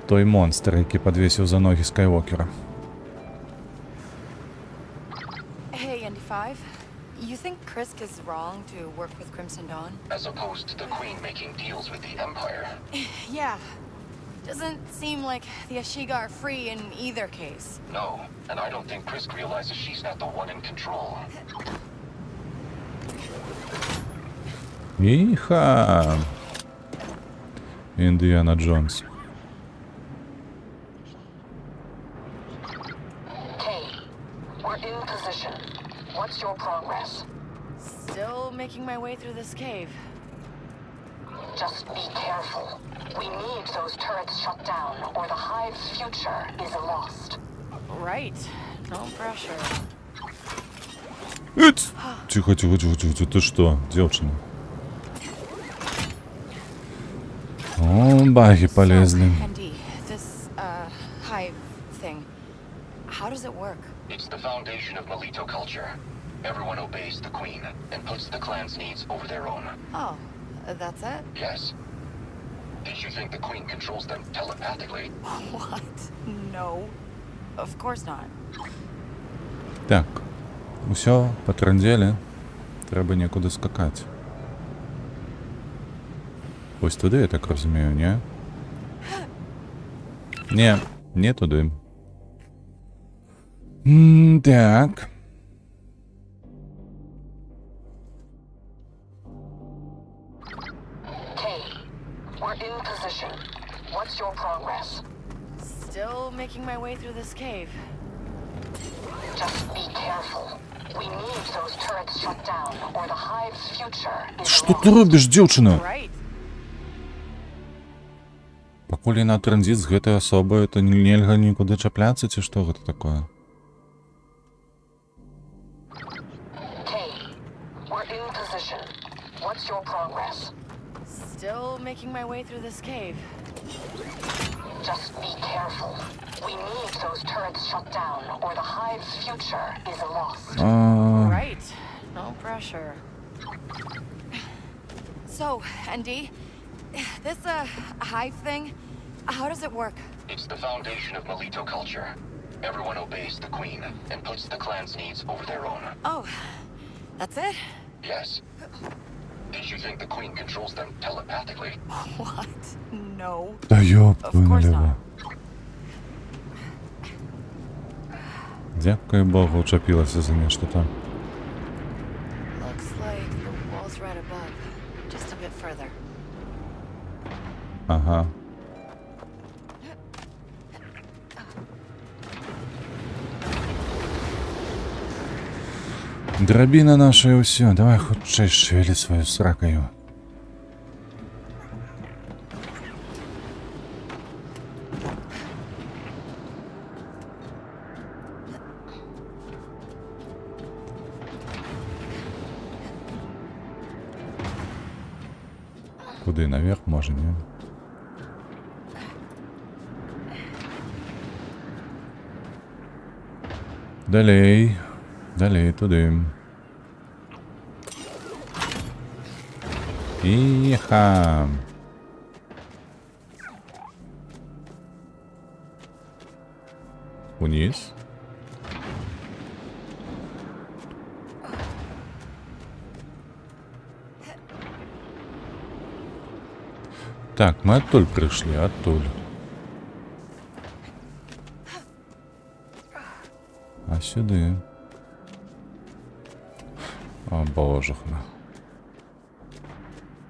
S1: той монстр, які падвесіў за ногі Скайуокера.
S2: Hey, ND5. You think Krisk is wrong to work with Crimson Dawn?
S4: As opposed to the Queen making deals with the Empire.
S2: Yeah. Doesn't seem like the Ashiga are free in either case.
S4: No, and I don't think Krisk realizes she's not the one in control.
S1: Иха! Индиана Джонс.
S3: Kay, we're in position. What's your progress?
S2: Still making my way through this cave.
S3: Just be careful. We need those turrets shut down, or the Hive's future is lost.
S2: Right. No pressure.
S1: Тихо, тихо, тихо, тихо. Ты что, девчина? О, баги полезли.
S2: Andy, this, Hive thing. How does it work?
S4: It's the foundation of Melito culture. Everyone obeys the Queen and puts the clan's needs over their own.
S2: Oh, that's it?
S4: Yes. Did you think the Queen controls them telepathically?
S2: What? No. Of course not.
S1: Так, усё, потрындзелі. Трэба некуды скакаць. Ось туды, я так разумею, не? Не туды. Так.
S3: Kay, we're in position. What's your progress?
S2: Still making my way through this cave.
S3: Just be careful. We need those turrets shut down, or the Hive's future is
S1: Што ты робіш, дзяўчына?
S2: Right.
S1: Пакуль яна трандзіць з гэтай асобай, то нельга нікуды чапляцца, ці што гэта такое?
S3: Kay, we're in position. What's your progress?
S2: Still making my way through this cave.
S3: Just be careful. We need those turrets shut down, or the Hive's future is lost.
S2: Right. No pressure. So, ND, this, hive thing, how does it work?
S4: It's the foundation of Melito culture. Everyone obeys the Queen and puts the clan's needs over their own.
S2: Oh, that's it?
S4: Yes. Did you think the Queen controls them telepathically?
S2: What? No.
S1: Да ёб
S2: Of
S1: твою
S2: course
S1: налево.
S2: not.
S1: Дякую Богу, учепилася за нечто там.
S2: Looks like the wall's right above. Just a bit further.
S1: Ага. Драбіна наша і ўсё. Давай хутчэй шевелі сваю сракаю. Куды? Наверх, можа, не? Далей. Далей, туды. Іха. Униз. Так, мы оттуль пришли, оттуль. А сюди. О, божухна.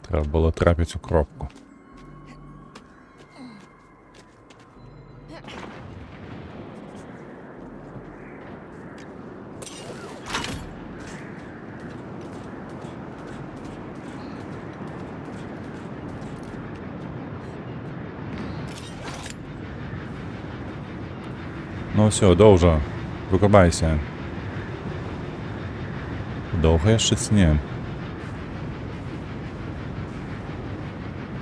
S1: Треба було трапити у кропку. Ну все, довжо. Рукабайся. Довго я щось не.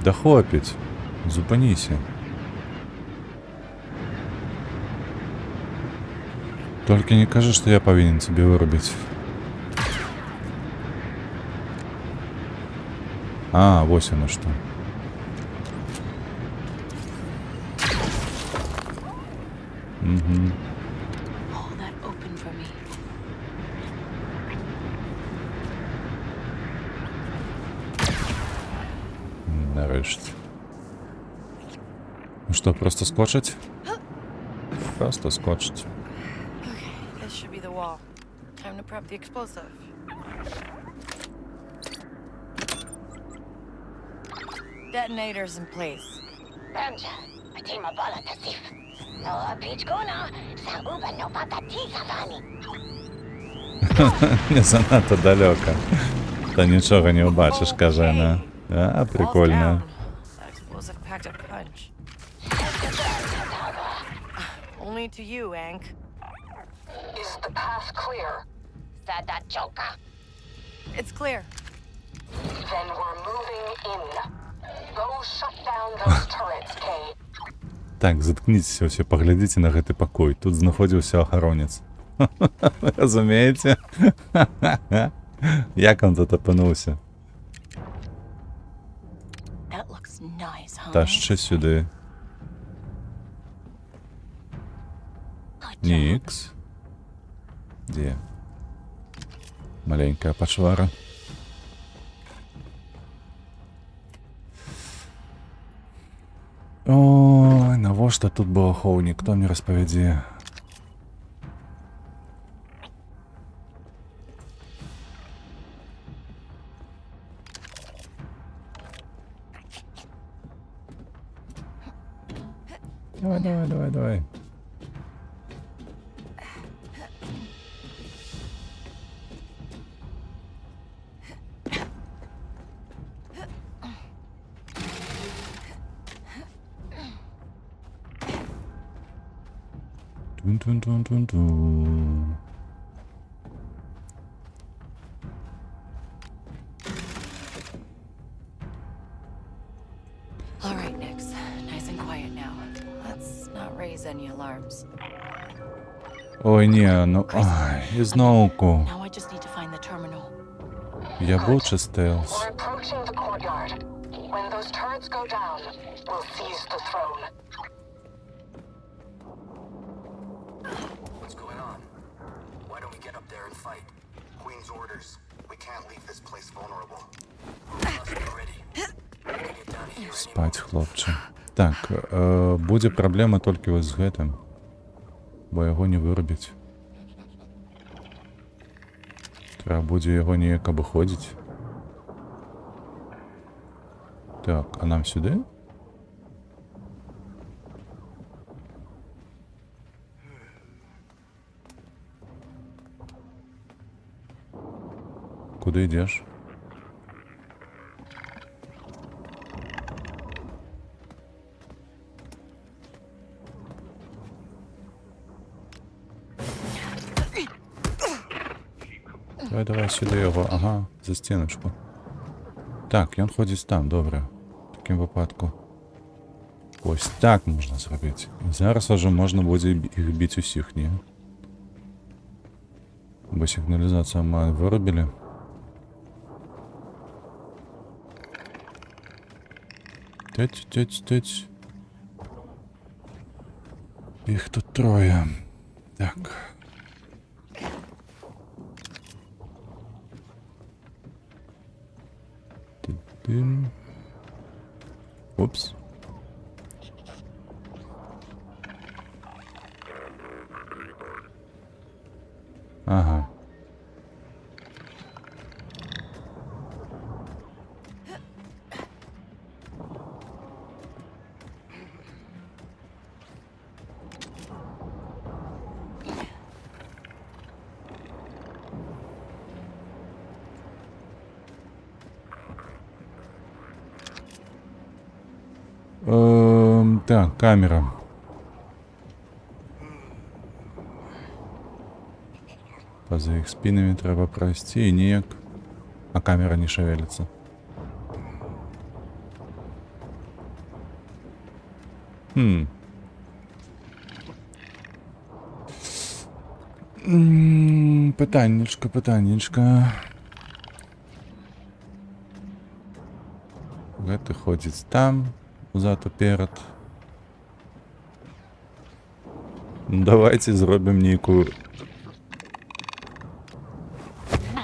S1: Да хлопець, зупиніся. Только не кажи, что я повинен тебе вырубить. А, вот оно что. Угу. Нарешті. Ну что, просто скочить? Просто скочить.
S2: Okay, this should be the wall. Time to prep the explosive. Detonator's in place.
S15: Ramja, Fatima Bala Tasif. No Pichkona, Sauba no Patati Savani.
S1: Не занадто далеко. Та нічого не убачиш, каже вона. А, прикольно.
S2: That explosive packed a punch. Only to you, Ank.
S3: Is the path clear?
S15: Sada Choka.
S2: It's clear.
S3: Then we're moving in. Go shut down those turrets, Kay.
S1: Так, заткніцеся ўсе, паглядзіце на гэты пакой. Тут знаходзіўся ахаронец. Разумееце? Як он тут апынуўся?
S2: That looks nice, huh?
S1: Тащи сюди. Нікс. Де? Маленькая пачвара. Ой, навошта тут быў ахоўнік, хто мне распавядзе? Давай, давай, давай, давай. Тун-тун-тун-тун-тун.
S2: and quiet now. Let's not raise any alarms.
S1: Ой, ні, ну... Ай, і знову.
S2: Now I just need to find the terminal.
S1: Я був чи стелс?
S3: We're approaching the courtyard. When those turrets go down, we'll seize the throne.
S9: What's going on? Why don't we get up there and fight? Queen's orders. We can't leave this place vulnerable. We must be ready. We can get down here any
S1: Спать, хлопче. Так, буде проблема тільки ось з гэтым. Бо його не вырубіць. Треба буде його неяк обыходзіць. Так, а нам сюди? Куди йдеш? Давай сюди його, ага, за стіночку. Так, він ходить там, добре. В такому випадку. Ось так можна зробити. І зараз вже можна буде їх бити усіх, ні? Бо сигналізацію ми виробили. Тить. Їх тут троє. Так. Упс. Ага. Так, камера. Поза их спинами треба пройти, и ніяк. А камера не шевелится. Питаннячко. Гэты ходзіць там, узад уперад. Давайте зробім нейкую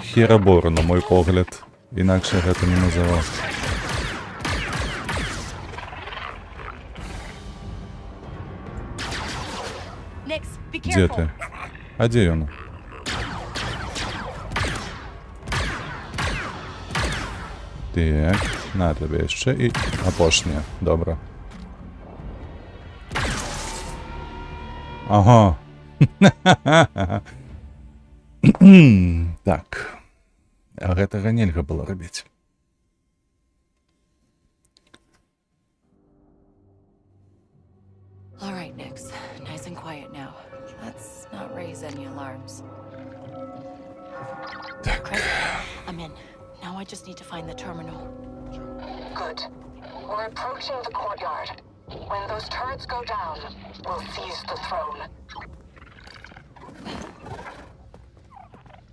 S1: херабору, на мой погляд. Інакше гэта не называў. Дзе ты? А дзе ён? Так, на табе яшчэ і апошняе. Добра. Ага. Так. А гэтага нельга было рабіць.
S2: All right, Nix. Nice and quiet now. Let's not raise any alarms. Craig, I'm in. Now I just need to find the terminal.
S3: Good. We're approaching the courtyard. When those turrets go down, we'll seize the throne.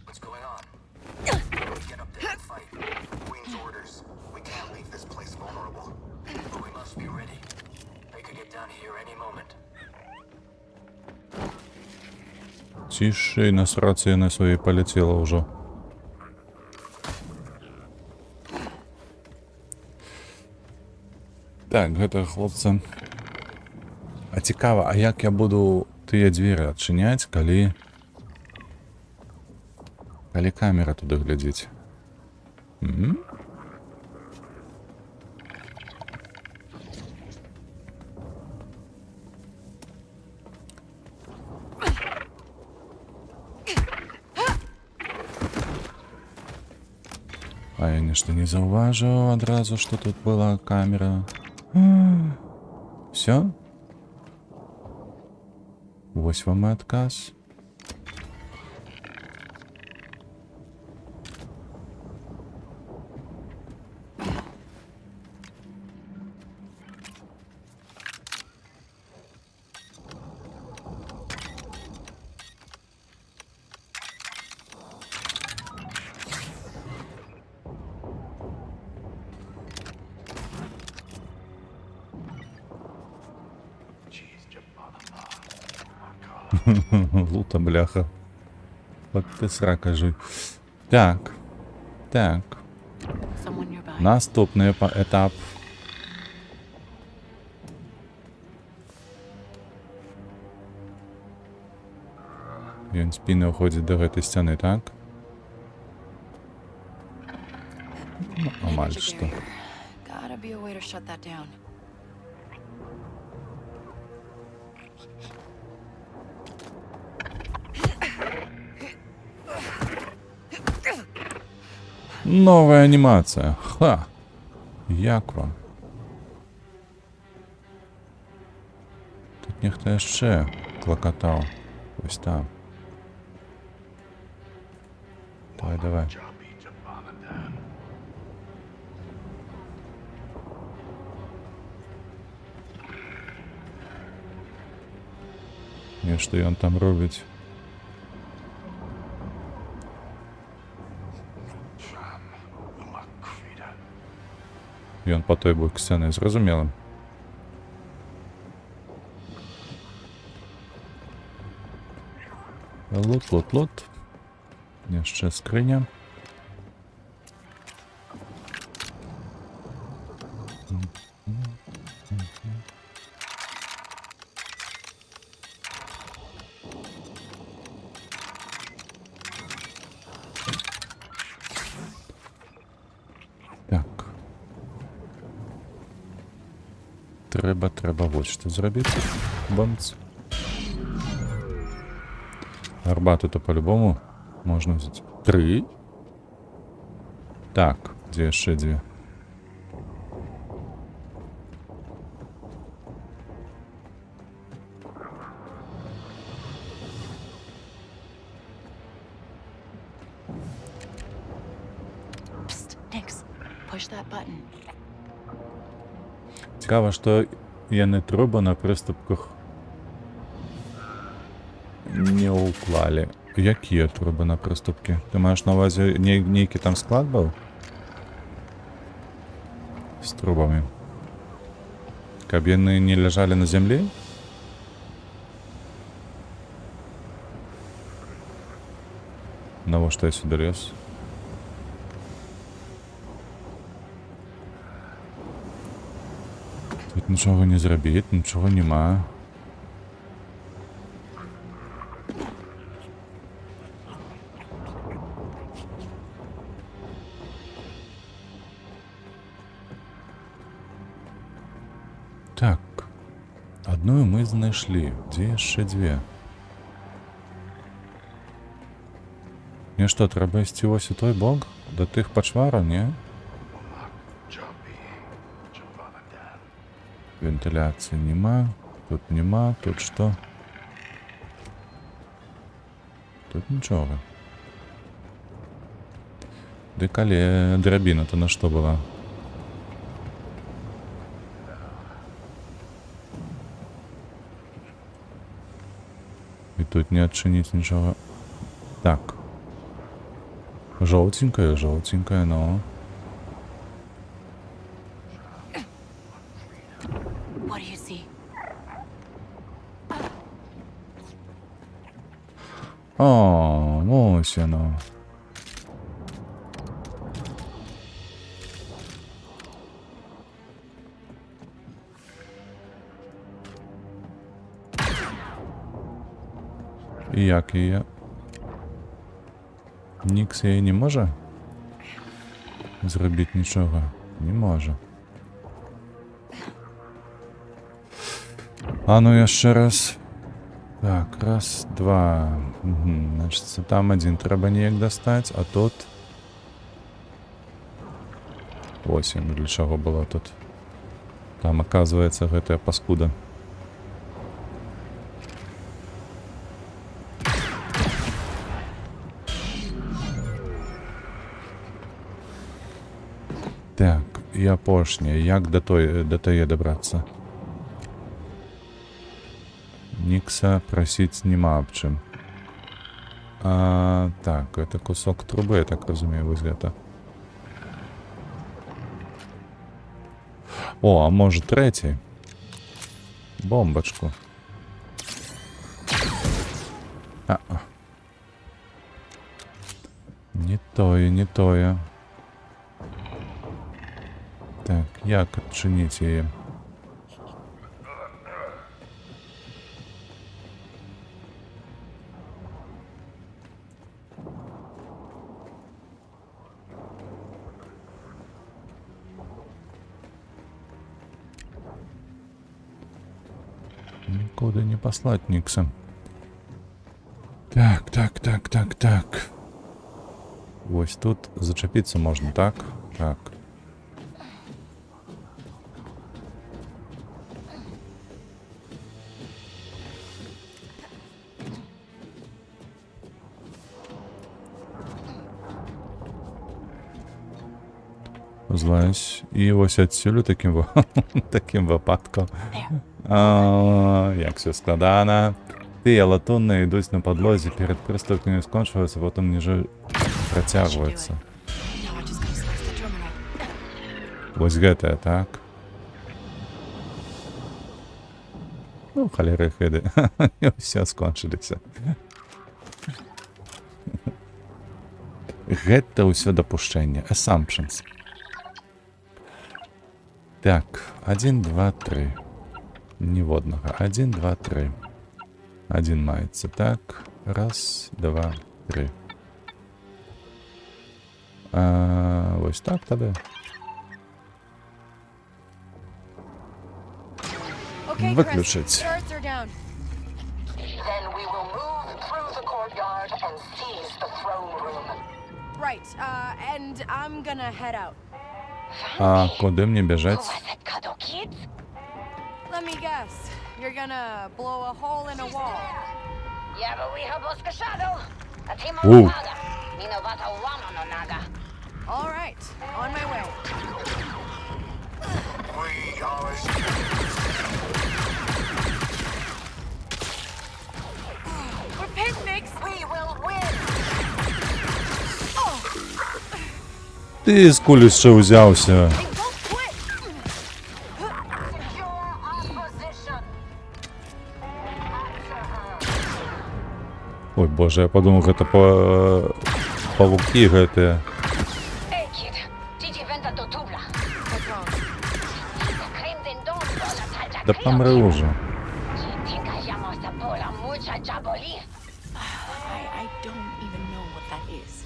S9: What's going on? We get up there and fight. Queen's orders. We can't leave this place vulnerable. But we must be ready. They could get down here any moment.
S1: Тише, нас рація на своїй полетіла вже. Так, гэта хлопцы. А цікава, а як я буду тыя дзверы адчыняць, калі камера туды глядзіць? А я нешта не заўважыў адразу, што тут была камера. Все? Вось вам і адказ. Лута, бляха. От ти срака жуй. Так. Так. Наступний етап. Ён спіна уходзіць да гэтай сцяны, так? Ну, амаль што.
S2: Gotta be a way to shut that down.
S1: Новая анімація. Ха! Як вам? Тут нехто яшчэ клакатаў. Ось там. Давай, давай. І што ён там робіць? Ён по той бок сцяны, зразумела. Лот. Яшчэ скрыня. Так. Трэба вот што зрабіць. Бамц. Арбату-то по-любому можно взять. 3. Так, где еще 2?
S2: Psst, Nix. Push that button.
S1: Цікаво, що яны труба на приступках не уклали. Якія труби на приступки? Ти маєш на увазі нейкий там склад був? З трубами. Каб яны не лежали на землі? Навошта я сюди лез? Тут нічого не зробити, нічого нема. Так, одну мы знайшлі. Дзе яшчэ 2? Мне што, трэба ісці вось у той бок? Да тых пачвараў, не? Вентиляцыі нема. Тут нема. Тут што? Тут нічога. Дык але драбіна-то на што была? И тут не отчинить ничего. Так. Желтенькая, но...
S2: What do you see?
S1: О, ось оно. І як її? Нікс її не може зробити нічого? Не може. А ну яшчэ раз. Так, раз, два. Угу. Значит, там один треба неяк достать, а тут... Ось він для чого было тут. Там, оказывается, гэтая паскуда. Так, і апошняе. Як до тае добрацца? Никса просить нема об чым. Так, это кусок трубы, я так разумею, вызлета. О, а может третий? Бомбочку. тое, не тое. Так, як адчыніць яе? Никуда не послать Никса. Так. Ось тут зачепиться можно, так? Так. Злазь. І ось адсюль таким випадком. Як все складано. Тыя латунныя ідуць на падлозе, перад прыступкамі скончваюцца, потым ніжэй працягваюцца. Вось гэтая, так. Ну, халеры хэды. І ўсё скончыліся. Гэта ўсё дапушчэнне. Assumptions. Так, 1, 2, 3. Ніводнага. 1, 2, 3. Один маецца. Так. Раз, два, три. Вось так тады. Выключыць.
S3: Then we will move through the courtyard and seize the throne room.
S2: Right, and I'm gonna head out.
S1: А куди мне бежать?
S2: Let me guess. You're gonna blow a hole in a wall.
S1: Ooh.
S2: All right, on my way. We're picnics. We will win.
S1: Ти з кулі ще узявся. Ой, боже, я подумал, гэта павукі гэтыя. Да помрэ уже.
S5: I don't even know what that is.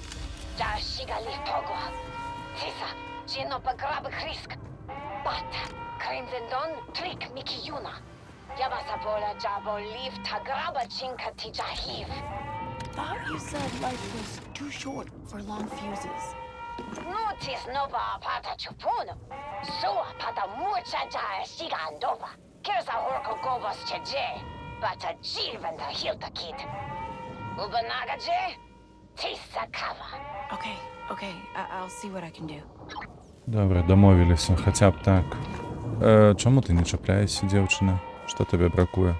S5: Thought you said life was too short for long fuses. Okay, I'll see what I can do.
S1: Добре, домовилися, хоча б так. Чому ти не чіпляєшся, дівчина? Що тобі бракує?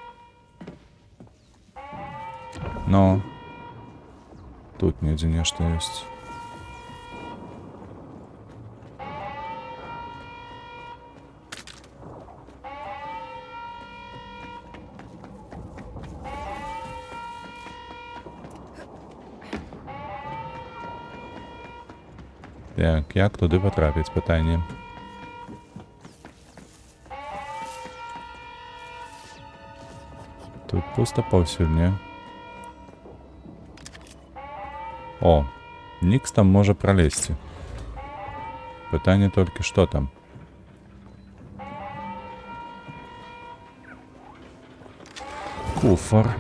S1: Ну, тут нигде нечто есть. Так, як туди потрапить, питання. Тут пусто повсюдь, ні? О, Нікс там може пролезти. Питання тільки, що там? Куфар.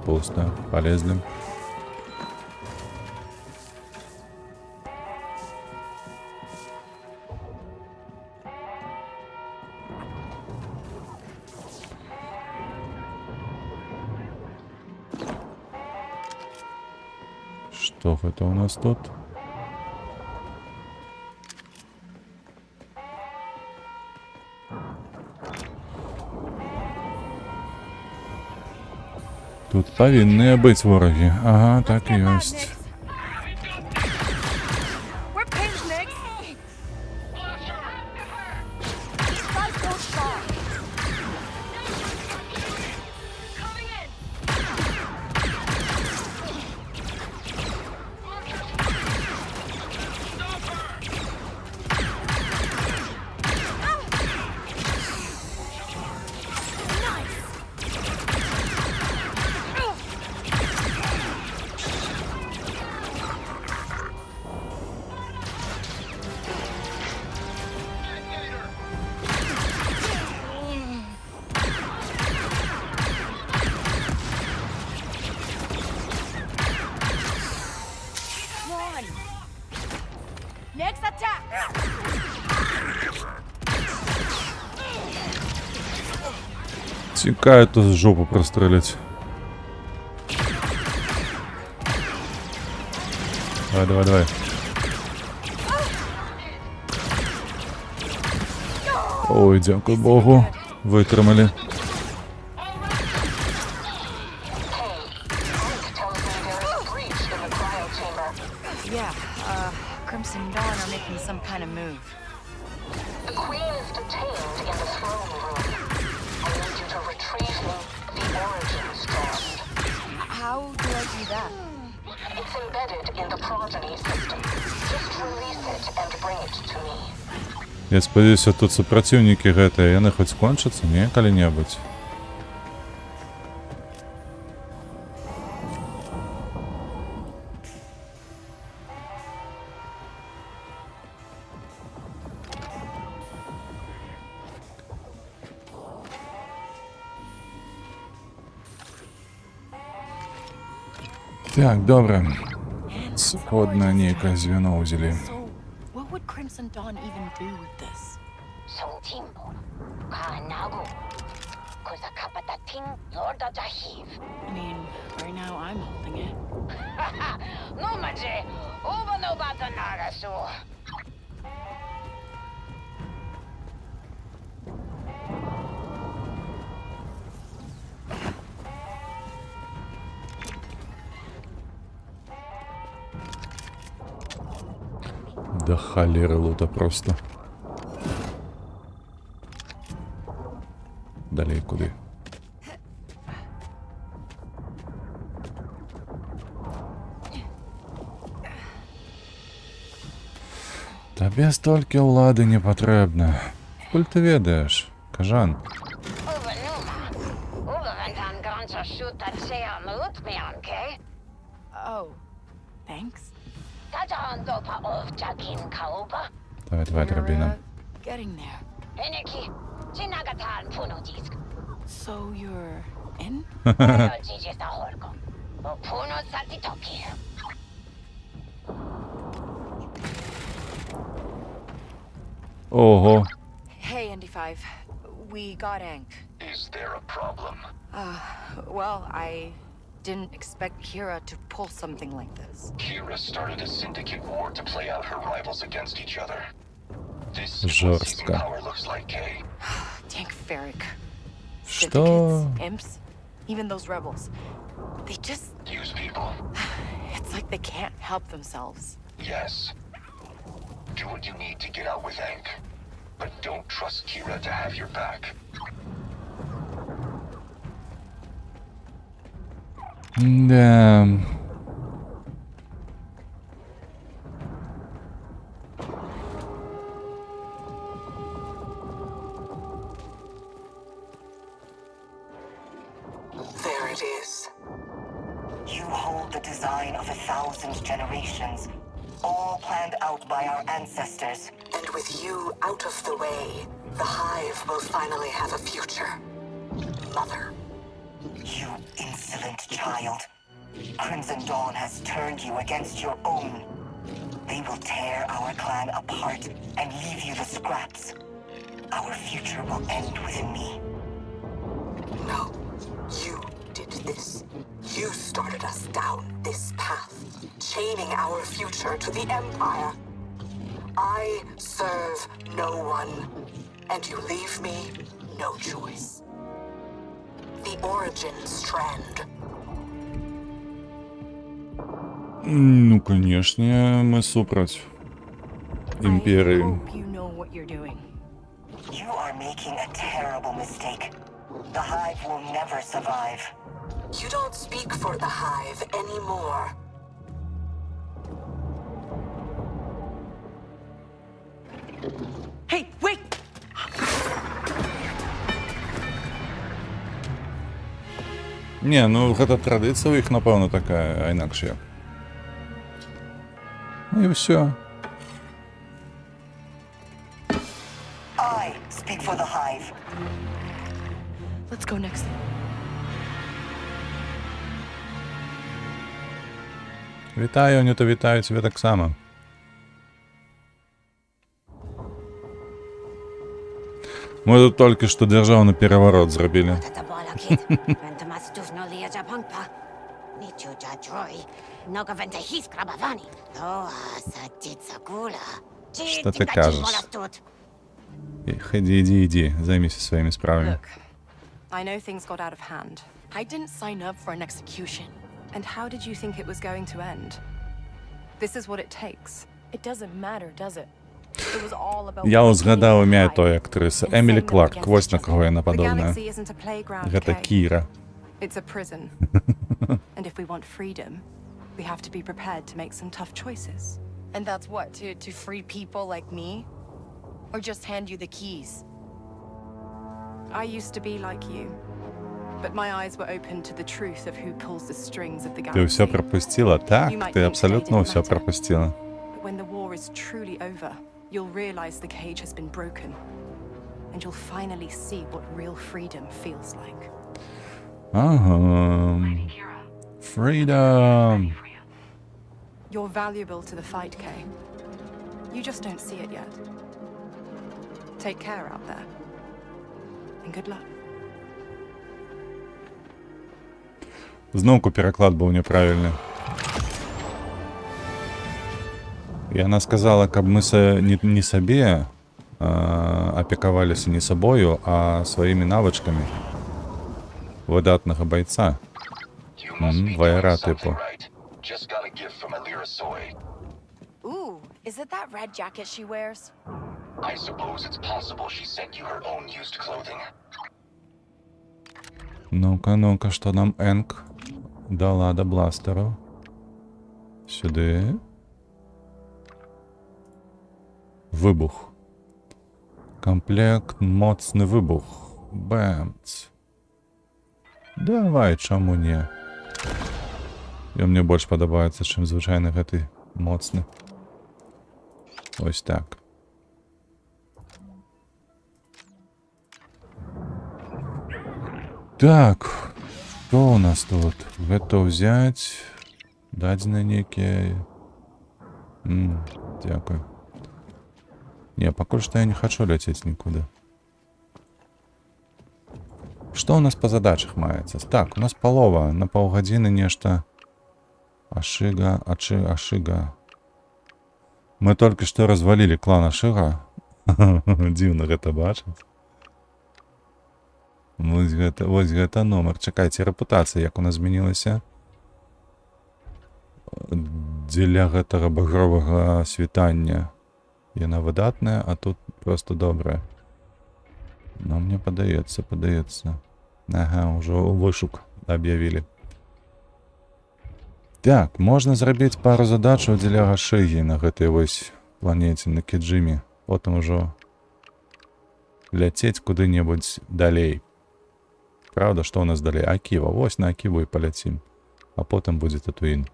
S1: Пусто. Полезли. Что это у нас тут? Тут повинны быть вороги. Ага, так и есть. Тікає, то з жопу прострелять. Давай, давай, давай. Ой, дякую Богу. Витримали.
S2: Yeah, Crimson Dawn are making some kind of move.
S3: The Queen is detained in the throne room. I need you to retrieve me the origin strand.
S2: How do I do that?
S3: It's embedded in the progeny system. Just release it and bring it to me.
S1: Я сподіваюся, тут супротивники гэтыя, яны хоць скончацца, не, калі-небудзь? Так, добре. Сходне нейкае звено ўзялі.
S2: What would Crimson Dawn even do with this? I mean, right now I'm holding it.
S1: Да холеры лута просто. Далей куды? Табе столькі ўлады не патрэбна. Куль ты ведаеш, кажан?
S2: Oh, thanks.
S1: Давай, давай, драбіна.
S2: Getting there. So you're in?
S1: Ого.
S2: Hey, ND5. We got Ankh.
S4: Is there a problem?
S2: Well, I didn't expect Kira to pull something like this.
S4: Kira started a syndicate war to play out her rivals against each other. This
S1: Жорстко.
S4: power looks like Kay.
S2: Tank Ferric.
S1: Что?
S2: Syndicates, imps, even those rebels. They just...
S4: Use people.
S2: It's like they can't help themselves.
S4: Yes. Do what you need to get out with Ankh. But don't trust Kira to have your back.
S1: Да.
S12: There it is. You hold the design of 1,000 generations, all planned out by our ancestors.
S3: And with you out of the way, the Hive will finally have a future. Mother.
S12: You insolent child. Crimson Dawn has turned you against your own. They will tear our clan apart and leave you the scraps. Our future will end with me.
S3: No. You did this. You started us down this path, chaining our future to the Empire. I serve no one, and you leave me no choice. The origin strand.
S1: Ну, конечно, мы супраць империи.
S2: You know what you're doing.
S12: You are making a terrible mistake. The Hive will never survive.
S3: You don't speak for the Hive anymore.
S5: Hey, wait!
S1: Не, ну гэта традыцыя ў іх, напэўна, такая, а інакш як. Ну і ўсё.
S12: I speak for the Hive.
S2: Let's go next.
S1: Вітаю, Анюта, вітаю тебе так само. Мы тут только что державный переворот зробили. Что ты кажешь? Иди, займись своими справами.
S19: I know things got out of hand.
S2: I didn't sign up for an execution.
S19: And how did you think it was going to end? This is what it takes.
S2: It doesn't matter, does it? It was all about
S1: Я згадав ім'я тої актриси. Емілі Кларк. Ось на кого я нападав на. Гэта Кіра.
S19: It's a prison. And if we want freedom, we have to be prepared to make some tough choices.
S2: And that's what, to free people like me? Or just hand you the keys?
S19: I used to be like you. But my eyes were open to the truth of who pulls the strings of the galaxy.
S1: Ти все пропустила? Так, ти абсолютно все пропустила.
S19: But when the war is truly over, you'll realize the cage has been broken. And you'll finally see what real freedom feels like.
S1: Freedom.
S19: You're valuable to the fight, Kay. You just don't see it yet. Take care out there. And good luck.
S1: Знову переклад був неправильний. І вона сказала, каб ми не собі опікувалися не собою, а своїми навичками видатного бойця. Вояра, типу.
S2: Ooh, is it that red jacket she wears?
S4: I suppose it's possible she sent you her own used clothing.
S1: Ну-ка, що нам Енк дала до бластеру? Сюди. Вибух. Комплект моцний вибух. Бемц. Давай, чому не? І мені більше подобається, чим звичайно гэтый моцний. Ось так. Так, что у нас тут? Гэта взять. Дадзены некие. Дякую. Не, пока что я не хочу лететь никуда. Что у нас по задачах маецца? Так, у нас полова. На паўгадзіны нешта. Ашига. Мы только что развалили клан Ашига. Дзіўна гэта бачыць. Вось гэта номер. Чакайце, рэпутацыя як у нас змянілася. Дзеля гэтага багровага світання яна выдатная, а тут просто добрая. Но мне падаецца. Ага, ўжо вышук аб'явілі. Так, можна зрабіць пару задачаў дзеля Ашыгі на гэтай вось планеце, на Кіджиме. Потым ужо ляцець куды-небудзь далей. Правда, што ў нас далей? Аківа. Вось на Аківу і паляцім. А потым будзе Татуін.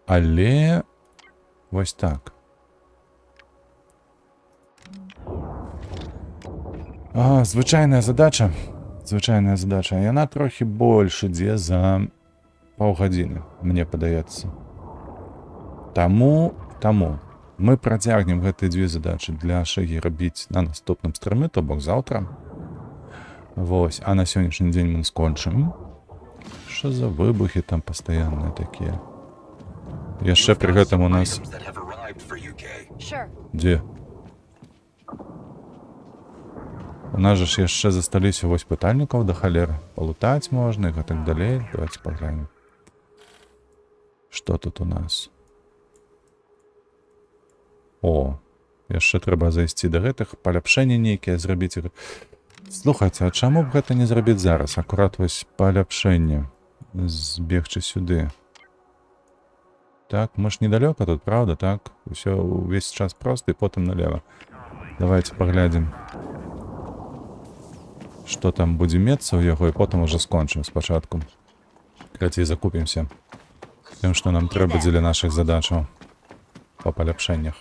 S1: Але вось так. Звычайная задача. Яна трохі больш ідзе за паўгадзіны, мне падаецца. Таму мы працягнем гэтыя дзве задачы для Ашыгі рабіць на наступным стрымы, то бок заўтра. Вось, а на сённяшні дзень мы скончым. Што за выбухі там пастаянныя такія? Яшчэ пры гэтым у нас... Дзе? У нас жа ж яшчэ засталіся вось пытальнікаў да халеры. Палутаць можна і гэтак далей. Давайте паглянем. Што тут у нас? О, яшчэ трэба зайсці да гэтых, паляпшэнні нейкія зрабіць. Слухайце, а чаму б гэта не зрабіць зараз? Акурат вось паляпшэнне. Збегчы сюды. Так, мы ж недалёка тут, правда, так? Усё увесь час проста і потым налево. Давайте паглядзім. Што там будзе мецца ў яго, і потым ужо скончым спачатку. Крацей закупімся тым, што нам трэба дзеля нашых задачаў па паляпшэннях.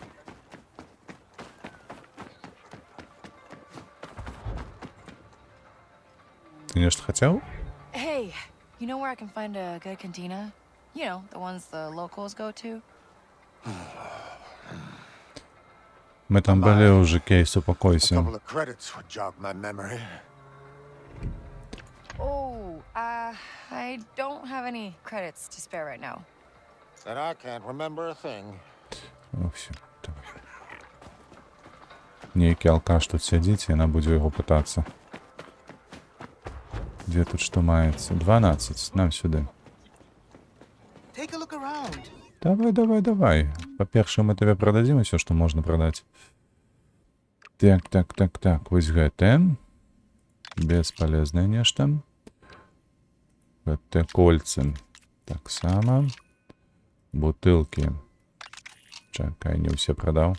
S1: Ты нешта хацеў?
S2: Hey, you know where I can find a good cantina? You know, the ones the locals go to?
S1: Мы там были уже, Кейс,
S13: A
S1: упокойся.
S13: couple of credits would jog my memory.
S2: Oh, I don't have any credits to spare right now.
S13: Then I can't remember a thing.
S1: О, все, давай. Некий алкаш тут сидить, і я буду його питатися. Де тут що мається? 12, нам сюди.
S9: Take a look around.
S1: Давай, давай, давай. По-перше, мы тебе продадим все, что можно продать. Так. Вось гэта. Бесполезное нечто. Это кольца. Так само. Бутылки. Чакай, не все продал.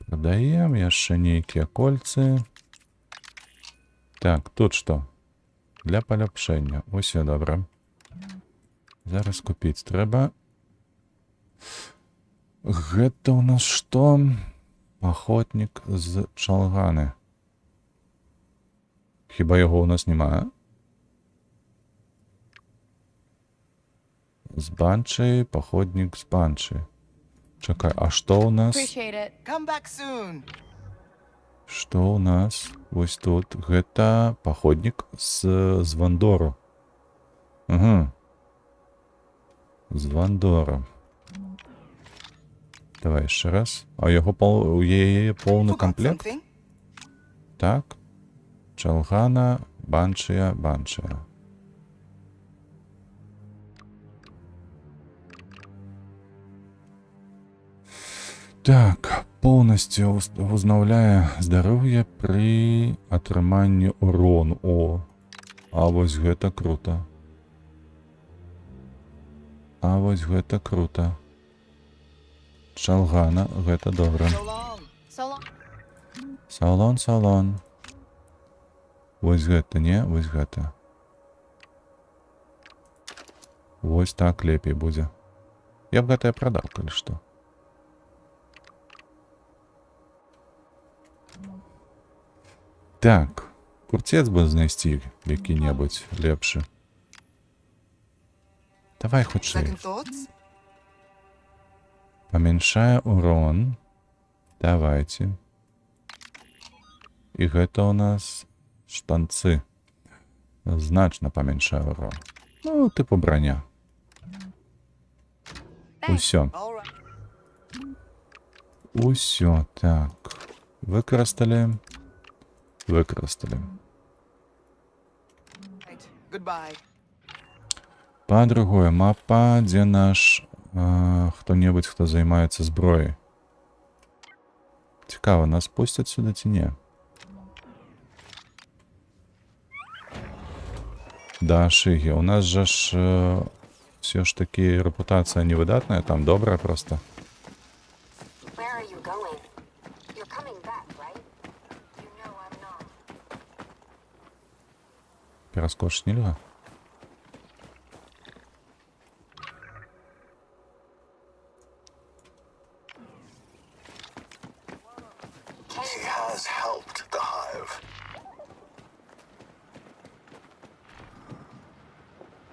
S1: Продаем. Яшчэ нейкія кольцы. Так, тут что? Для паляпшэння. Усё добра. Зараз купіць трэба. Гэта у нас што? Охотник з Чалганы. Хіба яго у нас немає? З Банши, походник з Банши. Чекай, а што у нас?
S2: Appreciate it.
S9: Come back soon.
S1: Што у нас? Вось тут. Гэта походник з Вандору. Угу. З Вандора. Давай ще раз. А у яе повний комплект? Так. Чалгана, Баншия. Так, повністю возновляє здоров'я при атрыманні урону. О, а вось гэта круто. Чалгана, гэта добра. Салон. Вось гэта, не? Вось гэта. Вось так лепей будзе. Я б гэта продал, калі што. Так, курцец бы знайсці які-небудзь лепшы. Давай хутчэй. Поменьшая урон. Давайте. И гэта у нас штанцы. Значно поменьшая урон. Ну, типу броня. Усё. Усё, так. Використали.
S9: Goodbye.
S1: По-другое, мапа, где наш хто-небудзь, хто займаецца зброяй. Цікава, нас пустят сюда ці не? Да, Шиги, у нас же ж все ж таки репутация невыдатная, там добрая просто. Перескочить нельзя?
S9: He has helped the Hive.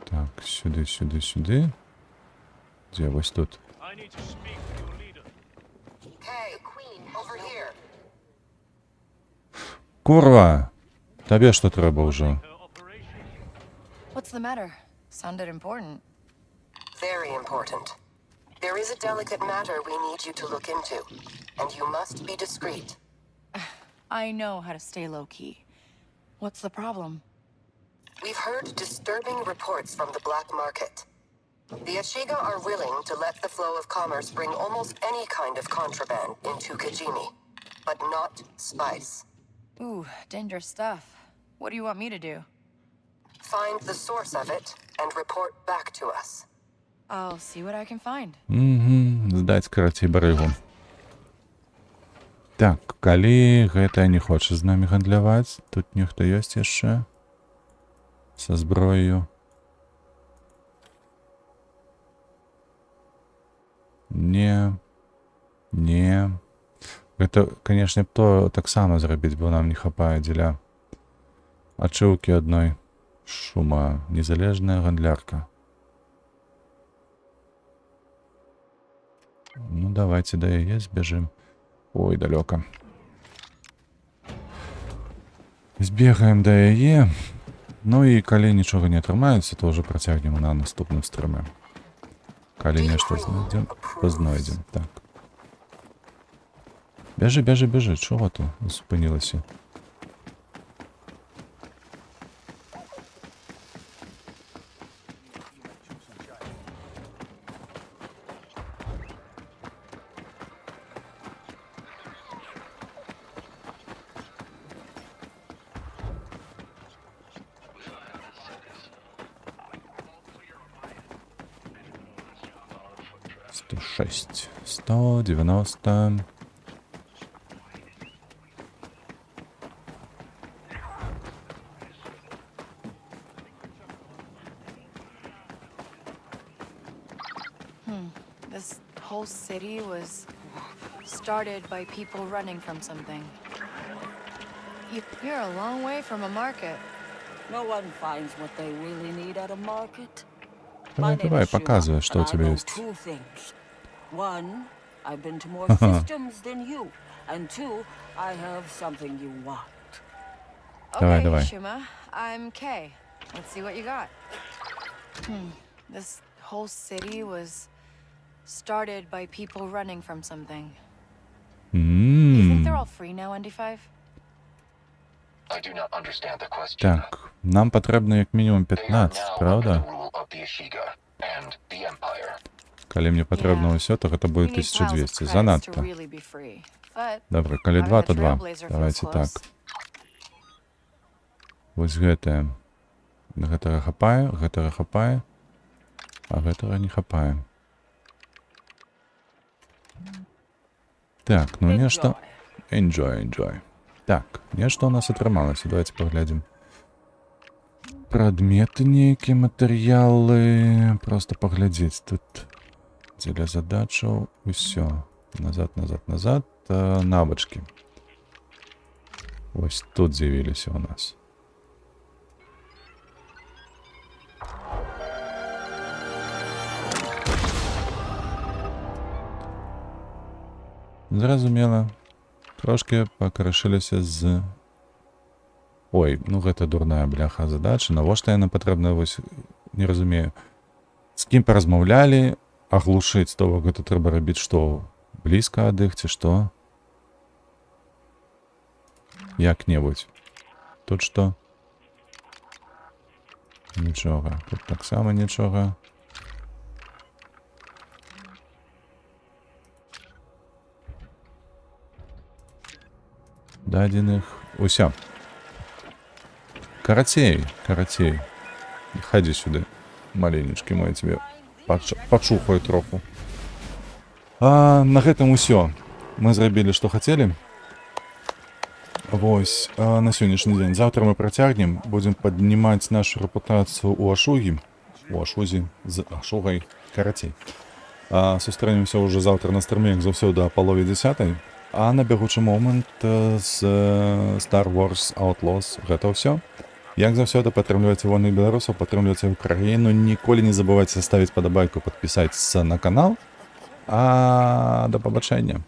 S1: Так, сюди. Где вось тут? Курва! Табе что треба уже?
S2: What's the matter? Sounded important.
S3: Very important. There is a delicate matter we need you to look into, and you must be discreet.
S2: I know how to stay low-key. What's the problem?
S3: We've heard disturbing reports from the black market. The Ashiga are willing to let the flow of commerce bring almost any kind of contraband into Kijimi, but not spice.
S2: Ooh, dangerous stuff. What do you want me to do?
S3: Find the source of it and report back to us.
S2: I'll see what I can find.
S1: Здаць, карацей, барыгу. Так, калі гэта не хоча з намі гандляваць, тут нехто ёсць яшчэ са зброяю. Не. Гэта, канешне, то таксама зрабіць, бо нам не хапае дзеля ачыўкі адной. Шума. Незалежная гандлярка. Ну, давайте до яе збежим. Ой, далёка. Збегаем да яе. Ну і калі нічога не атрымаецца, то ўжо працягнем на наступным стрыме. Калі нешта знайдзем, то знойдзем. Так. Бяжы, бяжы, бяжы. Чого ты спынілася? «106, 190.
S2: This whole city was started by people running from something. You're a long way from a market.
S21: No one finds what they really need at a market.
S1: Давай, давай, показывай, что у тебя есть.
S21: Two things. One, I've been to more systems than you. And two, I have something you want.
S1: Давай,
S2: Okay,
S1: давай.
S2: Shuma, I'm Kay. Let's see what you got. This whole city was started by people running from something. You think they're all free now, ND5?
S4: I do not understand the question.
S1: Так, нам потрібно як мінімум 15, правда?
S4: Rule of the Ashiga and the Empire.
S1: Калі мне патрэбна ўсё, то гэта буде 1200. Занадта. Добра, калі 2, то 2. Давайте так. Вось гэтае. Гэтага хапае, а гэтага не хапае. Так, ну нешта... Enjoy. Так, нешта у нас атрымалася. Давайте паглядзім. Прадметы нейкія, матэрыялы. Просто паглядзець тут. Дзеля задачаў. Усё. Назад. Навычкі. Вось тут з'явіліся у нас. Зразумела. Трошки пакарашыліся з... Ой, ну гэта дурная бляха задача. Навошта яна патрэбна, вось, не разумею. З кім паразмаўлялі, аглушыць, то гэта трэба рабіць што? Блізка ад іх ці што? Як-небудзь. Тут што? Нічога. Тут таксама нічога. Дадзеных. Усё. Карацей. Хадзі сюды. Маленечкі мой, тебе пачухаю троху. На гэтым усё. Мы зрабілі, што хацелі. Вось, на сённяшні дзень. Завтра мы працягнем. Будзем паднімаць нашу рэпутацыю ў Ашугі. У Ашузі з Ашугай. Карацей. Сустрэнемся ўжо завтра на стрыме, як заўсёды, о палове 10. А на бягучы момант з Star Wars Outlaws гэта ўсё. Як заўсёды, падтрымлівайце вольных беларусаў, падтрымлівайце Украіну, ніколі не забывайце ставіць падабайку, падпісацца на канал. Да пабачэння.